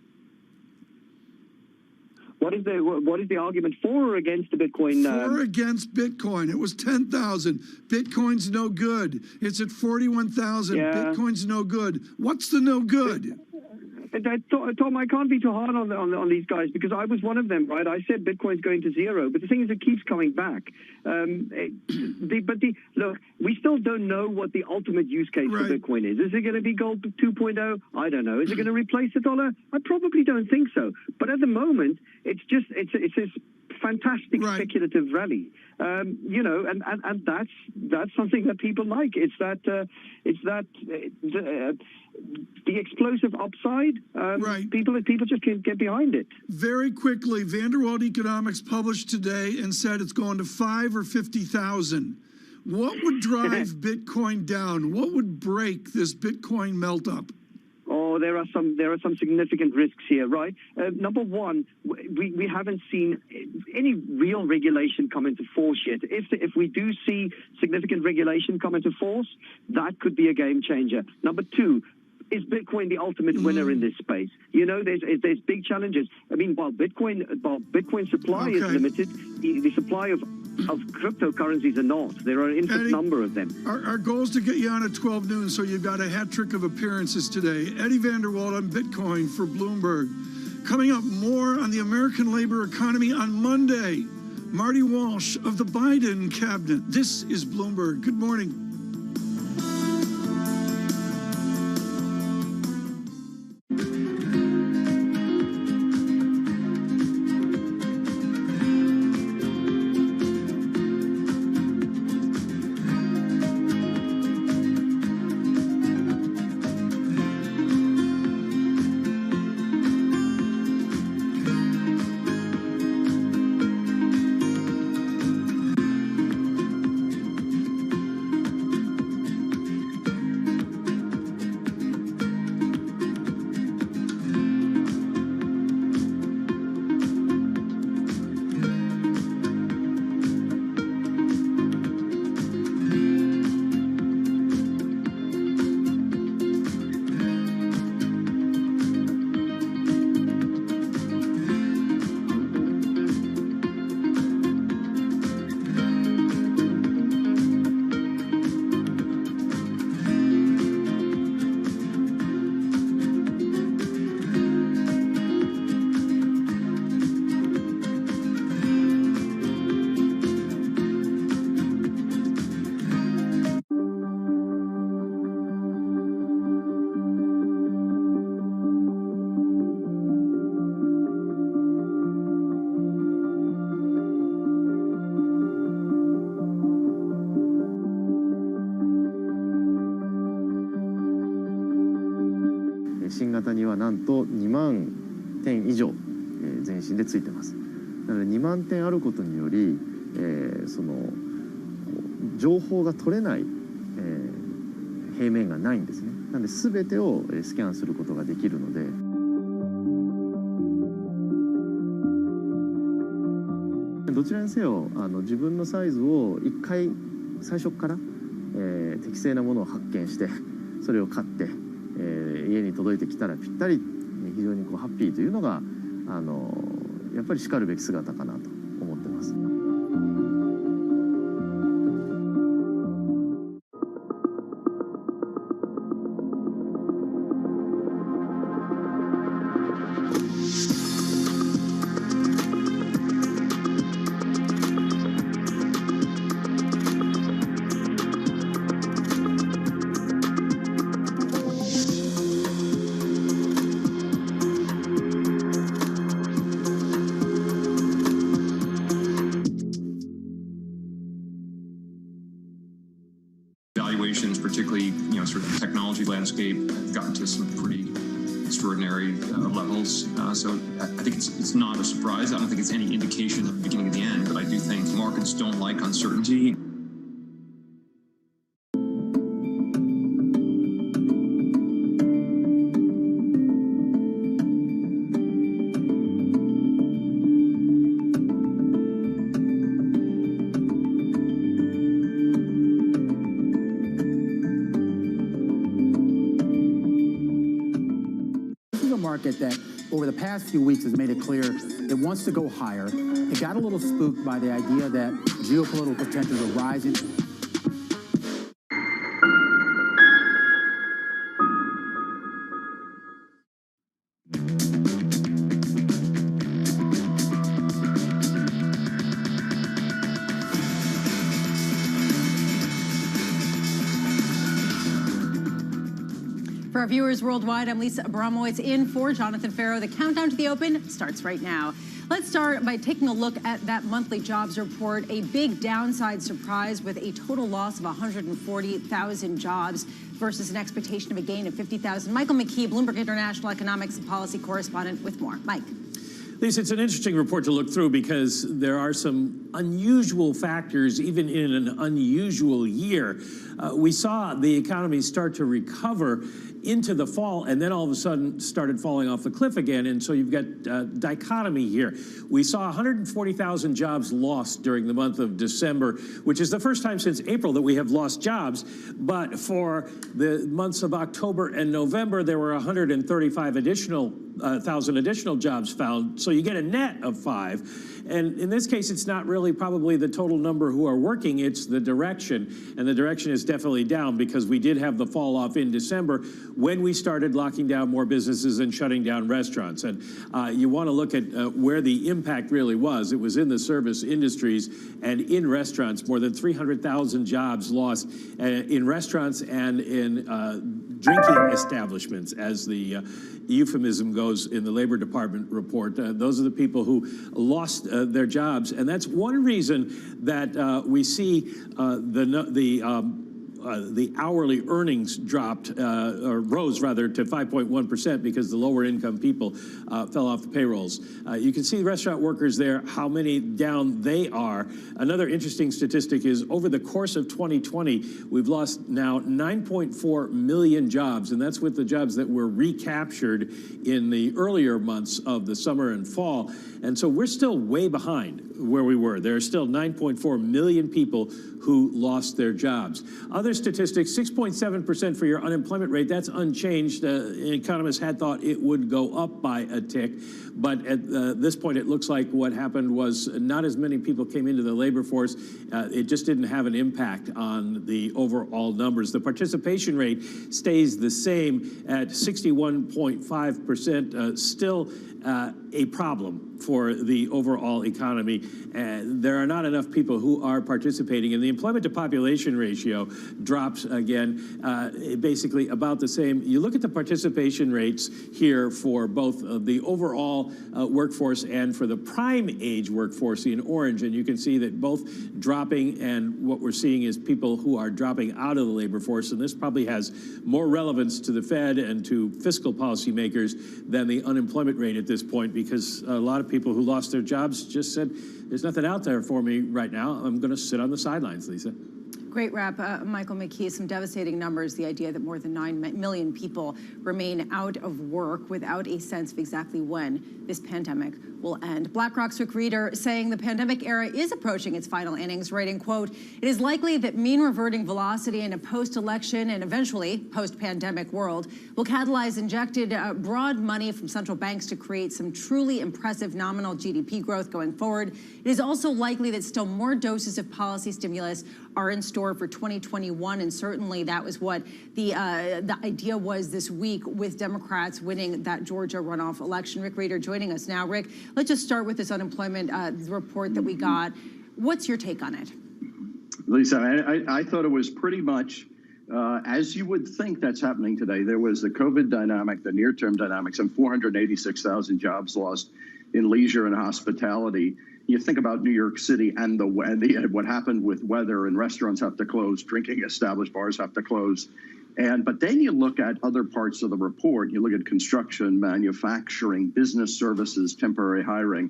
What is the argument for or against the Bitcoin? For or against Bitcoin. It was 10,000. Bitcoin's no good. It's at 41,000. Yeah. Bitcoin's no good. What's the no good? Tom, I can't be too hard on these guys because I was one of them, right? I said Bitcoin's going to zero, but the thing is it keeps coming back. Look, we still don't know what the ultimate use case for Bitcoin is. Is it going to be gold 2.0? I don't know. Is it going to replace the dollar? I probably don't think so. But at the moment, it's this fantastic speculative rally. And that's something that people like. It's that the explosive upside. People just can't get behind it. Very quickly, Vanderwalt Economics published today and said it's going to 5 or 50,000. What would drive Bitcoin down? What would break this Bitcoin melt up? Oh, there are some significant risks here, right? Number one, we haven't seen any real regulation come into force yet. If we do see significant regulation come into force, that could be a game changer. Number two, is Bitcoin the ultimate winner in this space? You know, there's big challenges. I mean, while Bitcoin supply is limited, the supply of cryptocurrencies are not. There are an infinite number of them. Our goal is to get you on at 12 noon, so you've got a hat trick of appearances today. Eddie Vanderwalt on Bitcoin for Bloomberg. Coming up, more on the American labor economy on Monday. Marty Walsh of the Biden cabinet. This is Bloomberg. Good morning.新型にはなんと2万点以上全身でついてます。なので2万点あることにより、その情報が取れない、平面がないんですね。なので全てをスキャンすることができるので。どちらにせよ自分のサイズを1回最初から、適正なものを発見してそれを買って、家に届いてきたらぴったり非常にこうハッピーというのがやっぱりしかるべき姿かなと思ってます。Valuations, particularly, sort of the technology landscape, have gotten to some pretty extraordinary levels. So I think it's not a surprise. I don't think it's any indication of the beginning of the end, but I do think markets don't like uncertainty. Market that over the past few weeks has made it clear it wants to go higher. It got a little spooked by the idea that geopolitical tensions are rising. For our viewers worldwide, I'm Lisa Abramowitz in for Jonathan Farrow. The countdown to the open starts right now. Let's start by taking a look at that monthly jobs report. A big downside surprise with a total loss of 140,000 jobs versus an expectation of a gain of 50,000. Michael McKee, Bloomberg International Economics and Policy Correspondent with more. Mike. Lisa, it's an interesting report to look through because there are some unusual factors, even in an unusual year. We saw the economy start to recover into the fall and then all of a sudden started falling off the cliff again. And so you've got dichotomy here. We saw 140,000 jobs lost during the month of December, which is the first time since April that we have lost jobs. But for the months of October and November, there were 135,000 additional jobs found. So you get a net of 5. And in this case, it's not really probably the total number who are working, it's the direction. And the direction is definitely down because we did have the fall off in December when we started locking down more businesses and shutting down restaurants. And you want to look at where the impact really was. It was in the service industries and in restaurants. More than 300,000 jobs lost in restaurants and in drinking establishments, as the euphemism goes in the Labor Department report. Those are the people who lost their jobs, and that's one reason that we see the hourly earnings dropped, or rose rather, to 5.1% because the lower income people fell off the payrolls. You can see restaurant workers there, how many down they are. Another interesting statistic is over the course of 2020, we've lost now 9.4 million jobs, and that's with the jobs that were recaptured in the earlier months of the summer and fall. And so we're still way behind where we were. There are still 9.4 million people who lost their jobs. Other statistics, 6.7% for your unemployment rate. That's unchanged. Economists had thought it would go up by a tick, but at this point it looks like what happened was not as many people came into the labor force. It just didn't have an impact on the overall numbers. The participation rate stays the same at 61.5%, still a problem for the overall economy. There are not enough people who are participating, and the employment to population ratio drops again, basically about the same. You look at the participation rates here for both the overall workforce and for the prime age workforce in orange, and you can see that both dropping, and what we're seeing is people who are dropping out of the labor force, and this probably has more relevance to the Fed and to fiscal policymakers than the unemployment rate at this point, because a lot of people who lost their jobs just said, there's nothing out there for me right now. I'm going to sit on the sidelines, Lisa. Great wrap, Michael McKee. Some devastating numbers. The idea that more than 9 million people remain out of work without a sense of exactly when this pandemic will end. BlackRock's Rick Reeder saying the pandemic era is approaching its final innings, writing, quote, "It is likely that mean reverting velocity in a post-election and eventually post-pandemic world will catalyze injected broad money from central banks to create some truly impressive nominal GDP growth going forward. It is also likely that still more doses of policy stimulus are in store for 2021, and certainly that was what the idea was this week with Democrats winning that Georgia runoff election." Rick Reeder joining us now. Rick, let's just start with this unemployment report that we got. What's your take on it? Lisa, I thought it was pretty much as you would think that's happening today. There was the COVID dynamic, the near-term dynamics, and 486,000 jobs lost in leisure and hospitality. You think about New York City and what happened with weather, and restaurants have to close, drinking established bars have to close. But then you look at other parts of the report. You look at construction, manufacturing, business services, temporary hiring.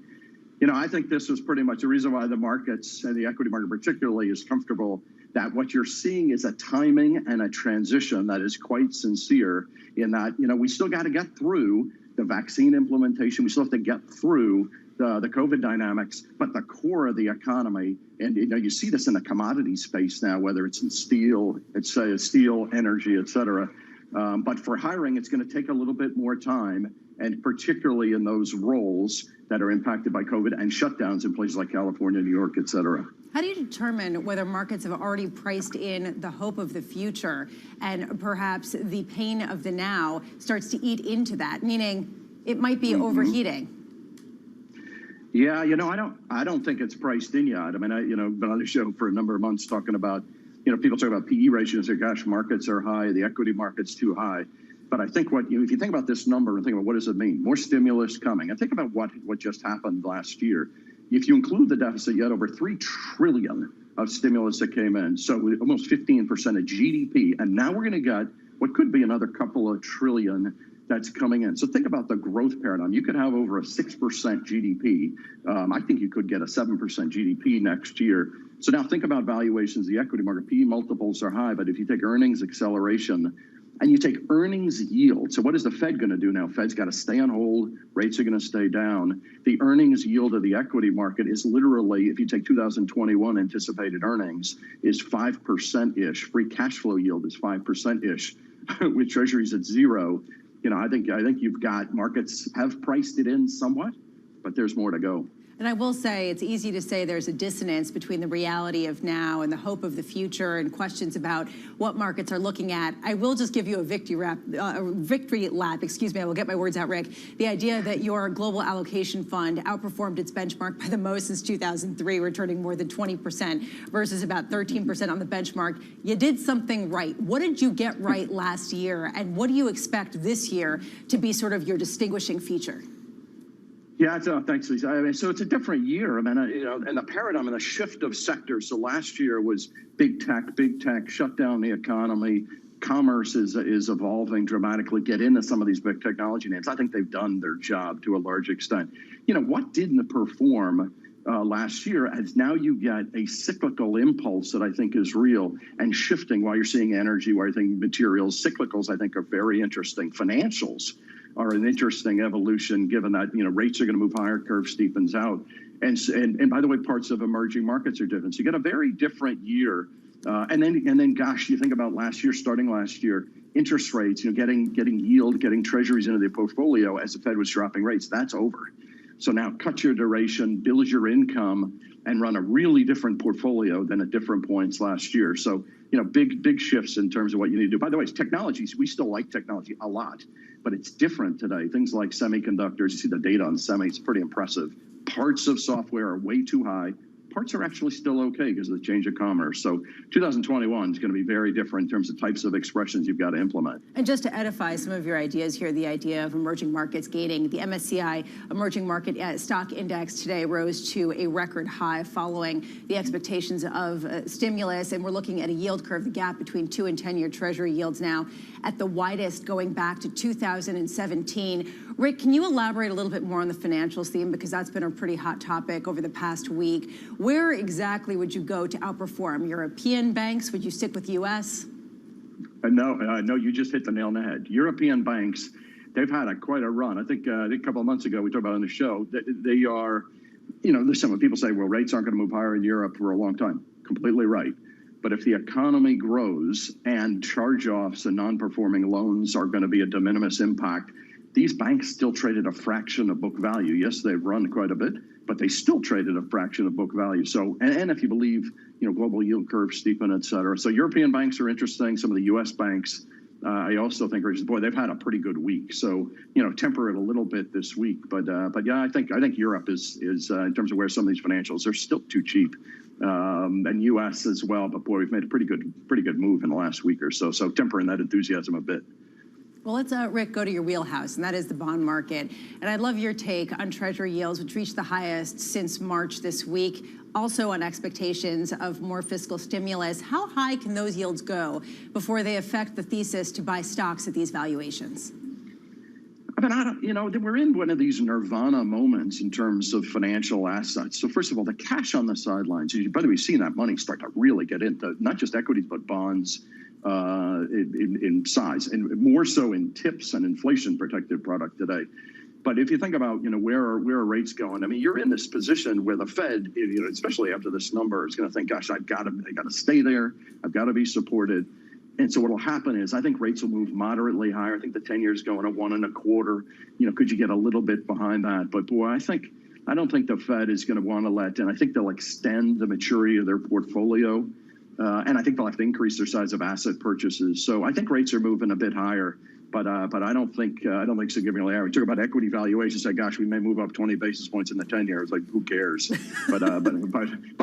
You know, I think this is pretty much the reason why the markets, and the equity market particularly, is comfortable that what you're seeing is a timing and a transition that is quite sincere, in that, you know, we still got to get through the vaccine implementation. We still have to get through the COVID dynamics, but the core of the economy, and you know, you see this in the commodity space now, whether it's in steel, steel, energy, et cetera. But for hiring, it's going to take a little bit more time, and particularly in those roles that are impacted by COVID and shutdowns in places like California, New York, et cetera. How do you determine whether markets have already priced in the hope of the future, and perhaps the pain of the now starts to eat into that, meaning it might be overheating? Yeah, you know, I don't think it's priced in yet. I mean, been on the show for a number of months talking about, you know, people talk about PE ratios, say, gosh, markets are high, the equity market's too high. But I think if you think about this number and think about what does it mean, more stimulus coming, and think about what just happened last year. If you include the deficit, you had over $3 trillion of stimulus that came in, so almost 15% of GDP, and now we're going to get what could be another couple of trillion that's coming in. So think about the growth paradigm. You could have over a 6% GDP. I think you could get a 7% GDP next year. So now think about valuations. The equity market, PE multiples are high, but if you take earnings acceleration and you take earnings yield, so what is the Fed going to do now? Fed's got to stay on hold. Rates are going to stay down. The earnings yield of the equity market is literally, if you take 2021 anticipated earnings, is 5%-ish. Free cash flow yield is 5%-ish, with treasuries at 0. You know, I think you've got markets have priced it in somewhat, but there's more to go. And I will say, it's easy to say there's a dissonance between the reality of now and the hope of the future and questions about what markets are looking at. I will just give you a victory lap, excuse me, I will get my words out, Rick. The idea that your global allocation fund outperformed its benchmark by the most since 2003, returning more than 20% versus about 13% on the benchmark. You did something right. What did you get right last year, and what do you expect this year to be sort of your distinguishing feature? Yeah, thanks, Lisa. I mean, so it's a different year. I mean, and the paradigm and the shift of sectors. So last year was big tech shut down the economy. Commerce is evolving dramatically. Get into some of these big technology names. I think they've done their job to a large extent. What didn't perform last year, as now you get a cyclical impulse that I think is real and shifting while you're seeing energy, while you're seeing materials. Cyclicals, I think, are very interesting. Financials are an interesting evolution, given that rates are going to move higher, curve steepens out, and by the way, parts of emerging markets are different. So you get a very different year, and then gosh, you think about last year, starting last year, interest rates, getting yield, getting treasuries into the portfolio as the Fed was dropping rates. That's over. So now cut your duration, build your income, and run a really different portfolio than at different points last year. So big shifts in terms of what you need to do. By the way, technologies, we still like technology a lot, but it's different today. Things like semiconductors, you see the data on semi, it's pretty impressive. Parts of software are way too high. Parts are actually still okay because of the change of commerce. So 2021 is going to be very different in terms of types of expressions you've got to implement. And just to edify some of your ideas here, the idea of emerging markets gaining, the MSCI Emerging Market Stock Index today rose to a record high following the expectations of stimulus. And we're looking at a yield curve, the gap between 2- and 10-year Treasury yields now at the widest going back to 2017. Rick, can you elaborate a little bit more on the financials theme, because that's been a pretty hot topic over the past week? Where exactly would you go to outperform? European banks? Would you stick with U.S.? No, you just hit the nail on the head. European banks, they've had quite a run. I think a couple of months ago we talked about on the show that they are, there's some people say, well, rates aren't going to move higher in Europe for a long time. Completely right. But if the economy grows and charge-offs and non-performing loans are going to be a de minimis impact, these banks still traded a fraction of book value. Yes, they've run quite a bit, but they still traded a fraction of book value. So, and if you believe, global yield curve steepen, et cetera. So European banks are interesting. Some of the U.S. banks, I also think, they've had a pretty good week. So, temper it a little bit this week. But yeah, I think Europe is in terms of where some of these financials are still too cheap. And U.S. as well. But boy, we've made a pretty good move in the last week or so. So tempering that enthusiasm a bit. Well, let's, Rick, go to your wheelhouse, and that is the bond market. And I'd love your take on Treasury yields, which reached the highest since March this week, also on expectations of more fiscal stimulus. How high can those yields go before they affect the thesis to buy stocks at these valuations? I mean, we're in one of these nirvana moments in terms of financial assets. So first of all, the cash on the sidelines, by the way, we've seen that money start to really get into not just equities, but bonds, in size, and more so in TIPS and inflation-protected product today. But if you think about, where are rates going? I mean, you're in this position where the Fed, especially after this number, is going to think, gosh, I got to stay there. I've got to be supported. And so what will happen is I think rates will move moderately higher. I think the 10-year is going to 1.25. Could you get a little bit behind that? But boy, I don't think the Fed is going to want to let in. I think they'll extend the maturity of their portfolio. And I think they'll have to increase their size of asset purchases. So I think rates are moving a bit higher, but I don't think significantly higher. We talk about equity valuations. Say, gosh, we may move up 20 basis points in the 10-year. It's like, who cares? But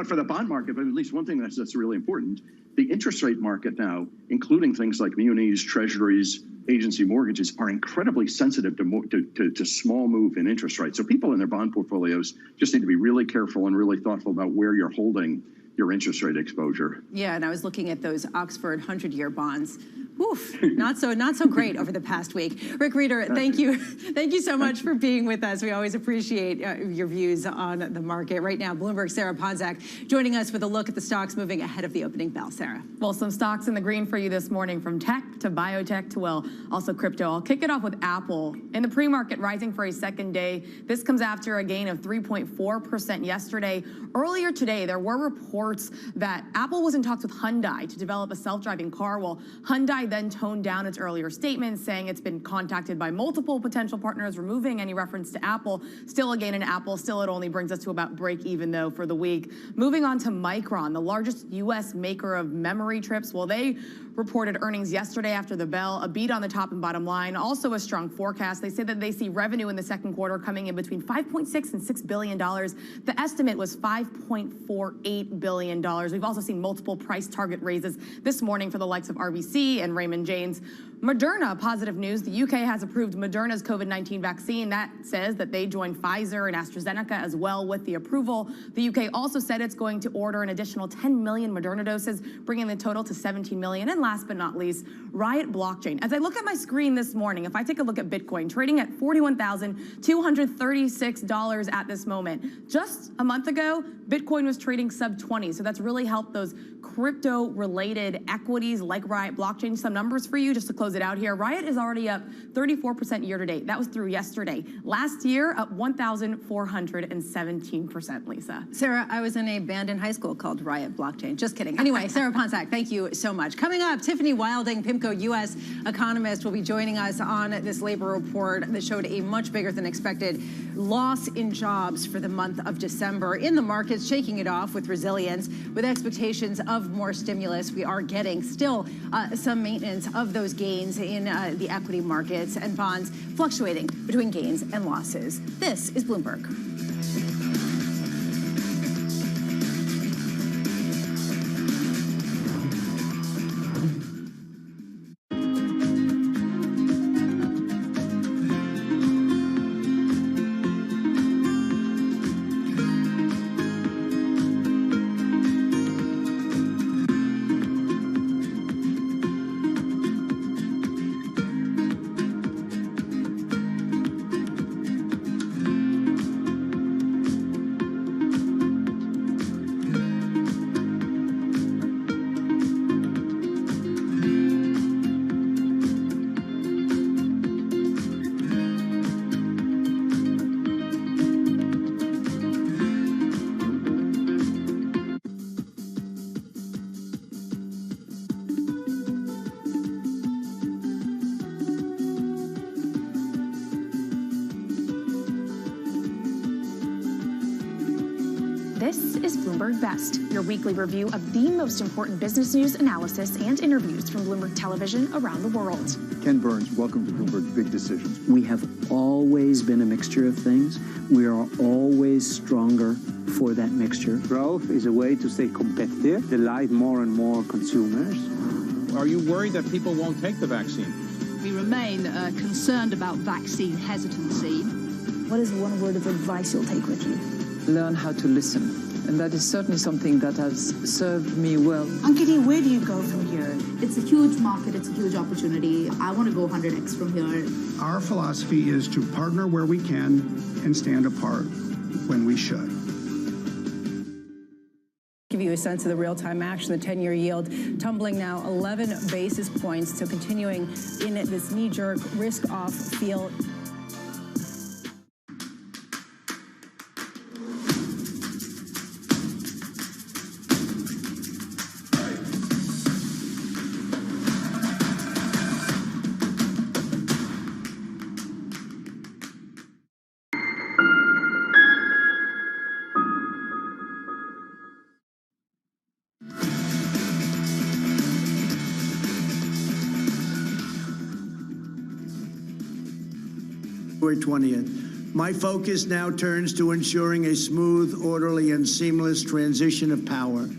for the bond market, but at least one thing that's really important, the interest rate market now, including things like munis, treasuries, agency mortgages, are incredibly sensitive to small move in interest rates. So people in their bond portfolios just need to be really careful and really thoughtful about where you're holding your interest rate exposure. Yeah, and I was looking at those Oxford 100-year bonds. Oof, not so great over the past week. Rick Rieder, thank you so much for being with us. We always appreciate your views on the market. Right now, Bloomberg's Sarah Ponczak joining us with a look at the stocks moving ahead of the opening bell. Sarah. Well, some stocks in the green for you this morning, from tech to biotech to, well, also crypto. I'll kick it off with Apple. In the pre-market, rising for a second day. This comes after a gain of 3.4% yesterday. Earlier today, there were reports that Apple was in talks with Hyundai to develop a self-driving car. Well, Hyundai then toned down its earlier statements, saying it's been contacted by multiple potential partners, removing any reference to Apple. Still a gain in Apple. Still, it only brings us to about break even, though, for the week. Moving on to Micron, the largest U.S. maker of memory chips. Well, they reported earnings yesterday after the bell, a beat on the top and bottom line, also a strong forecast. They say that they see revenue in the second quarter coming in between $5.6 and $6 billion. The estimate was $5.48 billion. We've also seen multiple price target raises this morning for the likes of RBC and Raymond James. Moderna, positive news. The UK has approved Moderna's COVID-19 vaccine. That says that they joined Pfizer and AstraZeneca as well with the approval. The UK also said it's going to order an additional 10 million Moderna doses, bringing the total to 17 million. And last but not least, Riot Blockchain. As I look at my screen this morning, if I take a look at Bitcoin, trading at $41,236 at this moment. Just a month ago, Bitcoin was trading sub 20. So that's really helped those crypto-related equities like Riot Blockchain. Some numbers for you just to close it out here. Riot is already up 34% year to date. That was through yesterday. Last year, up 1,417%, Lisa. Sarah, I was in a band in high school called Riot Blockchain. Just kidding. Anyway, Sarah Ponczak, thank you so much. Coming up, Tiffany Wilding, PIMCO U.S. economist, will be joining us on this labor report that showed a much bigger than expected loss in jobs for the month of December. In the markets, shaking it off with resilience, with expectations of more stimulus. We are getting still some maintenance of those gains in the equity markets, and bonds fluctuating between gains and losses. This is Bloomberg. This is Bloomberg Best, your weekly review of the most important business news, analysis, and interviews from Bloomberg Television around the world. Ken Burns, welcome to Bloomberg Big Decisions. We have always been a mixture of things. We are always stronger for that mixture. Growth is a way to stay competitive, delight more and more consumers. Are you worried that people won't take the vaccine? We remain concerned about vaccine hesitancy. What is one word of advice you'll take with you? Learn how to listen. And that is certainly something that has served me well. Ankiti, where do you go from here? It's a huge market. It's a huge opportunity. I want to go 100x from here. Our philosophy is to partner where we can and stand apart when we should. Give you a sense of the real-time action. The 10-year yield tumbling now 11 basis points. So continuing in this knee-jerk risk-off feel. February 20th. My focus now turns to ensuring a smooth, orderly, and seamless transition of power.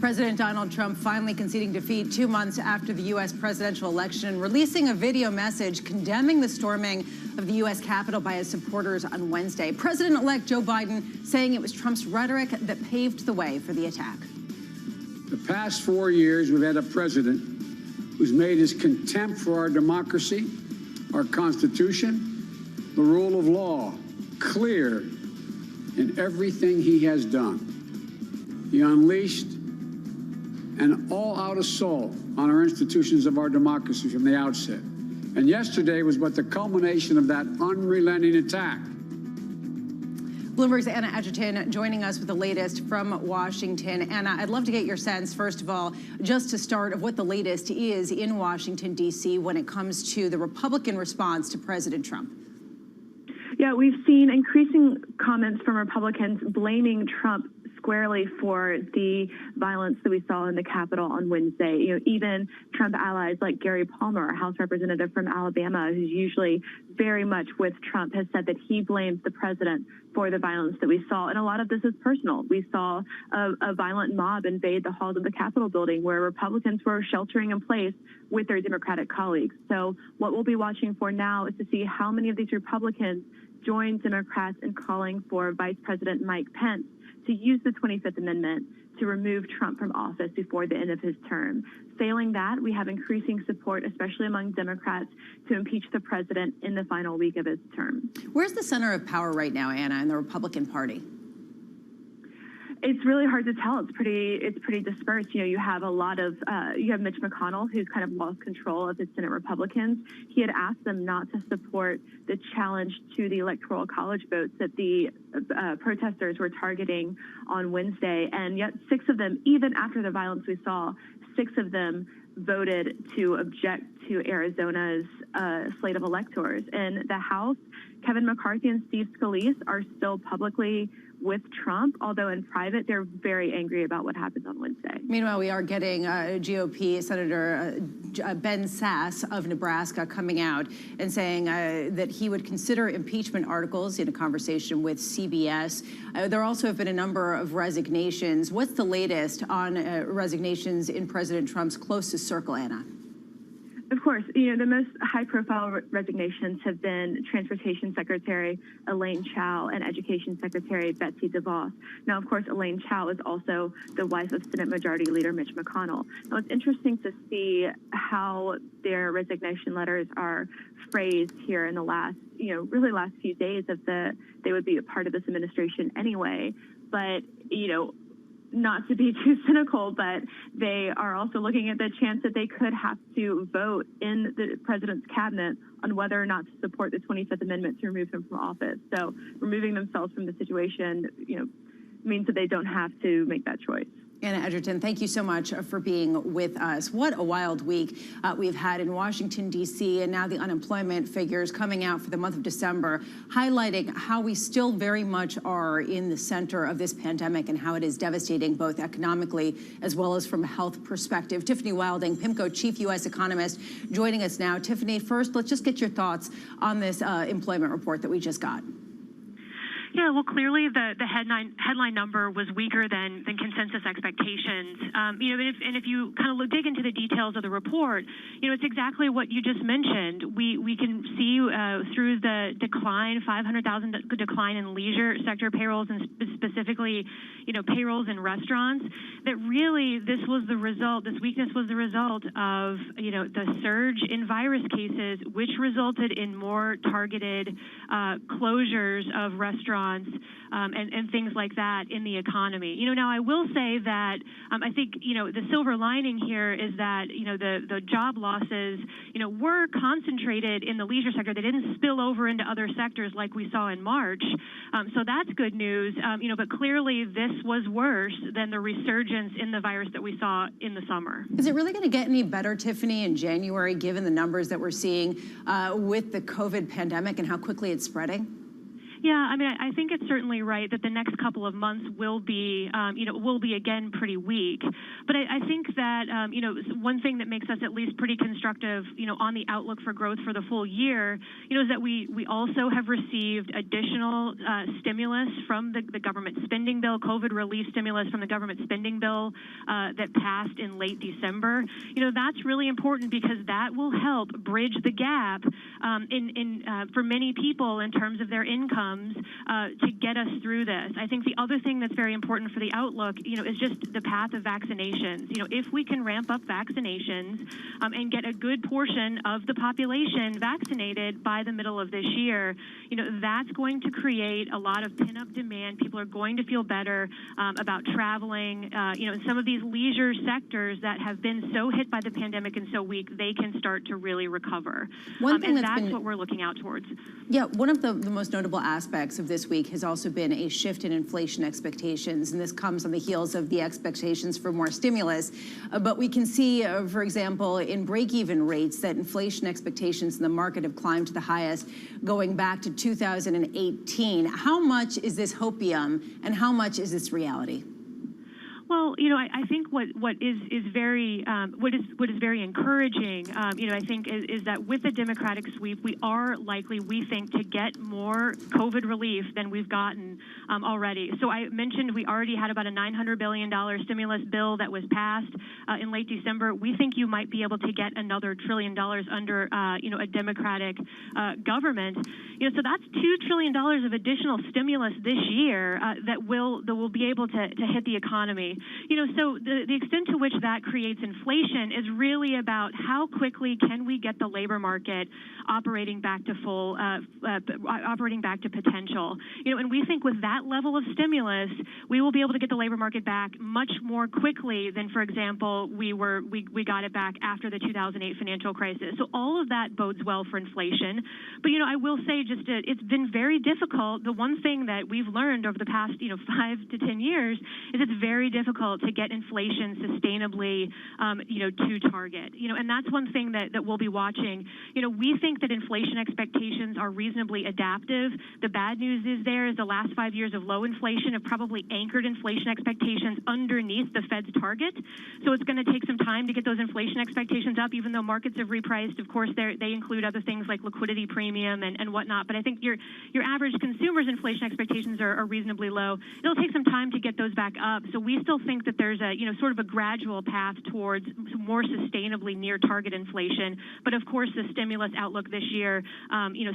President Donald Trump finally conceding defeat 2 months after the U.S. presidential election, releasing a video message condemning the storming of the U.S. Capitol by his supporters on Wednesday. President-elect Joe Biden saying it was Trump's rhetoric that paved the way for the attack. The past 4 years, we've had a president who's made his contempt for our democracy, our Constitution, the rule of law, clear in everything he has done. He unleashed an all-out assault on our institutions of our democracy from the outset. And yesterday was but the culmination of that unrelenting attack. Bloomberg's Anna Edgerton joining us with the latest from Washington. Anna, I'd love to get your sense, first of all, just to start, of what the latest is in Washington, D.C. when it comes to the Republican response to President Trump. Yeah, we've seen increasing comments from Republicans blaming Trump squarely for the violence that we saw in the Capitol on Wednesday. You know, even Trump allies like Gary Palmer, a House representative from Alabama, who's usually very much with Trump, has said that he blames the president for the violence that we saw. And a lot of this is personal. We saw a violent mob invade the halls of the Capitol building where Republicans were sheltering in place with their Democratic colleagues. So what we'll be watching for now is to see how many of these Republicans join Democrats in calling for Vice President Mike Pence to use the 25th Amendment to remove Trump from office before the end of his term. Failing that, we have increasing support, especially among Democrats, to impeach the president in the final week of his term. Where's the center of power right now, Anna, in the Republican Party? It's really hard to tell. It's pretty dispersed. You know, you have a lot of you have Mitch McConnell, who's kind of lost control of his Senate Republicans. He had asked them not to support the challenge to the Electoral College votes that the protesters were targeting on Wednesday, and yet 6 of them, even after the violence we saw, 6 of them voted to object to Arizona's slate of electors. In the House, Kevin McCarthy and Steve Scalise are still publicly with Trump, although in private, they're very angry about what happened on Wednesday. Meanwhile, we are getting GOP Senator Ben Sasse of Nebraska coming out and saying that he would consider impeachment articles in a conversation with CBS. There also have been a number of resignations. What's the latest on resignations in President Trump's closest circle, Anna? Of course, you know, the most high-profile resignations have been Transportation Secretary Elaine Chao and Education Secretary Betsy DeVos. Now, of course, Elaine Chao is also the wife of Senate Majority Leader Mitch McConnell. Now, it's interesting to see how their resignation letters are phrased here in the last, really last few days of they would be a part of this administration anyway. But, not to be too cynical, but they are also looking at the chance that they could have to vote in the president's cabinet on whether or not to support the 25th Amendment to remove him from office. So removing themselves from the situation, means that they don't have to make that choice. Anna Edgerton, thank you so much for being with us. What a wild week we've had in Washington, D.C., and now the unemployment figures coming out for the month of December, highlighting how we still very much are in the center of this pandemic and how it is devastating both economically as well as from a health perspective. Tiffany Wilding, PIMCO chief U.S. economist, joining us now. Tiffany, first, let's just get your thoughts on this employment report that we just got. Yeah, well, clearly the headline number was weaker than consensus expectations. If you kind of dig into the details of the report, it's exactly what you just mentioned. We can see through the decline, 500,000 decline in leisure sector payrolls, and specifically, payrolls in restaurants, that really this weakness was the result of, the surge in virus cases, which resulted in more targeted closures of restaurants and things like that in the economy. Now I will say that I think, the silver lining here is that, the job losses, were concentrated in the leisure sector. They didn't spill over into other sectors like we saw in March. So that's good news. But clearly this was worse than the resurgence in the virus that we saw in the summer. Is it really going to get any better, Tiffany, in January, given the numbers that we're seeing with the COVID pandemic and how quickly it's spreading? Yeah, I think it's certainly right that the next couple of months will be again pretty weak. But I think that, one thing that makes us at least pretty constructive, on the outlook for growth for the full year, is that we also have received additional stimulus from the government spending bill, COVID relief stimulus from the government spending bill that passed in late December. That's really important because that will help bridge the gap for many people in terms of their income. To get us through this. I think the other thing that's very important for the outlook, is just the path of vaccinations. If we can ramp up vaccinations and get a good portion of the population vaccinated by the middle of this year, that's going to create a lot of pin-up demand. People are going to feel better about traveling. In some of these leisure sectors that have been so hit by the pandemic and so weak, they can start to really recover. One thing that's what we're looking out towards. Yeah, one of the most notable aspects aspects of this week has also been a shift in inflation expectations, and this comes on the heels of the expectations for more stimulus. But we can see, for example, in break-even rates that inflation expectations in the market have climbed to the highest going back to 2018. How much is this hopium, and how much is this reality? Well, I think what is very encouraging, I think is that with the Democratic sweep, we are likely, we think, to get more COVID relief than we've gotten already. So I mentioned we already had about a $900 billion stimulus bill that was passed in late December. We think you might be able to get another $1 trillion under, a Democratic government. So that's $2 trillion of additional stimulus this year that will be able to hit the economy. So the extent to which that creates inflation is really about how quickly can we get the labor market operating back to full, operating back to potential. And we think with that level of stimulus, we will be able to get the labor market back much more quickly than, for example, we got it back after the 2008 financial crisis. So all of that bodes well for inflation. But I will say it's been very difficult. The one thing that we've learned over the past 5 to 10 years is it's very difficult to get inflation sustainably, to target. And that's one thing that we'll be watching. We think that inflation expectations are reasonably adaptive. The bad news is the last 5 years of low inflation have probably anchored inflation expectations underneath the Fed's target. So it's going to take some time to get those inflation expectations up, even though markets have repriced. Of course, they include other things like liquidity premium and whatnot. But I think your average consumer's inflation expectations are reasonably low. It'll take some time to get those back up. So we still think that there's a sort of a gradual path towards more sustainably near target inflation. But of course, the stimulus outlook this year,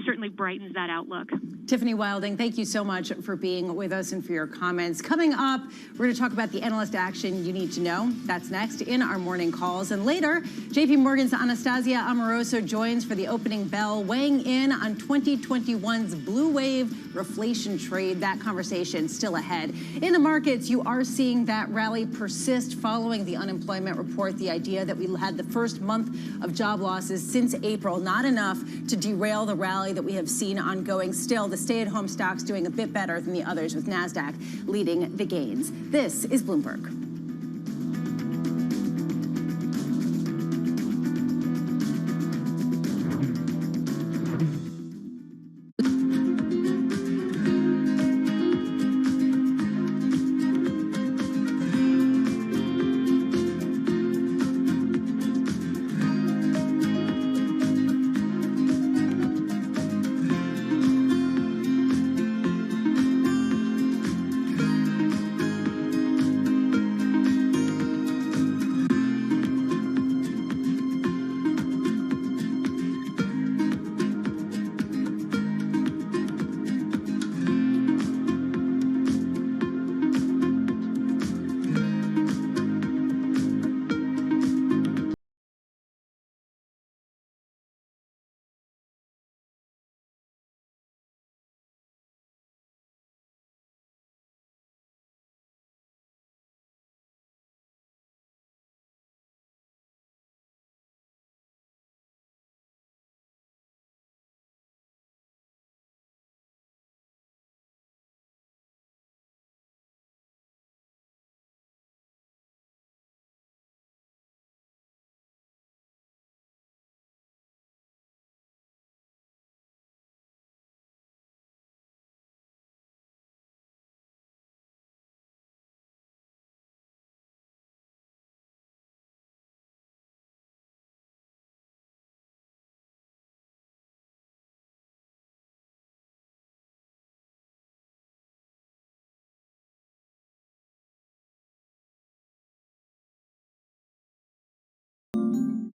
certainly brightens that outlook. Tiffany Wilding, thank you so much for being with us and for your comments. Coming up, we're going to talk about the analyst action you need to know. That's next in our morning calls. And later, JP Morgan's Anastasia Amoroso joins for the opening bell, weighing in on 2021's blue wave reflation trade. That conversation still ahead. In the markets, you are seeing that rally persist following the unemployment report. The idea that we had the first month of job losses since April, not enough to derail the rally that we have seen ongoing. Still, the stay-at-home stocks doing a bit better than the others, with NASDAQ leading the gains. This is Bloomberg.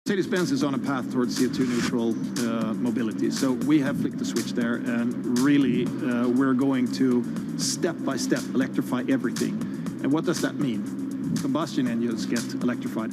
Mercedes-Benz is on a path towards CO2 neutral mobility. So we have flicked the switch there, and really we're going to step by step electrify everything. And what does that mean? Combustion engines get electrified.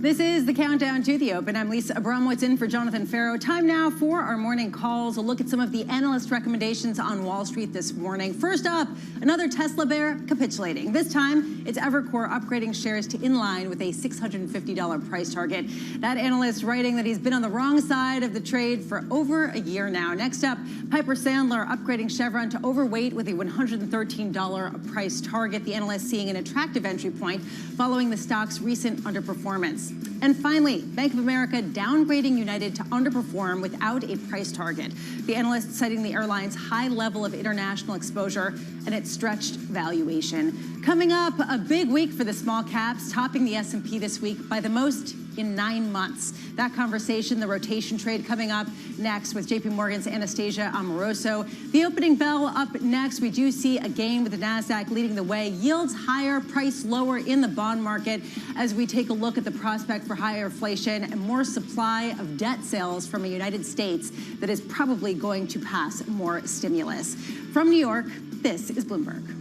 This is the Countdown to the Open. I'm Lisa Abramowitz in for Jonathan Farrow. Time now for our morning calls. A look at some of the analyst recommendations on Wall Street this morning. First up, another Tesla bear capitulating. This time, it's Evercore upgrading shares to in line with a $650 price target. That analyst writing that he's been on the wrong side of the trade for over a year now. Next up, Piper Sandler upgrading Chevron to overweight with a $113 price target. The analyst seeing an attractive entry point following the stock's recent underperformance. And finally, Bank of America downgrading United to underperform without a price target. The analyst citing the airline's high level of international exposure and its stretched valuation. Coming up, a big week for the small caps, topping the S&P this week by the most in 9 months. That conversation, the rotation trade, coming up next with JP Morgan's Anastasia Amoroso. The opening bell up next. We do see a gain with the NASDAQ leading the way. Yields higher, price lower in the bond market as we take a look at the prospect for higher inflation and more supply of debt sales from a United States that is probably going to pass more stimulus. From New York, this is Bloomberg.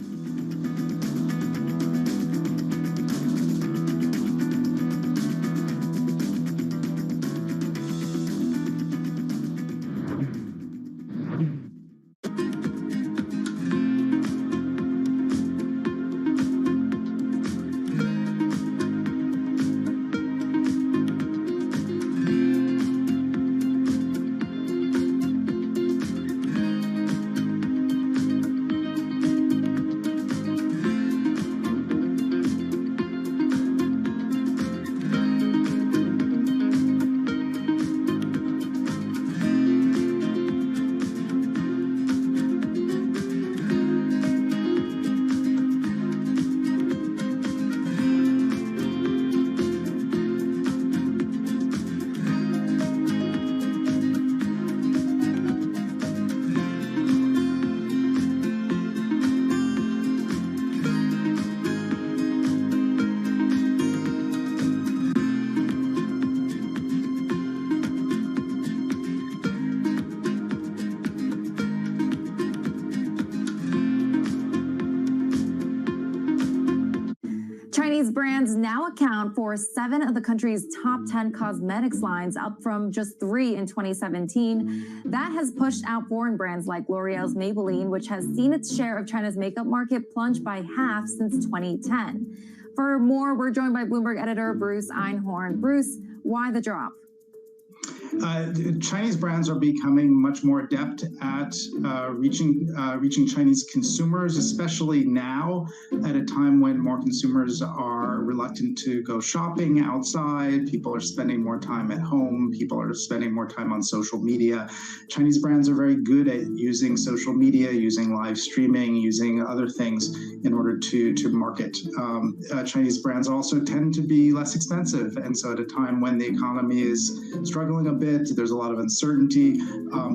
Chinese brands now account for 7 of the country's top 10 cosmetics lines, up from just 3 in 2017. That has pushed out foreign brands like L'Oreal's Maybelline, which has seen its share of China's makeup market plunge by half since 2010. For more, we're joined by Bloomberg editor Bruce Einhorn. Bruce, why the drop? Chinese brands are becoming much more adept at reaching Chinese consumers, especially now at a time when more consumers are reluctant to go shopping outside. People are spending more time at home. People are spending more time on social media. Chinese brands are very good at using social media, using live streaming, using other things in order to market. Chinese brands also tend to be less expensive. And so at a time when the economy is struggling a bit, there's a lot of uncertainty,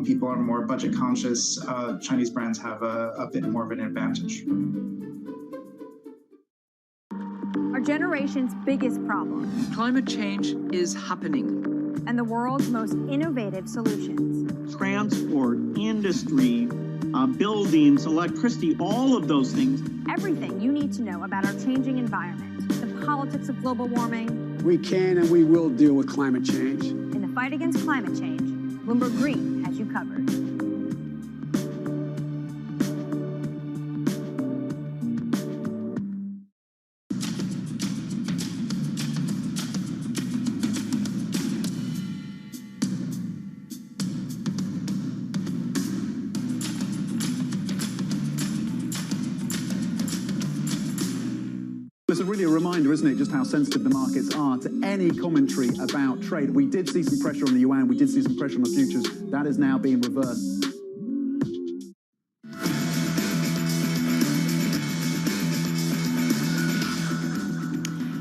people are more budget conscious, Chinese brands have a bit more of an advantage. Our generation's biggest problem. Climate change is happening. And the world's most innovative solutions. Transport, industry, buildings, electricity, all of those things. Everything you need to know about our changing environment, the politics of global warming. We can and we will deal with climate change. In the fight against climate change, Bloomberg Green has you covered. It's really a reminder, isn't it, just how sensitive the markets are to any commentary about trade. We did see some pressure on the yuan, we did see some pressure on the futures. That is now being reversed.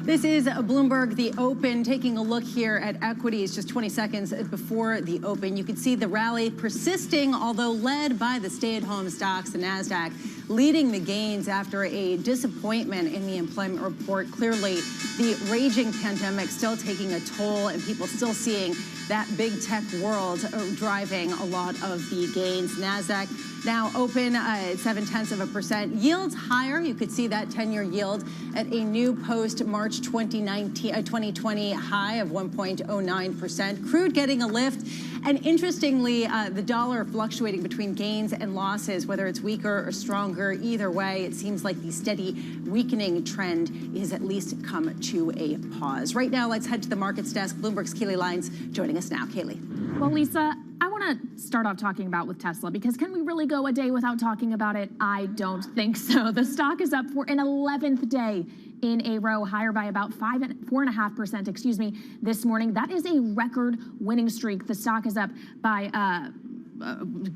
This is Bloomberg, the Open, taking a look here at equities just 20 seconds before the Open. You can see the rally persisting, although led by the stay-at-home stocks, the NASDAQ, leading the gains after a disappointment in the employment report. Clearly, the raging pandemic still taking a toll and people still seeing that big tech world driving a lot of the gains. NASDAQ now open at 0.7%. Yields higher. You could see that 10-year yield at a new post-March March 2020 high of 1.09%. Crude getting a lift. And interestingly, the dollar fluctuating between gains and losses, whether it's weaker or stronger. Either way, it seems like the steady weakening trend is at least come to a pause. Right now, let's head to the markets desk. Bloomberg's Kaylee Lyons joining us now. Kaylee. Well, Lisa, I want to start off talking about with Tesla, because can we really go a day without talking about it? I don't think so. The stock is up for an 11th day in a row, higher by about 4.5%, this morning. That is a record winning streak. The stock is up by a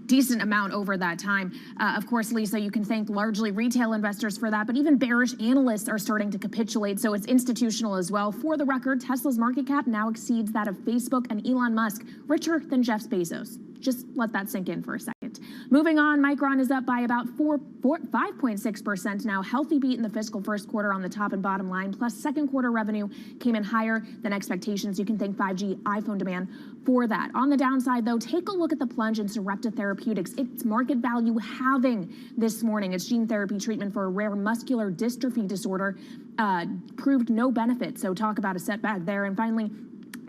decent amount over that time. Of course, Lisa, you can thank largely retail investors for that, but even bearish analysts are starting to capitulate, so it's institutional as well. For the record, Tesla's market cap now exceeds that of Facebook and Elon Musk, richer than Jeff Bezos. Just let that sink in for a second. Moving on, Micron is up by about 5.6% now. Healthy beat in the fiscal first quarter on the top and bottom line, plus second quarter revenue came in higher than expectations. You can thank 5G iPhone demand for that. On the downside, though, take a look at the plunge in Sarepta Therapeutics. Its market value halving this morning. Its gene therapy treatment for a rare muscular dystrophy disorder proved no benefit. So talk about a setback there. And finally,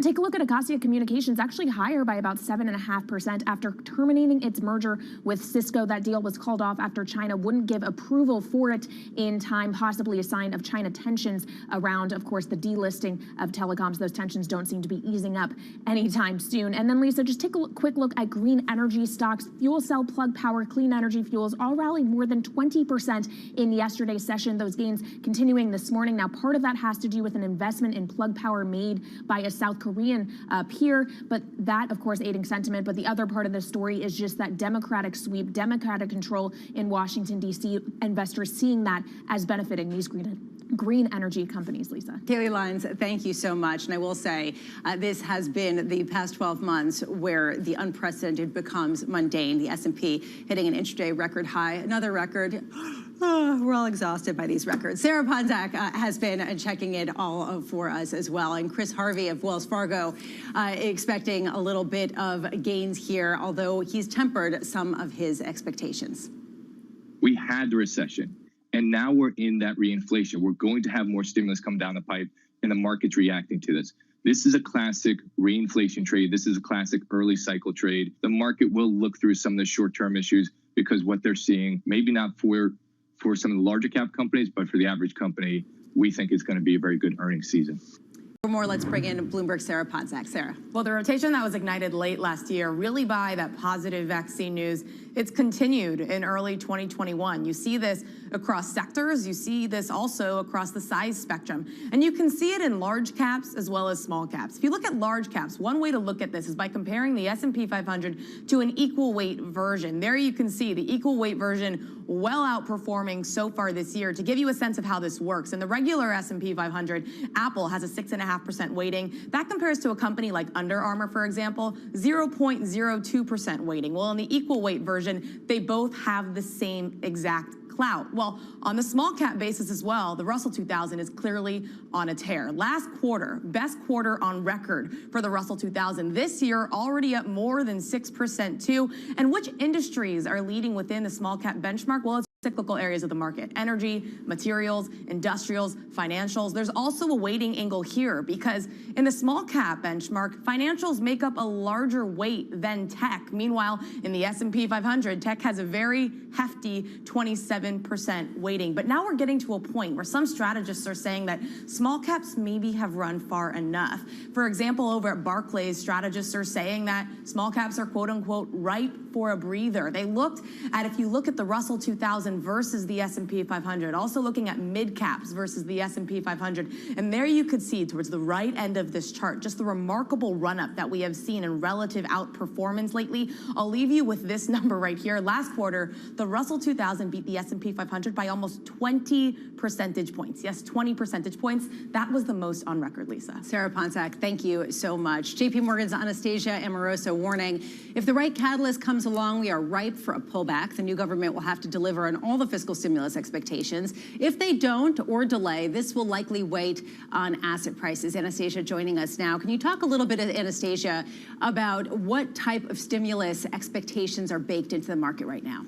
take a look at Acacia Communications, actually higher by about 7.5% after terminating its merger with Cisco. That deal was called off after China wouldn't give approval for it in time, possibly a sign of China tensions around, of course, the delisting of telecoms. Those tensions don't seem to be easing up anytime soon. And then, Lisa, just take a quick look at green energy stocks. Fuel cell, Plug Power, clean energy fuels all rallied more than 20% in yesterday's session. Those gains continuing this morning. Now, part of that has to do with an investment in Plug Power made by a South Korean peer, but that, of course, aiding sentiment. But the other part of the story is just that Democratic sweep, Democratic control in Washington, D.C., investors seeing that as benefiting these green energy companies, Lisa. Kaylee Lyons, thank you so much. And I will say, this has been the past 12 months where the unprecedented becomes mundane. The S&P hitting an intraday record high, another record. Oh, we're all exhausted by these records. Sarah Ponzak has been checking it all for us as well. And Chris Harvey of Wells Fargo expecting a little bit of gains here, although he's tempered some of his expectations. We had the recession, and now we're in that reinflation. We're going to have more stimulus come down the pipe, and the market's reacting to this. This is a classic reinflation trade. This is a classic early cycle trade. The market will look through some of the short-term issues because what they're seeing, maybe not for some of the larger cap companies, but for the average company, we think it's going to be a very good earnings season. For more, let's bring in Bloomberg's Sarah Ponzak. Sarah. Well, the rotation that was ignited late last year, really by that positive vaccine news, it's continued in early 2021. You see this across sectors. You see this also across the size spectrum. And you can see it in large caps as well as small caps. If you look at large caps, one way to look at this is by comparing the S&P 500 to an equal weight version. There you can see the equal weight version well outperforming so far this year. To give you a sense of how this works, in the regular S&P 500, Apple has a 6.5% weighting. That compares to a company like Under Armour, for example, 0.02% weighting. Well, in the equal weight version, they both have the same exact clout. Well, on the small cap basis as well, the Russell 2000 is clearly on a tear. Last quarter, best quarter on record for the Russell 2000. This year, already up more than 6% too. And which industries are leading within the small cap benchmark? Well, it's cyclical areas of the market: energy, materials, industrials, financials. There's also a weighting angle here because in the small cap benchmark, financials make up a larger weight than tech. Meanwhile, in the S&P 500, tech has a very hefty 27% weighting. But now we're getting to a point where some strategists are saying that small caps maybe have run far enough. For example, over at Barclays, strategists are saying that small caps are quote unquote ripe for a breather. They looked at, if you look at the Russell 2000 versus the S&P 500, also looking at mid caps versus the S&P 500. And there you could see towards the right end of this chart, just the remarkable run up that we have seen in relative outperformance lately. I'll leave you with this number right here. Last quarter, the Russell 2000 beat the S&P 500 by almost 20 percentage points. Yes, 20 percentage points. That was the most on record, Lisa. Sarah Ponzak, thank you so much. JP Morgan's Anastasia Amoroso warning, if the right catalyst comes along, we are ripe for a pullback. The new government will have to deliver on all the fiscal stimulus expectations. If they don't or delay, this will likely weigh on asset prices. Anastasia joining us now. Can you talk a little bit, Anastasia, about what type of stimulus expectations are baked into the market right now?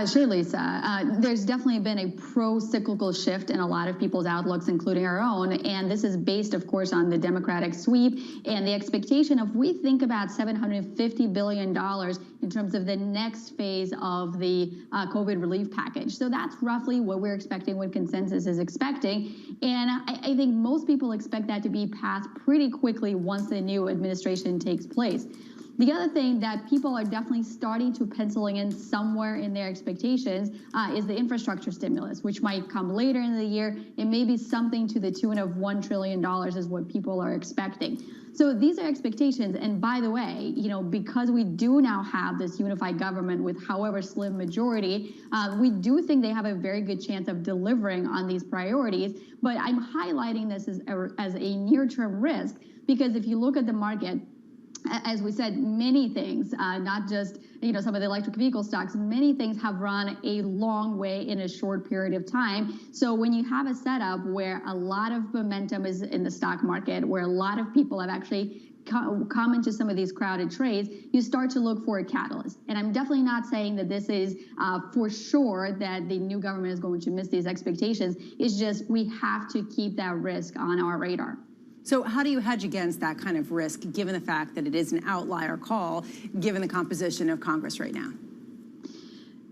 Sure, Lisa. There's definitely been a pro-cyclical shift in a lot of people's outlooks, including our own. And this is based, of course, on the Democratic sweep and the expectation of, we think about $750 billion in terms of the next phase of the COVID relief package. So that's roughly what we're expecting, what consensus is expecting. And I think most people expect that to be passed pretty quickly once the new administration takes place. The other thing that people are definitely starting to penciling in somewhere in their expectations is the infrastructure stimulus, which might come later in the year. It may be something to the tune of $1 trillion is what people are expecting. So these are expectations. And by the way, because we do now have this unified government with however slim majority, we do think they have a very good chance of delivering on these priorities. But I'm highlighting this as a near-term risk, because if you look at the market, as we said, many things, not just some of the electric vehicle stocks, many things have run a long way in a short period of time. So when you have a setup where a lot of momentum is in the stock market, where a lot of people have actually come into some of these crowded trades, you start to look for a catalyst. And I'm definitely not saying that this is for sure that the new government is going to miss these expectations. It's just we have to keep that risk on our radar. So how do you hedge against that kind of risk, given the fact that it is an outlier call, given the composition of Congress right now?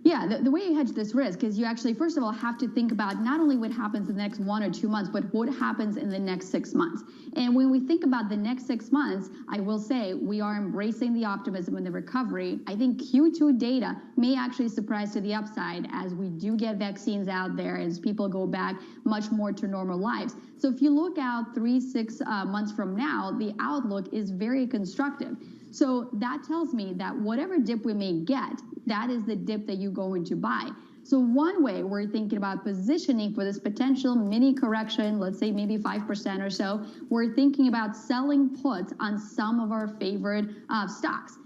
Yeah, the way you hedge this risk is you actually, first of all, have to think about not only what happens in the next 1 or 2 months, but what happens in the next 6 months. And when we think about the next 6 months, I will say we are embracing the optimism and the recovery. I think Q2 data may actually surprise to the upside as we do get vaccines out there, as people go back much more to normal lives. So if you look out 3-6 months from now, the outlook is very constructive. So that tells me that whatever dip we may get, that is the dip that you're going to buy. So one way we're thinking about positioning for this potential mini correction, let's say maybe 5% or so, we're thinking about selling puts on some of our favorite stocks.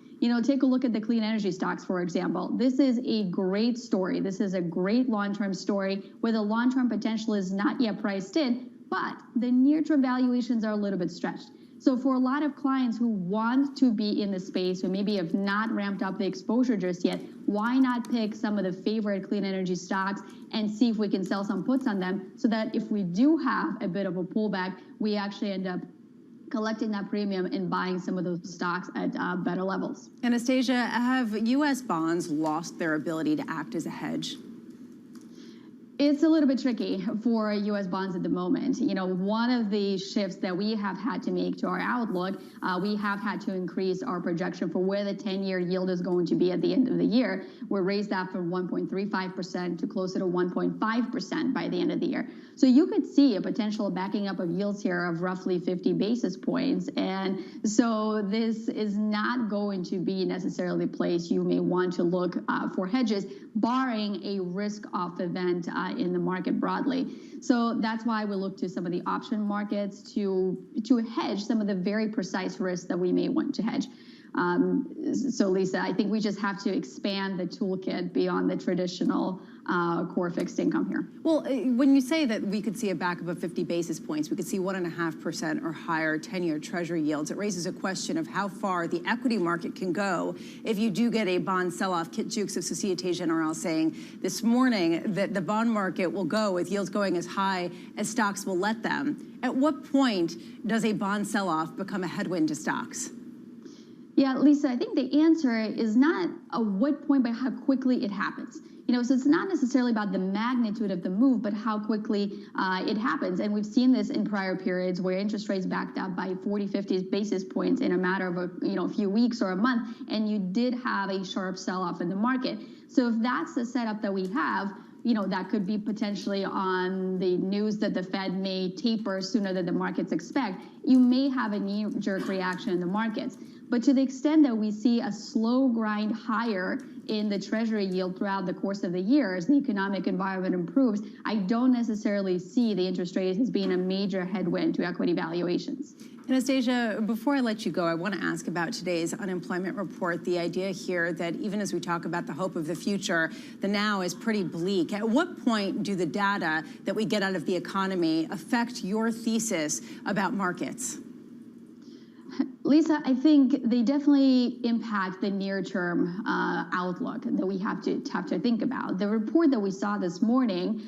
Take a look at the clean energy stocks, for example. This is a great story. This is a great long-term story where the long-term potential is not yet priced in, but the near-term valuations are a little bit stretched. So for a lot of clients who want to be in the space, who maybe have not ramped up the exposure just yet, why not pick some of the favorite clean energy stocks and see if we can sell some puts on them, so that if we do have a bit of a pullback, we actually end up collecting that premium and buying some of those stocks at better levels. Anastasia, have U.S. bonds lost their ability to act as a hedge? It's a little bit tricky for U.S. bonds at the moment. One of the shifts that we have had to make to our outlook, we have had to increase our projection for where the 10-year yield is going to be at the end of the year. We raised that from 1.35% to closer to 1.5% by the end of the year. So you could see a potential backing up of yields here of roughly 50 basis points. And so this is not going to be necessarily a place you may want to look for hedges, barring a risk-off event in the market broadly. So that's why we look to some of the option markets to hedge some of the very precise risks that we may want to hedge. So Lisa, I think we just have to expand the toolkit beyond the traditional core fixed income here. Well, when you say that we could see a backup of 50 basis points, we could see 1.5% or higher 10-year Treasury yields, it raises a question of how far the equity market can go if you do get a bond sell-off. Kit Jukes of Societe Generale saying this morning that the bond market will go with yields going as high as stocks will let them. At what point does a bond sell-off become a headwind to stocks? Yeah, Lisa, I think the answer is not at what point, but how quickly it happens. So it's not necessarily about the magnitude of the move, but how quickly it happens. And we've seen this in prior periods where interest rates backed up by 40, 50 basis points in a matter of a few weeks or a month, and you did have a sharp sell-off in the market. So if that's the setup that we have, that could be potentially on the news that the Fed may taper sooner than the markets expect. You may have a knee-jerk reaction in the markets. But to the extent that we see a slow grind higher in the Treasury yield throughout the course of the year as the economic environment improves, I don't necessarily see the interest rates as being a major headwind to equity valuations. Anastasia, before I let you go, I want to ask about today's unemployment report. The idea here that even as we talk about the hope of the future, the now is pretty bleak. At what point do the data that we get out of the economy affect your thesis about markets? Lisa, I think they definitely impact the near-term outlook that we have to think about. The report that we saw this morning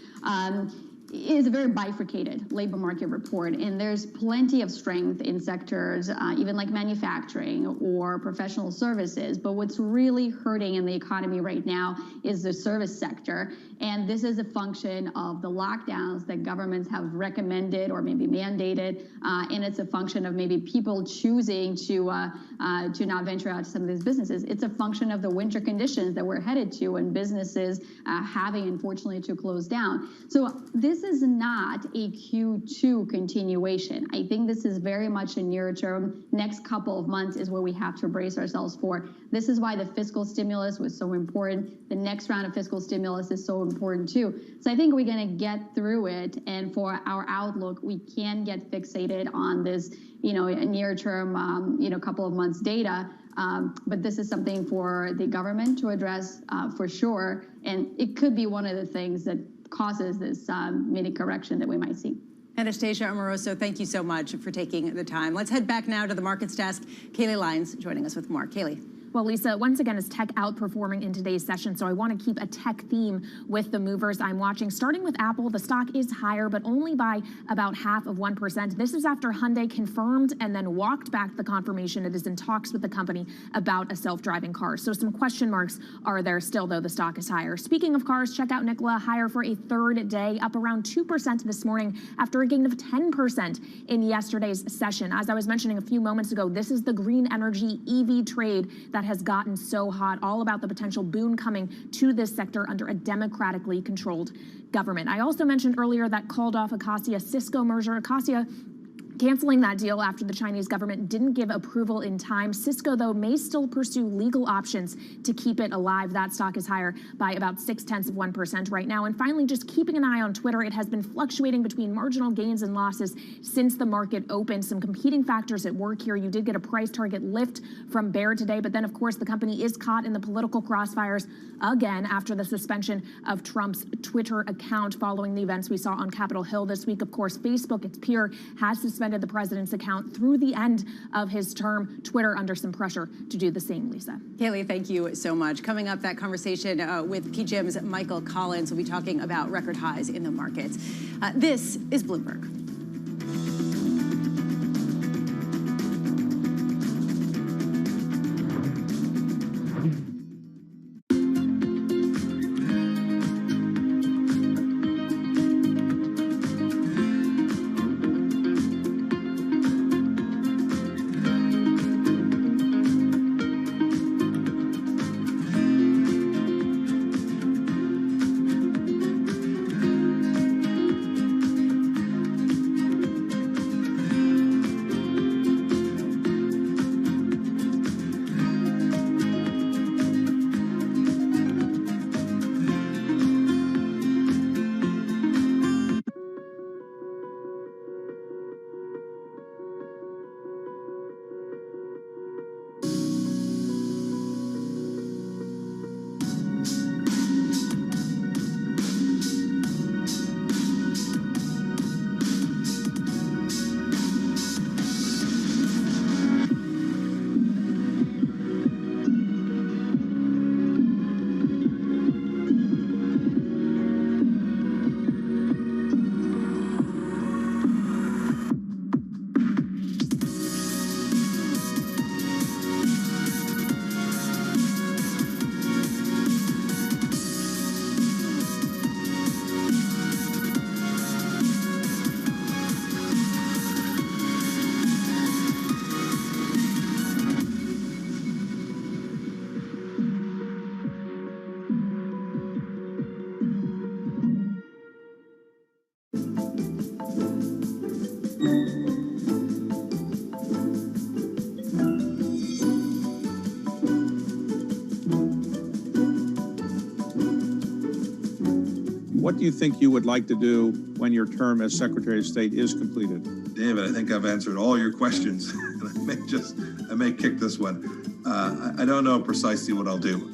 is a very bifurcated labor market report, and there's plenty of strength in sectors, even like manufacturing or professional services. But what's really hurting in the economy right now is the service sector. And this is a function of the lockdowns that governments have recommended or maybe mandated. And it's a function of maybe people choosing to not venture out to some of these businesses. It's a function of the winter conditions that we're headed to and businesses having, unfortunately, to close down. So this is not a Q2 continuation. I think this is very much a near term. Next couple of months is where we have to brace ourselves for. This is why the fiscal stimulus was so important. The next round of fiscal stimulus is so important too. So I think we're going to get through it. And for our outlook, we can get fixated on this, near term, couple of months data. But this is something for the government to address for sure. And it could be one of the things that causes this mini correction that we might see. Anastasia Amoroso, thank you so much for taking the time. Let's head back now to the markets desk. Kaylee Lyons joining us with more. Kaylee. Well, Lisa, once again, is tech outperforming in today's session, so I want to keep a tech theme with the movers I'm watching. Starting with Apple, the stock is higher, but only by about 0.5%. This is after Hyundai confirmed and then walked back the confirmation it is in talks with the company about a self-driving car. So some question marks are there still, though the stock is higher. Speaking of cars, check out Nikola, higher for a third day, up around 2% this morning after a gain of 10% in yesterday's session. As I was mentioning a few moments ago, this is the green energy EV trade that has gotten so hot, all about the potential boon coming to this sector under a democratically controlled government. I also mentioned earlier that called off Acacia-Cisco merger. Acacia canceling that deal after the Chinese government didn't give approval in time. Cisco, though, may still pursue legal options to keep it alive. That stock is higher by about 0.6% right now. And finally, just keeping an eye on Twitter, it has been fluctuating between marginal gains and losses since the market opened. Some competing factors at work here. You did get a price target lift from Baird today, but then, of course, the company is caught in the political crossfires again after the suspension of Trump's Twitter account following the events we saw on Capitol Hill this week. Of course, Facebook, its peer, has suspended the president's account through the end of his term. Twitter under some pressure to do the same, Lisa. Kaylee, thank you so much. Coming up, that conversation with PGIM's Michael Collins. We'll be talking about record highs in the markets. This is Bloomberg. What do you think you would like to do when your term as Secretary of State is completed? David, I think I've answered all your questions. I may kick this one. I don't know precisely what I'll do.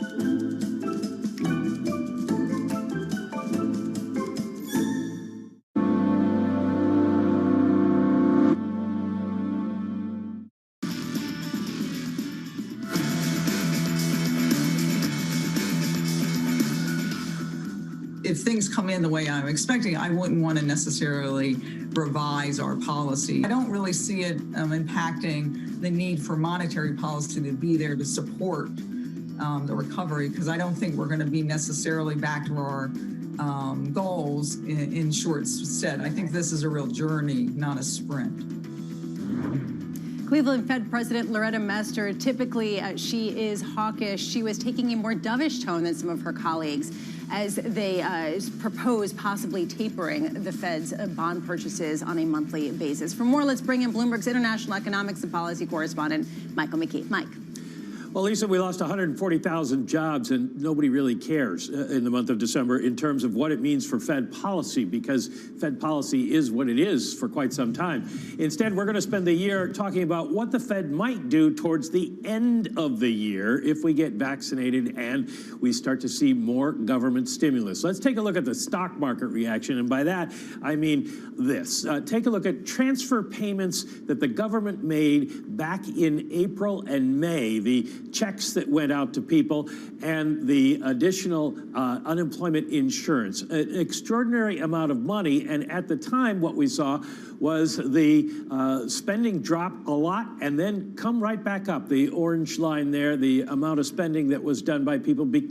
things come in the way I'm expecting, I wouldn't want to necessarily revise our policy. I don't really see it impacting the need for monetary policy to be there to support the recovery, because I don't think we're going to be necessarily back to our goals in short set. I think this is a real journey, not a sprint. Cleveland Fed President Loretta Mester, typically she is hawkish. She was taking a more dovish tone than some of her colleagues as they propose possibly tapering the Fed's bond purchases on a monthly basis. For more, let's bring in Bloomberg's international economics and policy correspondent, Michael McKee. Mike. Well, Lisa, we lost 140,000 jobs, and nobody really cares in the month of December in terms of what it means for Fed policy, because Fed policy is what it is for quite some time. Instead, we're going to spend the year talking about what the Fed might do towards the end of the year if we get vaccinated and we start to see more government stimulus. Let's take a look at the stock market reaction, and by that, I mean this. Take a look at transfer payments that the government made back in April and May, the checks that went out to people, and the additional unemployment insurance. An extraordinary amount of money, and at the time what we saw was the spending drop a lot and then come right back up. The orange line there, the amount of spending that was done by people because